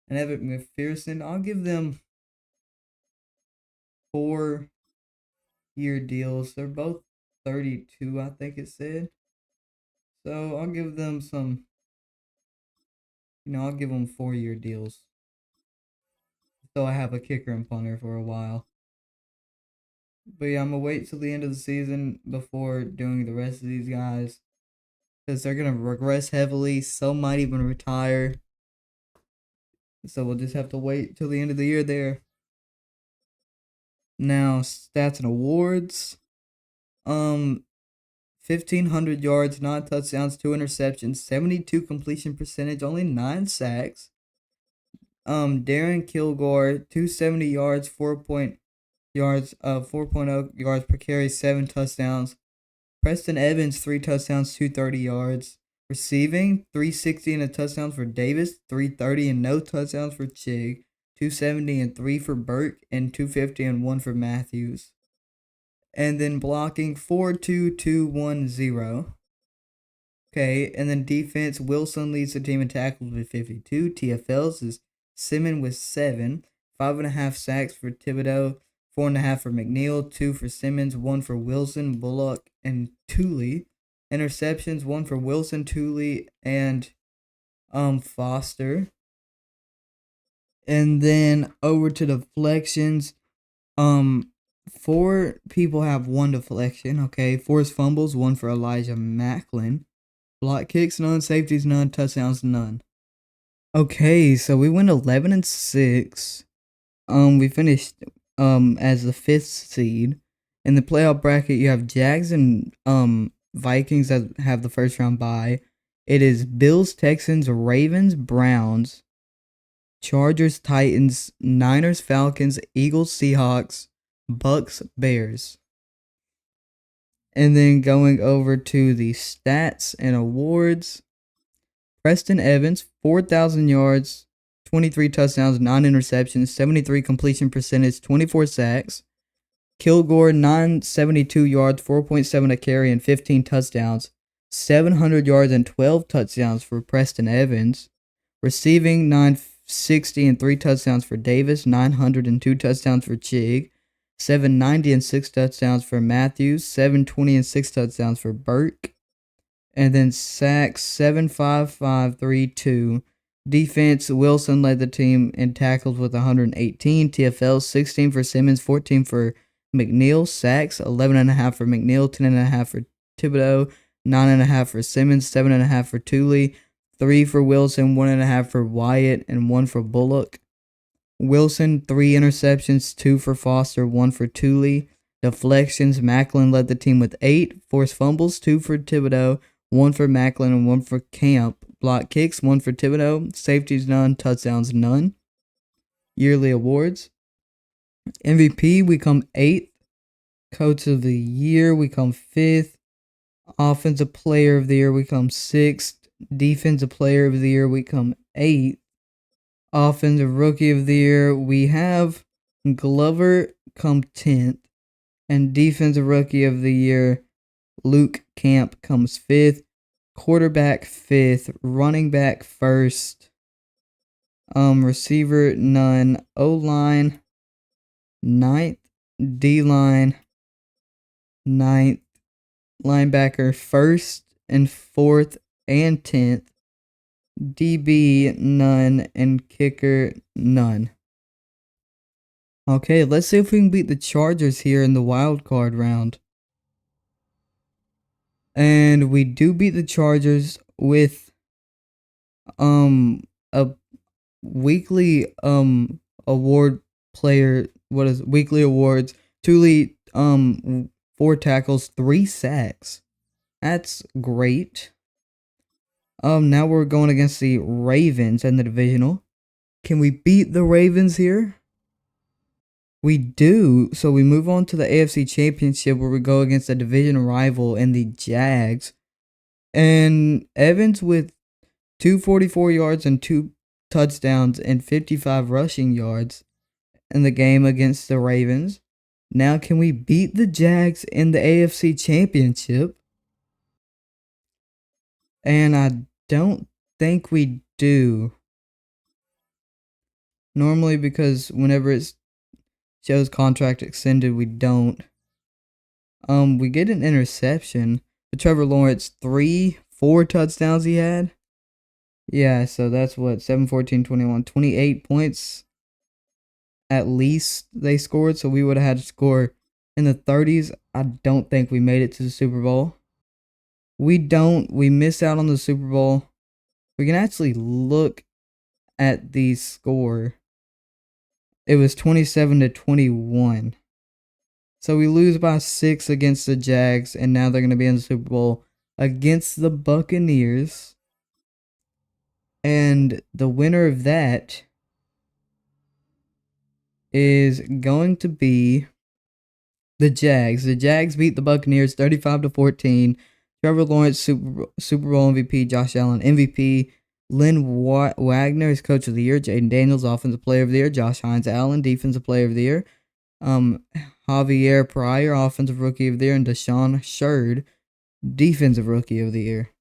and Evan McPherson, I'll give them 4-year deals. They're both 32, I think it said. So I'll give them I'll give them 4-year deals. So I have a kicker and punter for a while. But yeah, I'm gonna wait till the end of the season before doing the rest of these guys because they're gonna regress heavily. Some might even retire. So we'll just have to wait till the end of the year there. Now, stats and awards. 1,500 yards, 9 touchdowns, 2 interceptions, 72 completion percentage, only 9 sacks. Darren Kilgore, 270 yards, 4.0 yards per carry, 7 touchdowns. Preston Evans, 3 touchdowns, 230 yards. Receiving, 360 and a touchdown for Davis, 330 and no touchdowns for Chig, 270 and 3 for Burke, and 250 and 1 for Matthews. And then blocking, 4-2-2-1-0. Okay, and then defense, Wilson leads the team in tackles with 52. TFLs is Simmons with 7. 5.5 sacks for Thibodeau, 4.5 for McNeil, 2 for Simmons, 1 for Wilson, Bullock, and Tooley. Interceptions, 1 for Wilson, Tooley, and Foster. And then over to deflections. 4 people have 1 deflection, okay? Forced fumbles, 1 for Elijah Macklin. Block kicks, none. Safeties, none. Touchdowns, none. Okay, so we went 11-6. We finished as the 5th seed. In the playoff bracket, you have Jags and Vikings that have the first round bye. It is Bills, Texans, Ravens, Browns, Chargers, Titans, Niners, Falcons, Eagles, Seahawks, Bucks, Bears. And then going over to the stats and awards. Preston Evans, 4,000 yards, 23 touchdowns, 9 interceptions, 73 completion percentage, 24 sacks. Kilgore, 972 yards, 4.7 a carry, and 15 touchdowns. 700 yards and 12 touchdowns for Preston Evans. Receiving, 960 and 3 touchdowns for Davis, 902 touchdowns for Chig, 790 and 6 touchdowns for Matthews, 720 and 6 touchdowns for Burke. And then sacks, 7.5532. Defense, Wilson led the team in tackles with 118. TFL, 16 for Simmons, 14 for McNeil. Sacks, 11.5 for McNeil, 10.5 for Thibodeau, 9.5 for Simmons, 7.5 for Tooley, 3 for Wilson, 1.5 for Wyatt, and 1 for Bullock. Wilson, 3 interceptions, 2 for Foster, 1 for Tooley. Deflections, Macklin led the team with 8. Forced fumbles, 2 for Thibodeau, 1 for Macklin, and 1 for Camp. Block kicks, 1 for Thibodeau. Safeties, none. Touchdowns, none. Yearly awards. MVP, we come 8th. Coach of the year, we come 5th. Offensive player of the year, we come 6th. Defensive player of the year, we come 8th. Offensive rookie of the year, we have Glover come 10th. And defensive rookie of the year, Luke Camp comes 5th. Quarterback 5th. Running back 1st. Receiver none. O-line 9th. D-line 9th. Linebacker 1st and 4th and 10th. DB none. And kicker none. Okay, let's see if we can beat the Chargers here in the wild card round. And we do beat the Chargers with a weekly award player. What is it? Weekly awards? Tooley 4 tackles, 3 sacks. That's great. Now we're going against the Ravens in the divisional. Can we beat the Ravens here? We do. So we move on to the AFC Championship where we go against a division rival in the Jags. And Evans with 244 yards and 2 touchdowns and 55 rushing yards in the game against the Ravens. Now can we beat the Jags in the AFC Championship? And I don't think we do. Normally because whenever it shows contract extended, we don't. We get an interception. But Trevor Lawrence, 4 touchdowns he had. Yeah, so that's what, 7, 14, 21, 28 points at least they scored. So we would have had to score in the 30s. I don't think we made it to the Super Bowl. We missed out on the Super Bowl. We can actually look at the score. It was 27-21. So we lose by 6 against the Jags, and now they're going to be in the Super Bowl against the Buccaneers. And the winner of that is going to be the Jags. The Jags beat the Buccaneers 35-14. Trevor Lawrence, Super Bowl MVP. Josh Allen, MVP. Lynn Wagner is Coach of the Year. Jaden Daniels, Offensive Player of the Year. Josh Hines Allen, Defensive Player of the Year. Javier Pryor, Offensive Rookie of the Year. And Deshaun Sherd, Defensive Rookie of the Year.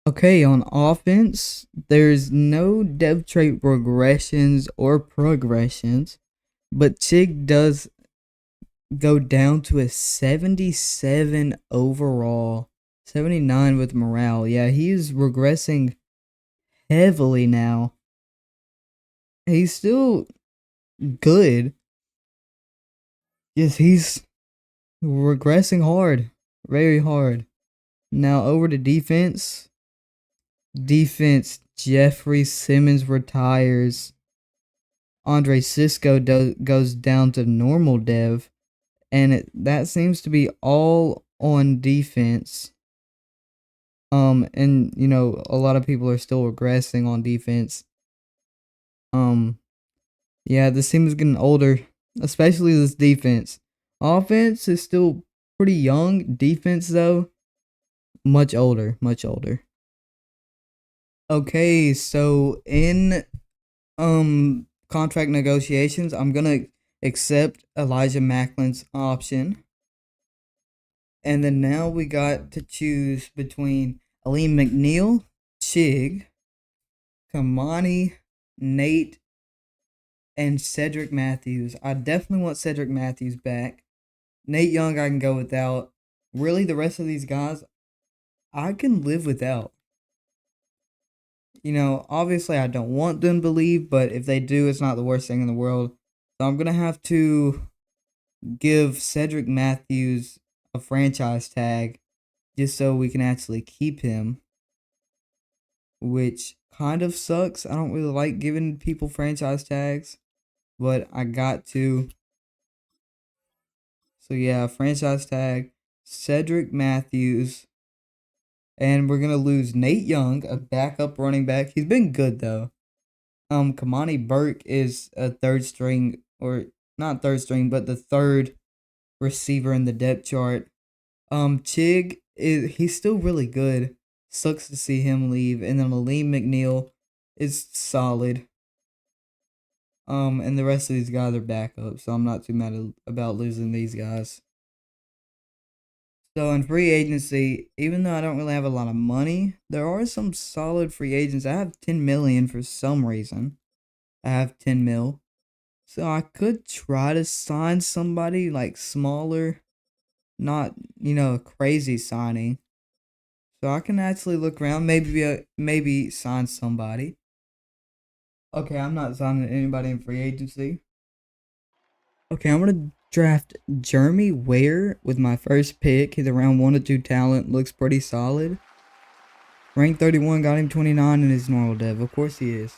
Okay, on offense, there's no depth trait regressions or progressions, but Chig does go down to a 77 overall, 79 with morale. Yeah, he's regressing heavily now. He's still good. Yes, he's regressing hard, very hard. Now over to defense. Defense, Jeffrey Simmons retires. Andre Cisco goes down to normal dev. And that seems to be all on defense. And you know, a lot of people are still regressing on defense. Yeah, this team is getting older, especially this defense. Offense is still pretty young. Defense though, much older, much older. Okay, so in contract negotiations, I'm gonna accept Elijah Macklin's option. And then now we got to choose between Aleem McNeil, Chig, Kamani, Nate, and Cedric Matthews. I definitely want Cedric Matthews back. Nate Young, I can go without. Really, the rest of these guys, I can live without. You know, obviously, I don't want them to leave, but if they do, it's not the worst thing in the world. So I'm going to have to give Cedric Matthews a franchise tag just so we can actually keep him, which kind of sucks. I don't really like giving people franchise tags, but I got to. So yeah, franchise tag, Cedric Matthews, and we're gonna lose Nate Young, a backup running back. He's been good though. Kamani Burke is a third string, or not third string, but the third receiver in the depth chart. Chig he's still really good. Sucks to see him leave. And then Aleem McNeil is solid. And the rest of these guys are backups, so I'm not too mad about losing these guys. So in free agency, even though I don't really have a lot of money, there are some solid free agents. I have 10 million for some reason. I have 10 mil. So I could try to sign somebody like smaller, not, you know, a crazy signing. So I can actually look around, maybe sign somebody. Okay, I'm not signing anybody in free agency. Okay, I'm gonna draft Jeremy Ware with my first pick. He's a round 1 to 2 talent, looks pretty solid. Rank 31, got him 29 in his normal dev. Of course he is.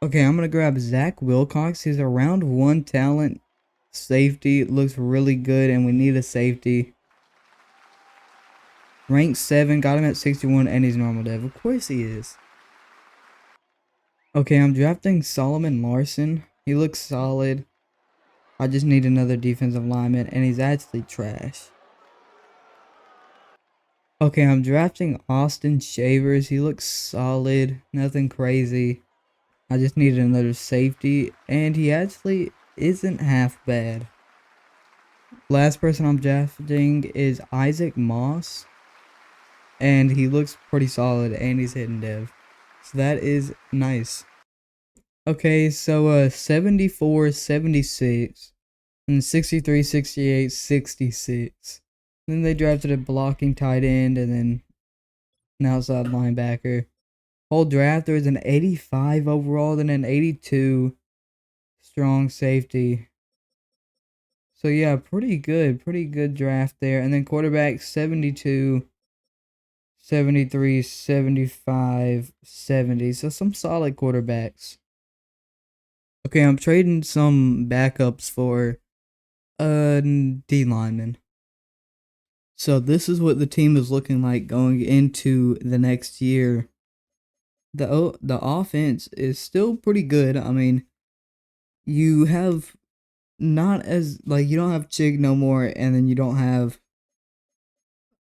Okay, I'm gonna grab Zach Wilcox. He's a round 1 talent safety. Looks really good, and we need a safety. Rank 7, got him at 61 and he's normal dev. Of course he is. Okay, I'm drafting Solomon Larson. He looks solid. I just need another defensive lineman, and he's actually trash. Okay, I'm drafting Austin Shavers. He looks solid. Nothing crazy. I just needed another safety, and he actually isn't half bad. Last person I'm drafting is Isaac Moss, and he looks pretty solid, and he's hitting dev. So that is nice. Okay, so 74, 76, and 63, 68, 66. Then they drafted a blocking tight end and then an outside linebacker. Whole draft, there was an 85 overall, then an 82 strong safety. So yeah, pretty good draft there. And then quarterback 72, 73, 75, 70. So some solid quarterbacks. Okay, I'm trading some backups for D lineman. So this is what the team is looking like going into the next year. The offense is still pretty good. I mean, you have not as like you don't have Chig no more, and then you don't have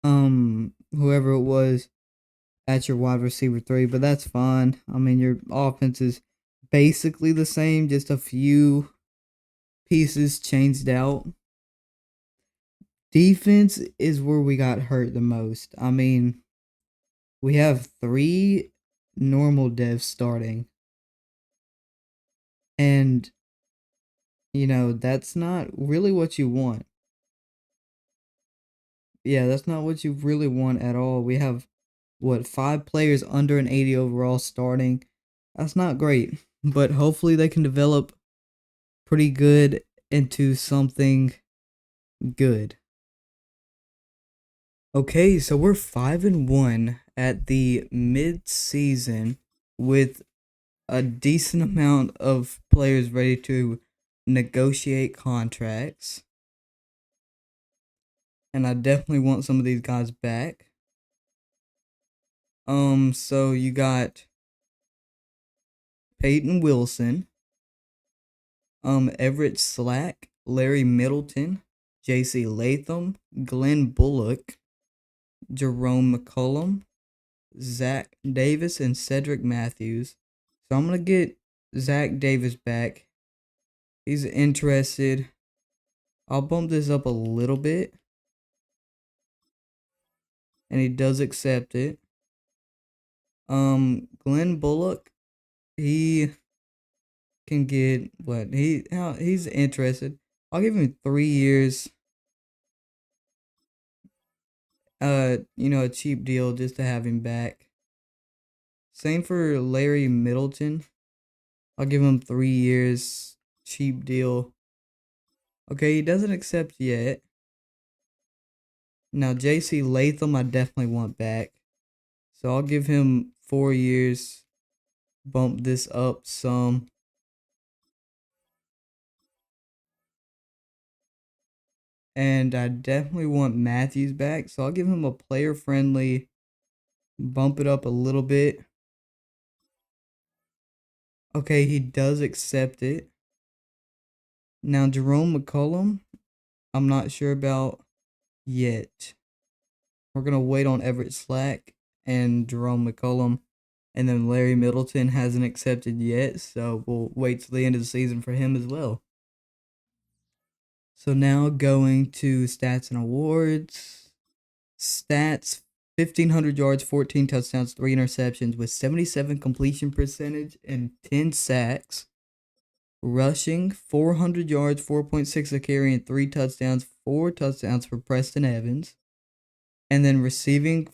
whoever it was at your wide receiver 3, but that's fine. I mean, your offense is basically the same, just a few pieces changed out. Defense is where we got hurt the most. I mean, we have 3 normal devs starting, and that's not really what you want. Yeah, that's not what you really want at all. We have, what, 5 players under an 80 overall starting. That's not great, but hopefully they can develop pretty good into something good. Okay, so we're 5-1 at the mid-season with a decent amount of players ready to negotiate contracts. And I definitely want some of these guys back. So you got Peyton Wilson, Everett Slack, Larry Middleton, J.C. Latham, Glenn Bullock, Jerome McCullum, Zach Davis, and Cedric Matthews. So I'm gonna get Zach Davis back. He's interested. I'll bump this up a little bit, and he does accept it. Glenn Bullock, he can get what he's interested. I'll give him 3 years. A cheap deal just to have him back. Same for Larry Middleton. I'll give him 3 years, cheap deal. Okay, he doesn't accept yet. Now J.C. Latham, I definitely want back. So I'll give him 4 years. Bump this up some. And I definitely want Matthews back. So I'll give him a player friendly. Bump it up a little bit. Okay, he does accept it. Now Jerome McCullum, I'm not sure about yet. We're going to wait on Everett Slack and Jerome McCullum. And then Larry Middleton hasn't accepted yet, so we'll wait till the end of the season for him as well. So now going to stats and awards. Stats, 1,500 yards, 14 touchdowns, 3 interceptions with 77 completion percentage and 10 sacks. Rushing, 400 yards, 4.6 a carry, and 3 touchdowns, 4 touchdowns for Preston Evans. And then receiving,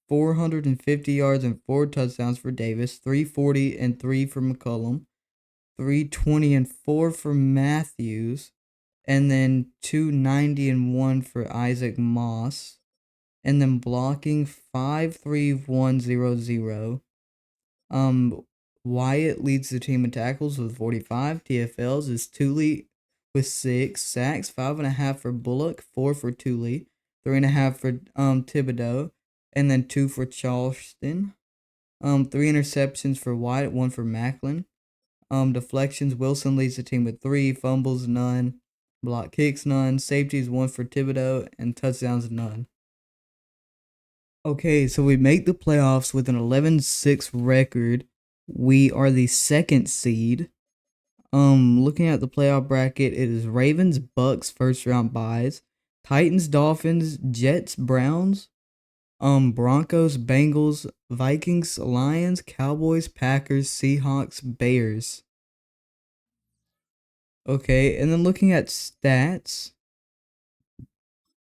450 yards and 4 touchdowns for Davis, 340 and 3 for McCullum, 320 and 4 for Matthews, and then 290 and 1 for Isaac Moss. And then blocking 53100. Wyatt leads the team in tackles with 45. TFLs is Tooley with 6 sacks, 5.5 for Bullock, 4 for Tooley, 3.5 for Thibodeau, and then 2 for Charleston. 3 interceptions for Wyatt, 1 for Macklin. Deflections, Wilson leads the team with 3, fumbles none, block kicks none, safeties 1 for Thibodeau, and touchdowns none. Okay, so we make the playoffs with an 11-6 record. We are the 2nd seed. Looking at the playoff bracket, it is Ravens, Bucks, first round byes, Titans, Dolphins, Jets, Browns, Broncos, Bengals, Vikings, Lions, Cowboys, Packers, Seahawks, Bears. Okay, and then looking at stats,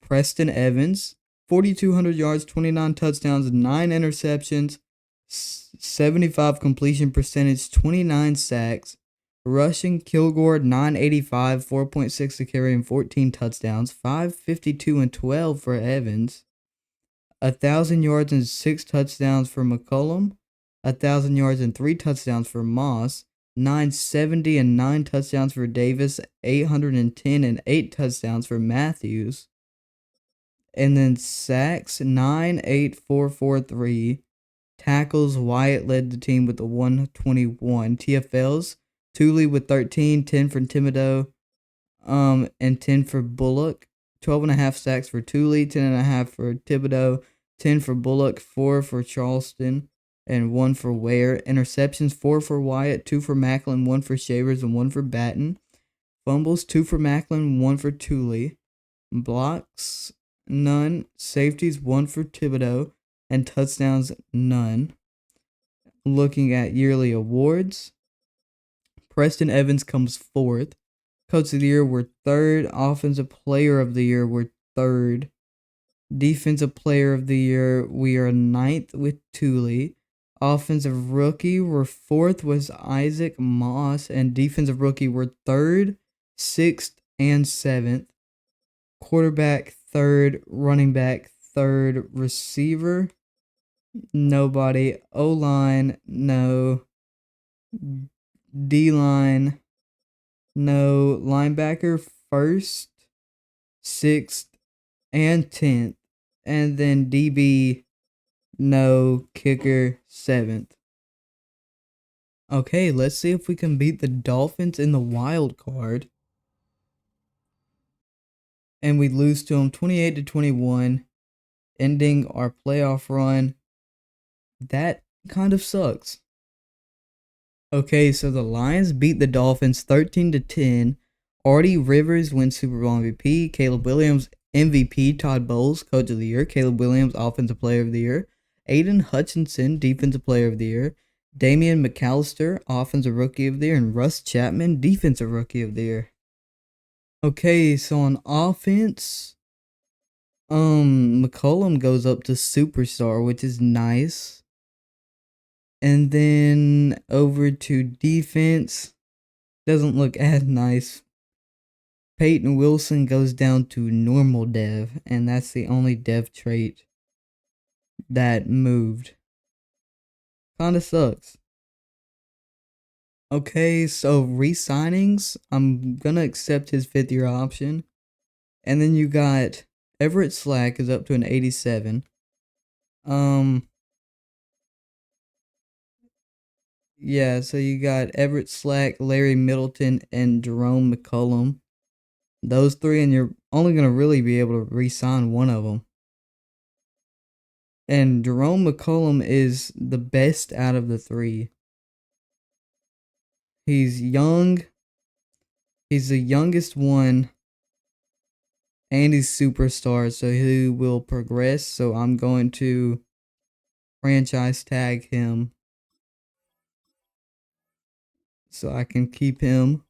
Preston Evans, 4,200 yards, 29 touchdowns, 9 interceptions, 75 completion percentage, 29 sacks. Rushing, Kilgore 985, 4.6 to carry and 14 touchdowns. 552 and 12 for Evans. 1,000 yards and 6 touchdowns for McCollum. 1,000 yards and 3 touchdowns for Moss. 970 and 9 touchdowns for Davis. 810 and 8 touchdowns for Matthews. And then sacks 98443. Tackles, Wyatt led the team with the 121. TFLs, Thule with 13, 10 for Thibodeau, and 10 for Bullock. 12.5 sacks for Thule, 10.5 for Thibodeau, 10 for Bullock, 4 for Charleston, and 1 for Ware. Interceptions, 4 for Wyatt, 2 for Macklin, 1 for Shavers, and 1 for Batten. Fumbles, 2 for Macklin, 1 for Thule. Blocks, none. Safeties, 1 for Thibodeau. And touchdowns, none. Looking at yearly awards, Preston Evans comes 4th. Coach of the Year, we're 3rd. Offensive Player of the Year, we're 3rd. Defensive Player of the Year, we are 9th with Thule. Offensive Rookie, we're 4th with Isaac Moss. And Defensive Rookie, we're 3rd, 6th, and 7th. Quarterback, 3rd. Running back, 3rd. Receiver, nobody. O-line, no. D-line, no. Linebacker, 1st, 6th, and 10th. And then DB, no. Kicker, 7th. Okay, let's see if we can beat the Dolphins in the wild card. And we lose to them 28-21, ending our playoff run. That kind of sucks. Okay, so the Lions beat the Dolphins 13-10. Artie Rivers wins Super Bowl MVP. Caleb Williams MVP. Todd Bowles Coach of the Year. Caleb Williams Offensive Player of the Year. Aiden Hutchinson Defensive Player of the Year. Damian McAllister Offensive Rookie of the Year. And Russ Chapman Defensive Rookie of the Year. Okay, so on offense, McCollum goes up to Superstar, which is nice. And then over to defense, doesn't look as nice. Peyton Wilson goes down to normal dev, and that's the only dev trait that moved. Kinda sucks. Okay, so re-signings, I'm gonna accept his 5th-year option. And then you got Everett Slack is up to an 87. Yeah, so you got Everett Slack, Larry Middleton, and Jerome McCollum. Those 3, and you're only going to really be able to re-sign one of them. And Jerome McCollum is the best out of the 3. He's young. He's the youngest one. And he's superstar, so he will progress. So I'm going to franchise tag him, so I can keep him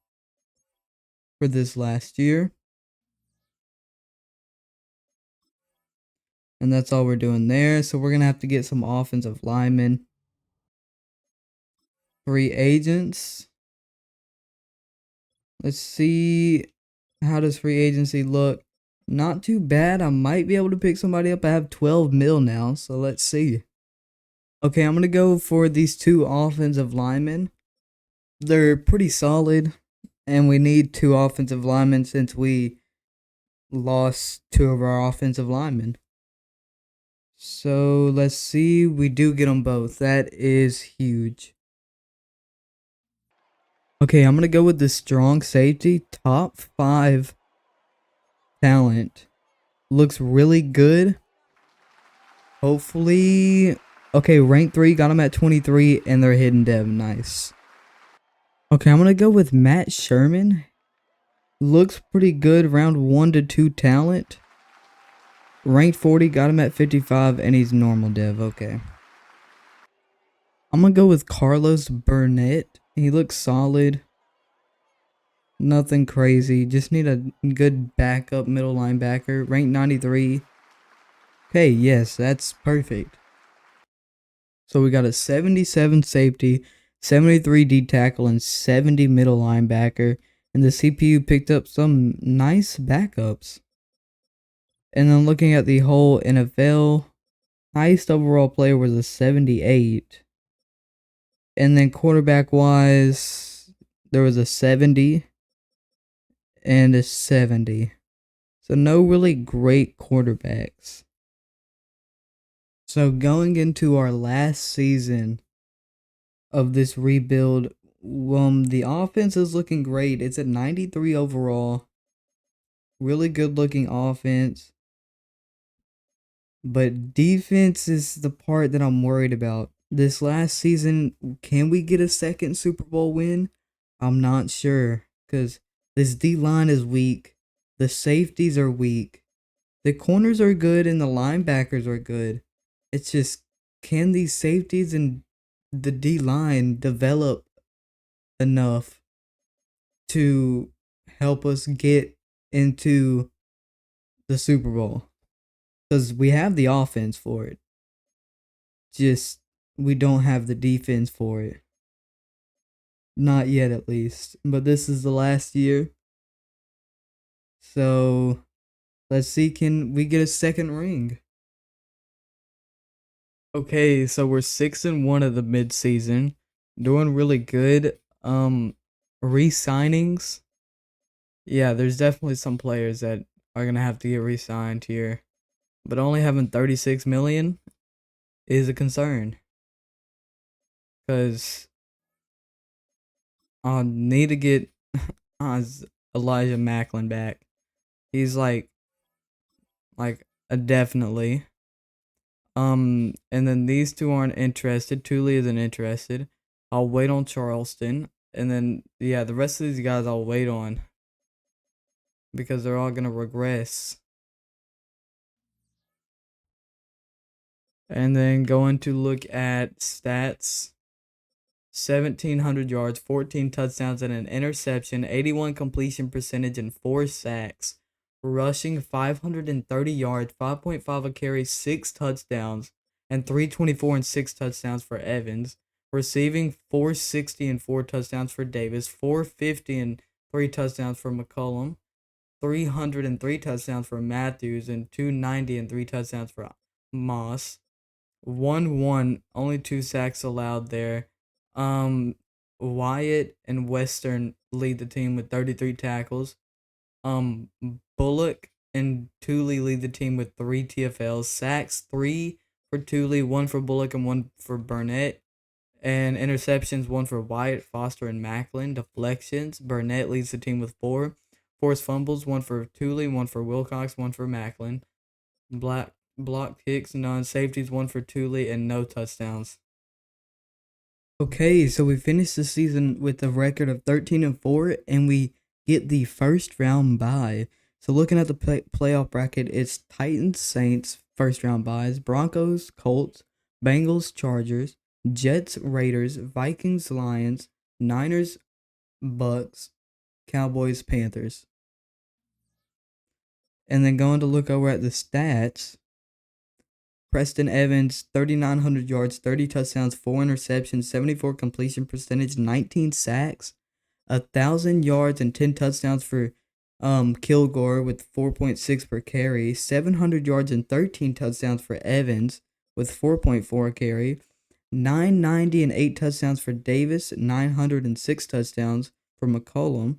for this last year. And that's all we're doing there. So we're going to have to get some offensive linemen. Free agents. Let's see. How does free agency look? Not too bad. I might be able to pick somebody up. I have 12 mil now, so let's see. Okay, I'm going to go for these 2 offensive linemen. They're pretty solid, and we need 2 offensive linemen since we lost 2 of our offensive linemen. So let's see. We do get them both. That is huge. Okay, I'm going to go with the strong safety. Top 5 talent. Looks really good. Hopefully. Okay, rank 3. Got him at 23, and they're hidden dev. Nice. Okay, I'm going to go with Matt Sherman. Looks pretty good. Round 1 to 2 talent. Ranked 40. Got him at 55, and he's normal dev. Okay. I'm going to go with Carlos Burnett. He looks solid. Nothing crazy. Just need a good backup middle linebacker. Ranked 93. Okay, yes, that's perfect. So we got a 77 safety, 73 D tackle, and 70 middle linebacker. And the CPU picked up some nice backups. And then looking at the whole NFL, highest overall player was a 78. And then quarterback wise, there was a 70 and a 70. So no really great quarterbacks. So going into our last season of this rebuild, the offense is looking great. It's at 93 overall. Really good looking offense. But defense is the part that I'm worried about. This last season, can we get a second Super Bowl win? I'm not sure. Because this D line is weak. The safeties are weak. The corners are good and the linebackers are good. It's just, can these safeties and the D line develop enough to help us get into the Super Bowl? Because we have the offense for it. Just, we don't have the defense for it. Not yet, at least. But this is the last year. So, let's see, can we get a second ring? Okay, so we're 6-1 of the midseason. Doing really good. Re-signings. Yeah, there's definitely some players that are gonna have to get re-signed here. But only having 36 million is a concern. Cause I need to get Elijah Macklin back. He's like a definitely. And then these two aren't interested. Thule isn't interested. I'll wait on Charleston. And then yeah, the rest of these guys I'll wait on. Because they're all gonna regress. And then going to look at stats. 1,700 yards, 14 touchdowns, and an interception, 81 completion percentage, and 4 sacks. Rushing 530 yards, 5.5 a carry, 6 touchdowns, and 324 and 6 touchdowns for Evans. Receiving 460 and 4 touchdowns for Davis, 450 and 3 touchdowns for McCollum, 303 touchdowns for Matthews, and 290 and 3 touchdowns for Moss. 1-1, only 2 sacks allowed there. Wyatt and Western lead the team with 33 tackles. Bullock and Thule lead the team with 3 TFLs. Sacks 3 for Thule, 1 for Bullock, and 1 for Burnett. And interceptions 1 for Wyatt, Foster, and Macklin. Deflections, Burnett leads the team with 4. Forced fumbles, 1 for Thule, 1 for Wilcox, 1 for Macklin. Block kicks, none. Safeties, 1 for Thule, and no touchdowns. Okay, so we finished the season with a record of 13-4, and we get the first round bye. So looking at the playoff bracket, it's Titans, Saints, first round byes, Broncos, Colts, Bengals, Chargers, Jets, Raiders, Vikings, Lions, Niners, Bucks, Cowboys, Panthers. And then going to look over at the stats, Preston Evans, 3,900 yards, 30 touchdowns, 4 interceptions, 74 completion percentage, 19 sacks, 1,000 yards and 10 touchdowns for Kilgore with 4.6 per carry, 700 yards and 13 touchdowns for Evans with 4.4 carry, 990 and 8 touchdowns for Davis, 906 touchdowns for McCollum,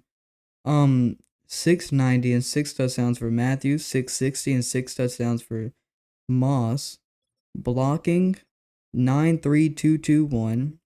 690 and 6 touchdowns for Matthews, 660 and 6 touchdowns for Moss. Blocking 9-3-2-2-1.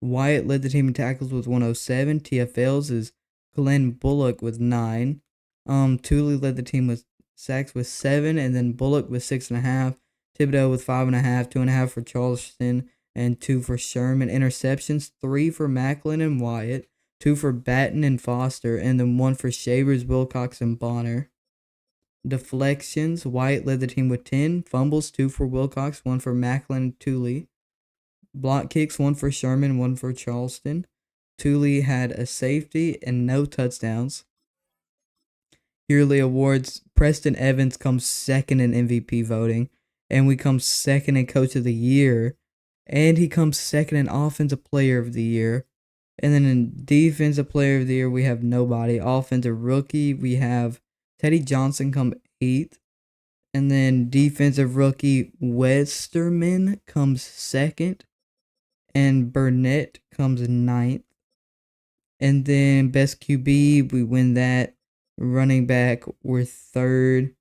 Wyatt led the team in tackles with 107. TFLs is Glenn Bullock with 9. Thule led the team with sacks with 7, and then Bullock with 6.5. Thibodeau with 5.5, 2.5 for Charleston, and 2 for Sherman. Interceptions 3 for Macklin and Wyatt, 2 for Batten and Foster, and then 1 for Shavers, Wilcox, and Bonner. Deflections, Wyatt led the team with 10. Fumbles, 2 for Wilcox, 1 for Macklin and Thule. Block kicks, 1 for Sherman, 1 for Charleston. Thule had a safety and no touchdowns. Yearly awards, Preston Evans comes second in MVP voting, and we come second in Coach of the Year. and he comes second in Offensive Player of the Year. And then in Defensive Player of the Year, we have nobody. Offensive Rookie, we have Teddy Johnson come 8th. And then Defensive Rookie Westerman comes 2nd. And Burnett comes 9th. And then Best QB, we win that. Running back, we're 3rd.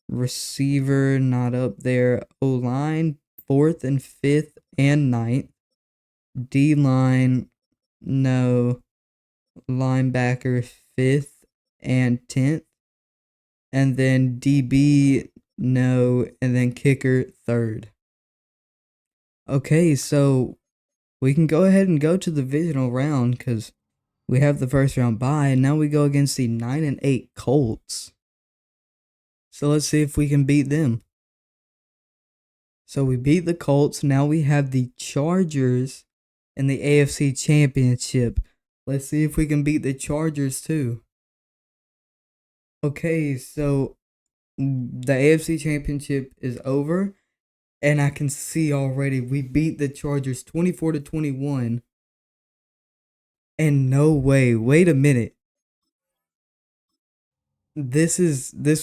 Receiver, not up there. O-line, 4th and 5th and 9th. D-line, no. Linebacker, 5th and 10th. And then DB, no. And then kicker, 3rd. Okay, so we can go ahead and go to the divisional round because we have the first round bye. And now we go against the 9-8 Colts. So let's see if we can beat them. So we beat the Colts. Now we have the Chargers in the AFC Championship. Let's see if we can beat the Chargers too. Okay, so the AFC Championship is over. And I can see already we beat the Chargers 24-21. And no way. Wait a minute. This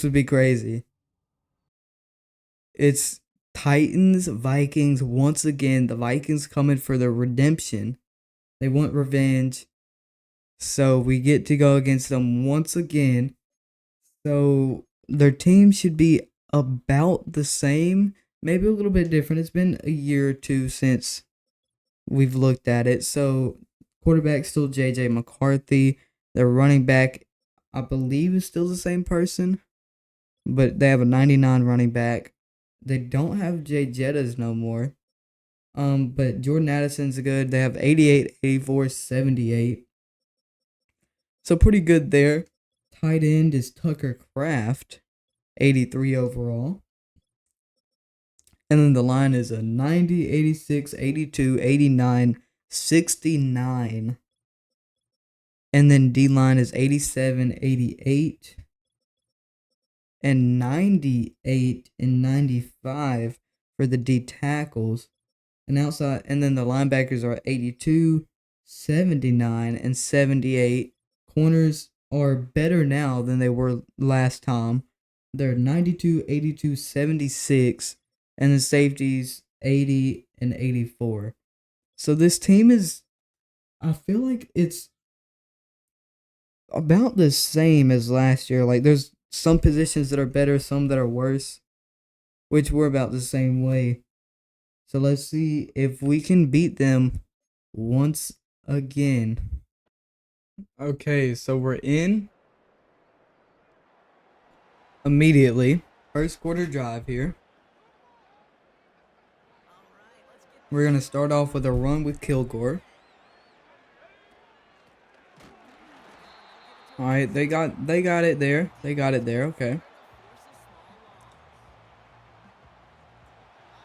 would be crazy. It's Titans, Vikings once again. The Vikings coming for their redemption. They want revenge. So we get to go against them once again. So their team should be about the same, maybe a little bit different. It's been a year or two since we've looked at it. So quarterback still J.J. McCarthy. Their running back, I believe, is still the same person, but they have a 99 running back. They don't have Jay Jettas no more. But Jordan Addison's good. They have 88, 84, 78. So pretty good there. Tight end is Tucker Kraft, 83 overall. And then the line is a 90, 86, 82, 89, 69. And then D-line is 87, 88, and 98 and 95 for the D tackles. And outside, and then the linebackers are 82, 79, and 78. Corners are better now than they were last time. They're 92, 82, 76, and the safeties 80 and 84. So this team is, I feel like it's about the same as last year. Like there's some positions that are better, some that are worse, which we're about the same way. So let's see if we can beat them once again. Okay, so we're in immediately. First quarter drive here. We're going to start off with a run with Kilgore. All right, they got it there. They got it there. Okay.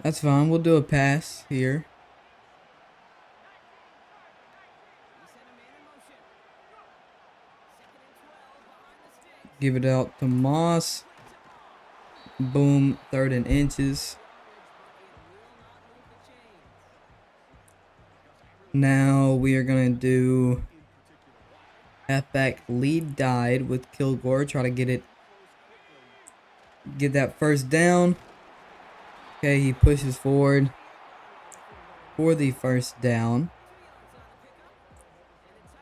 That's fine. We'll do a pass here. Give it out to Moss. Boom, 3rd and inches. Now we are going to do halfback lead died with Kilgore. Try to get that first down. Okay, he pushes forward for the first down.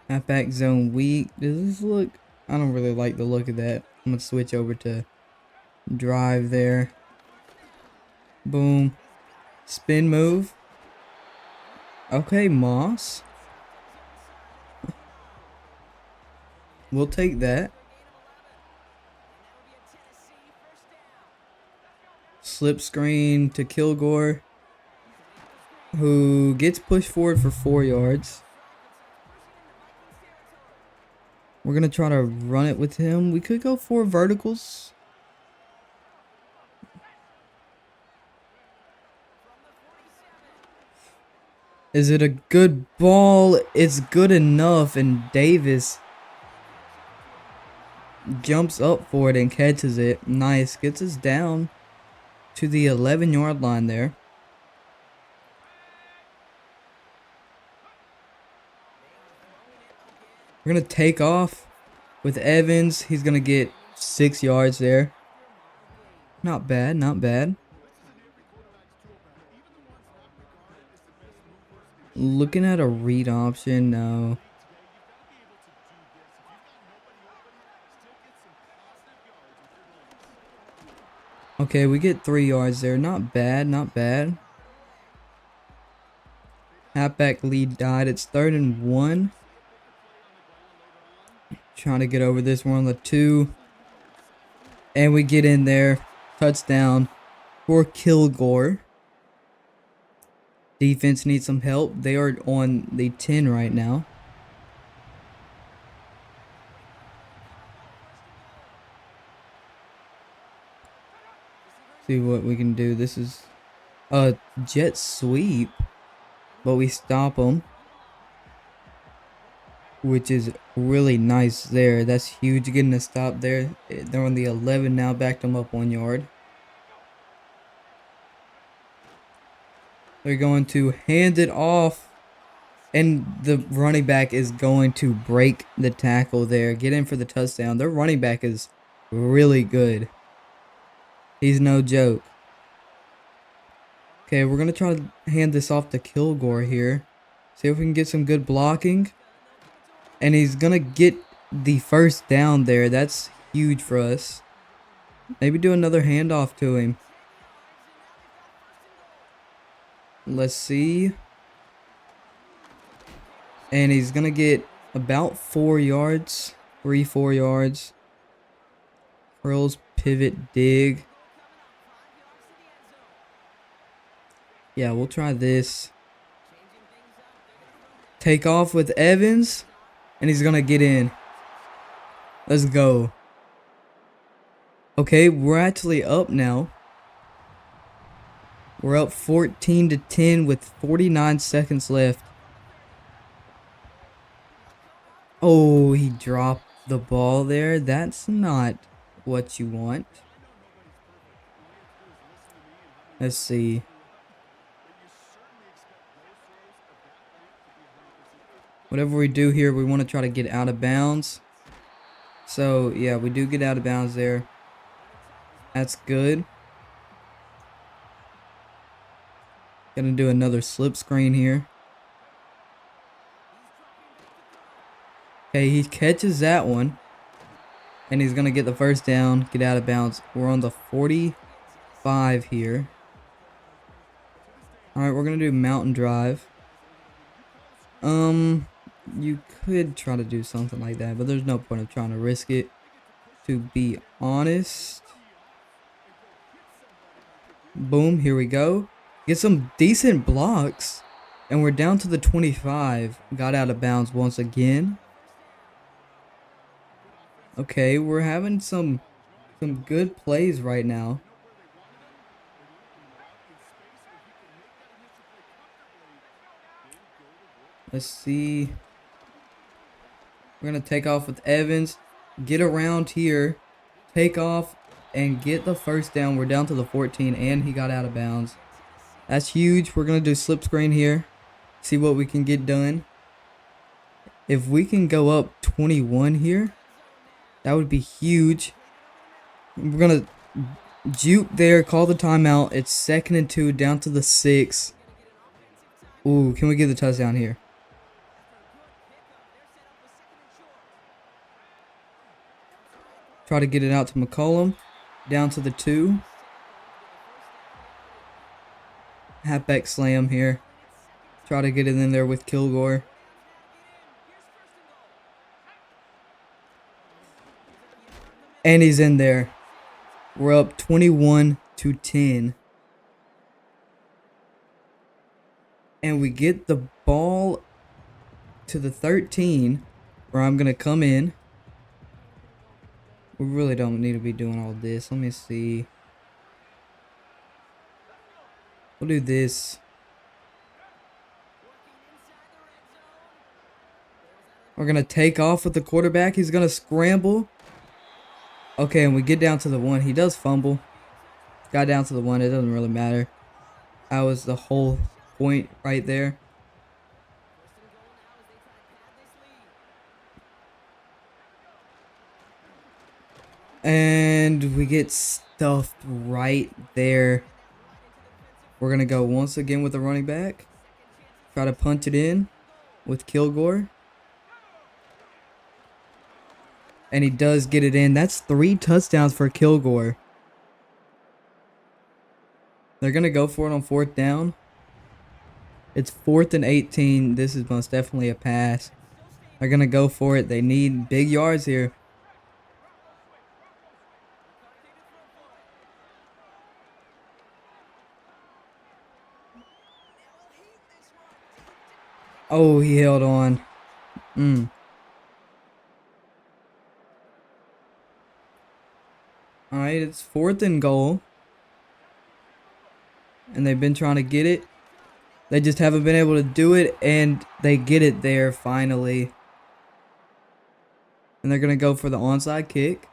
Halfback zone weak. Does this look? I don't really like the look of that. I'm going to switch over to drive there. Boom. Spin move. Okay, Moss. We'll take that. Slip screen to Kilgore, who gets pushed forward for 4 yards. We're going to try to run it with him. We could go 4 verticals. Is it a good ball? It's good enough, and Davis jumps up for it and catches it. Nice. Gets us down to the 11-yard line there. We're going to take off with Evans. He's going to get 6 yards there. Not bad, not bad. Looking at a read option, no. Okay, we get 3 yards there. Not bad, not bad. Halfback lead died. It's 3rd and 1. Trying to get over this. We're on the 2. And we get in there. Touchdown for Kilgore. Defense needs some help. They are on the 10 right now. See what we can do. This is a jet sweep, but we stop them, which is really nice there. That's huge, getting a stop there. They're on the 11 now, backed them up 1 yard. They're going to hand it off, and the running back is going to break the tackle there, get in for the touchdown. Their running back is really good. He's no joke. Okay, we're going to try to hand this off to Kilgore here. See if we can get some good blocking. And he's going to get the first down there. That's huge for us. Maybe do another handoff to him. Let's see. And he's going to get about 4 yards. 3-4 yards. Curls, pivot, dig. Yeah, we'll try this. Take off with Evans. And he's going to get in. Let's go. Okay, we're actually up now. We're up 14-10 with 49 seconds left. Oh, he dropped the ball there. That's not what you want. Let's see. Whatever we do here, we want to try to get out of bounds. So, yeah, we do get out of bounds there. That's good. Gonna do another slip screen here. Okay, he catches that one. And he's gonna get the first down, get out of bounds. We're on the 45 here. Alright, we're gonna do mountain drive. You could try to do something like that, but there's no point of trying to risk it, to be honest. Boom, here we go. Get some decent blocks. And we're down to the 25. Got out of bounds once again. Okay, we're having some good plays right now. Let's see. We're going to take off with Evans. Get around here. Take off and get the first down. We're down to the 14 and he got out of bounds. That's huge. We're going to do slip screen here. See what we can get done. If we can go up 21 here, that would be huge. We're going to juke there. Call the timeout. It's 2nd and 2 down to the 6. Ooh, can we get the touchdown here? Try to get it out to McCollum. Down to the 2. Halfback slam here. Try to get it in there with Kilgore. And he's in there. We're up 21-10. And we get the ball to the 13, where I'm going to come in. We really don't need to be doing all this. Let me see. We'll do this. We're going to take off with the quarterback. He's going to scramble. Okay, and we get down to the 1. He does fumble. Got down to the 1. It doesn't really matter. That was the whole point right there. And we get stuffed right there. We're going to go once again with the running back. Try to punch it in with Kilgore. And he does get it in. That's 3 touchdowns for Kilgore. They're going to go for it on 4th down. It's 4th and 18. This is most definitely a pass. They're going to go for it. They need big yards here. Oh, he held on. Alright, it's 4th and goal. And they've been trying to get it. They just haven't been able to do it. And they get it there finally. And they're going to go for the onside kick.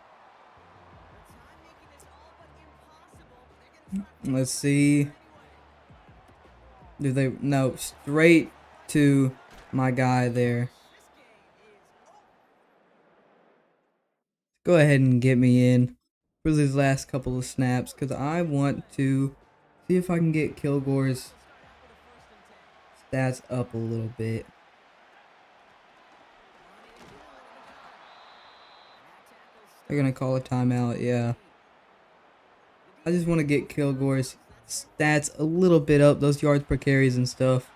Let's see. Do they? No, straight to my guy there. Go ahead and get me in for these last couple of snaps because I want to see if I can get Kilgore's stats up a little bit. They're going to call a timeout, yeah. I just want to get Kilgore's stats a little bit up, those yards per carries and stuff.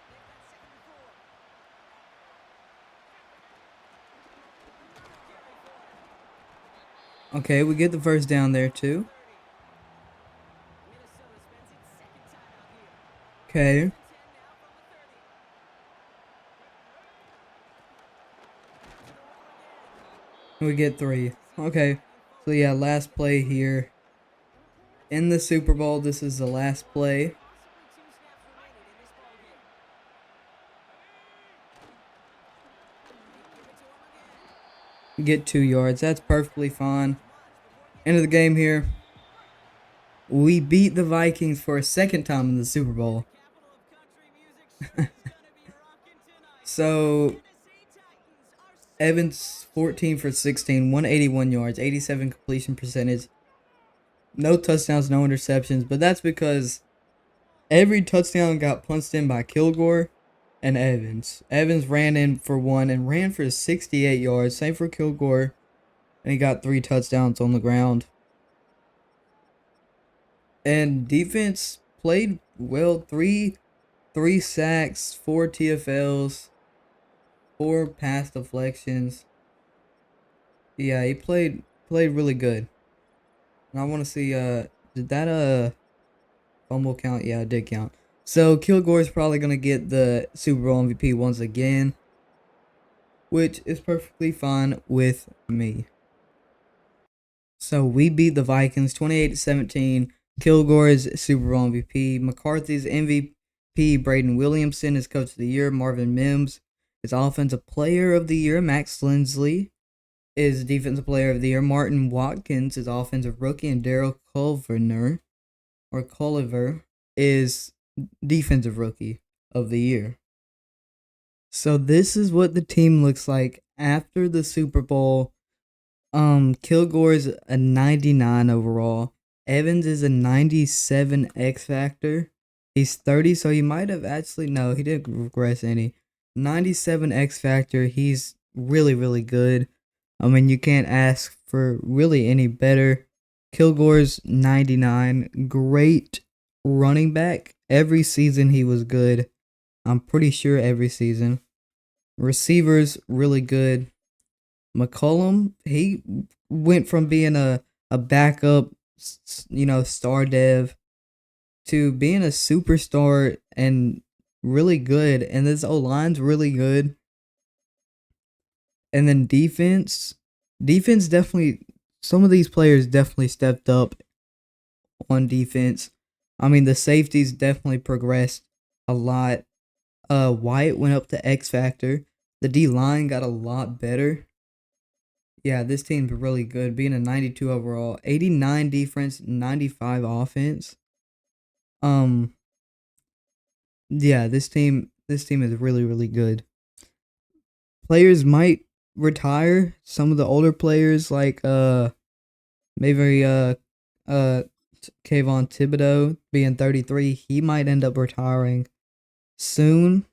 Okay, we get the first down there too. Okay. We get 3. Okay. So yeah, last play here. In the Super Bowl, this is the last play. Get 2 yards. That's perfectly fine. End of the game here. We beat the Vikings for a second time in the Super Bowl. So, Evans 14 for 16, 181 yards, 87 completion percentage. No touchdowns, no interceptions, but that's because every touchdown got punched in by Kilgore and Evans. Evans ran in for 1 and ran for 68 yards. Same for Kilgore. And he got 3 touchdowns on the ground. And defense played well. Three sacks, 4 TFLs, 4 pass deflections. Yeah, he played really good. And I want to see did that fumble count? Yeah, it did count. So Kilgore's probably gonna get the Super Bowl MVP once again, which is perfectly fine with me. So we beat the Vikings 28-17. Kilgore's Super Bowl MVP. McCarthy's MVP. Braden Williamson is Coach of the Year. Marvin Mims is Offensive Player of the Year. Max Lindsley is Defensive Player of the Year. Martin Watkins is Offensive Rookie. And Daryl Culliver is Defensive Rookie of the Year. So this is what the team looks like after the Super Bowl. Kilgore's a 99 overall. Evans is a 97 X Factor. He's 30, so he might have actually, no, he didn't regress any. 97 X Factor. He's really, really good. I mean, you can't ask for really any better. Kilgore's 99. Great running back. Every season he was good. I'm pretty sure every season. Receivers, really good. McCollum, he went from being a backup, star dev to being a superstar and really good. And this O-line's really good. And then defense definitely, some of these players definitely stepped up on defense. I mean, the safeties definitely progressed a lot. White went up to X Factor. The D-line got a lot better. Yeah, this team's really good. Being a 92 overall, 89 defense, 95 offense. Yeah, this team is really, really good. Players might retire. Some of the older players like Maybe Kayvon Thibodeau being 33, he might end up retiring soon.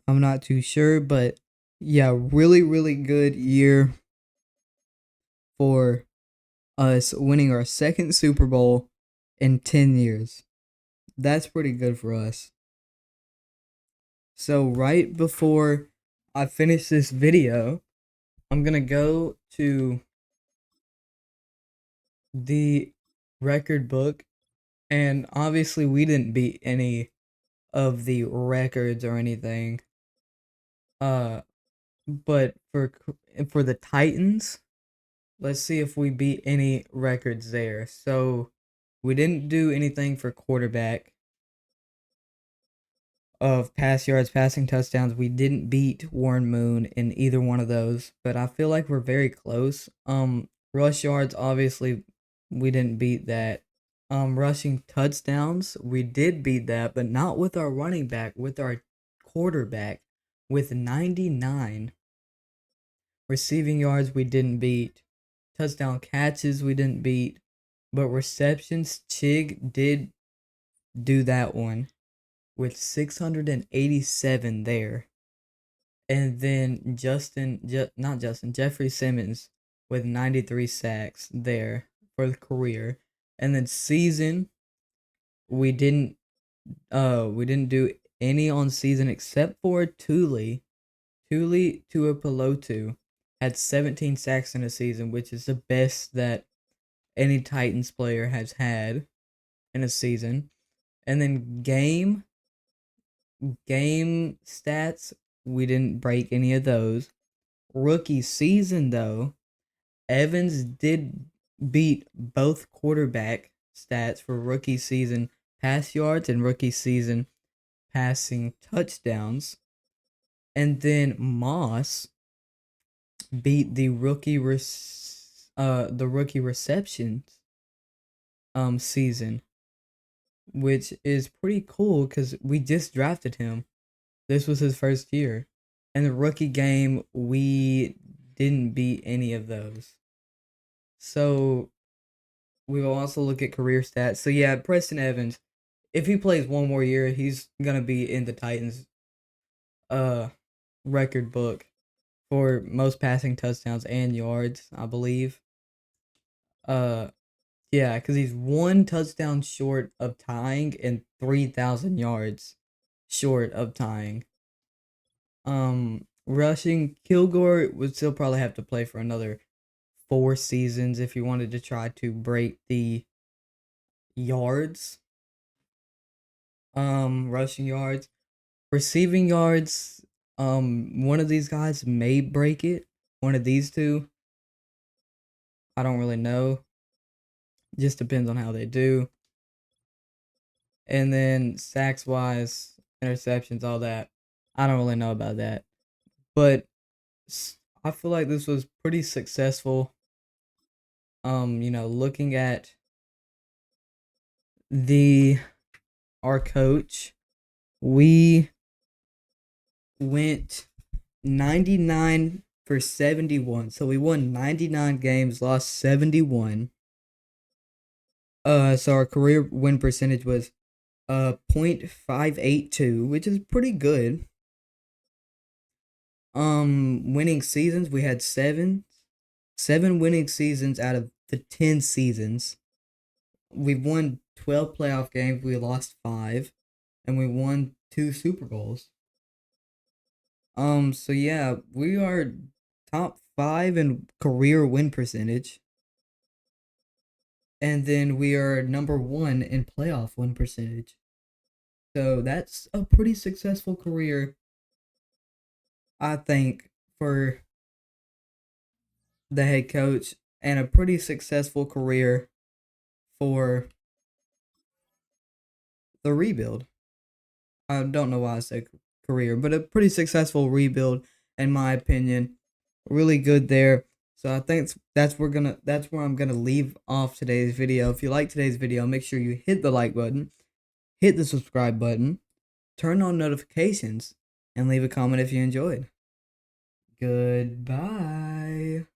I'm not too sure, but yeah, really, really good year for us winning our second Super Bowl in 10 years. That's pretty good for us. So, right before I finish this video, I'm going to go to the record book, and obviously, we didn't beat any of the records or anything. But for the Titans, let's see if we beat any records there. So we didn't do anything for quarterback of pass yards, passing touchdowns. We didn't beat Warren Moon in either one of those, but I feel like we're very close. Rush yards, obviously, we didn't beat that. Rushing touchdowns, we did beat that, but not with our running back, with our quarterback, with 99. Receiving yards, we didn't beat. Touchdown catches, we didn't beat. But receptions, Chig did do that one with 687 there. And then Jeffrey Simmons with 93 sacks there for the career. And then season, we didn't do any on season except for Tuli Tuipulotu had 17 sacks in a season, which is the best that any Titans player has had in a season. And then game stats, we didn't break any of those. Rookie season though, Evans did beat both quarterback stats for rookie season pass yards and rookie season passing touchdowns. And then Moss beat the rookie receptions season, which is pretty cool because we just drafted him. This was his first year. And the rookie game, we didn't beat any of those. So we will also look at career stats. So yeah, Preston Evans, if he plays one more year, he's gonna be in the Titans record book for most passing touchdowns and yards, I believe. Yeah, because he's one touchdown short of tying and 3,000 yards short of tying. Rushing, Kilgore would still probably have to play for another 4 seasons if he wanted to try to break the yards. Rushing yards, receiving yards. One of these guys may break it. One of these two. I don't really know. Just depends on how they do. And then sacks wise, interceptions, all that. I don't really know about that. But I feel like this was pretty successful. Looking at our coach, we went 99 for 71. So we won 99 games, lost 71. So our career win percentage was .582, which is pretty good. Winning seasons, we had seven winning seasons out of the 10 seasons. We've won 12 playoff games, we lost 5, and we won 2 Super Bowls. So yeah, we are top 5 in career win percentage. And then we are number 1 in playoff win percentage. So that's a pretty successful career, I think, for the head coach, and a pretty successful career for the rebuild. I don't know why I said career, but a pretty successful rebuild, in my opinion. Really good there. So I think that's where I'm gonna leave off today's video. If you like today's video, make sure you hit the like button, hit the subscribe button, turn on notifications, and leave a comment if you enjoyed. Goodbye.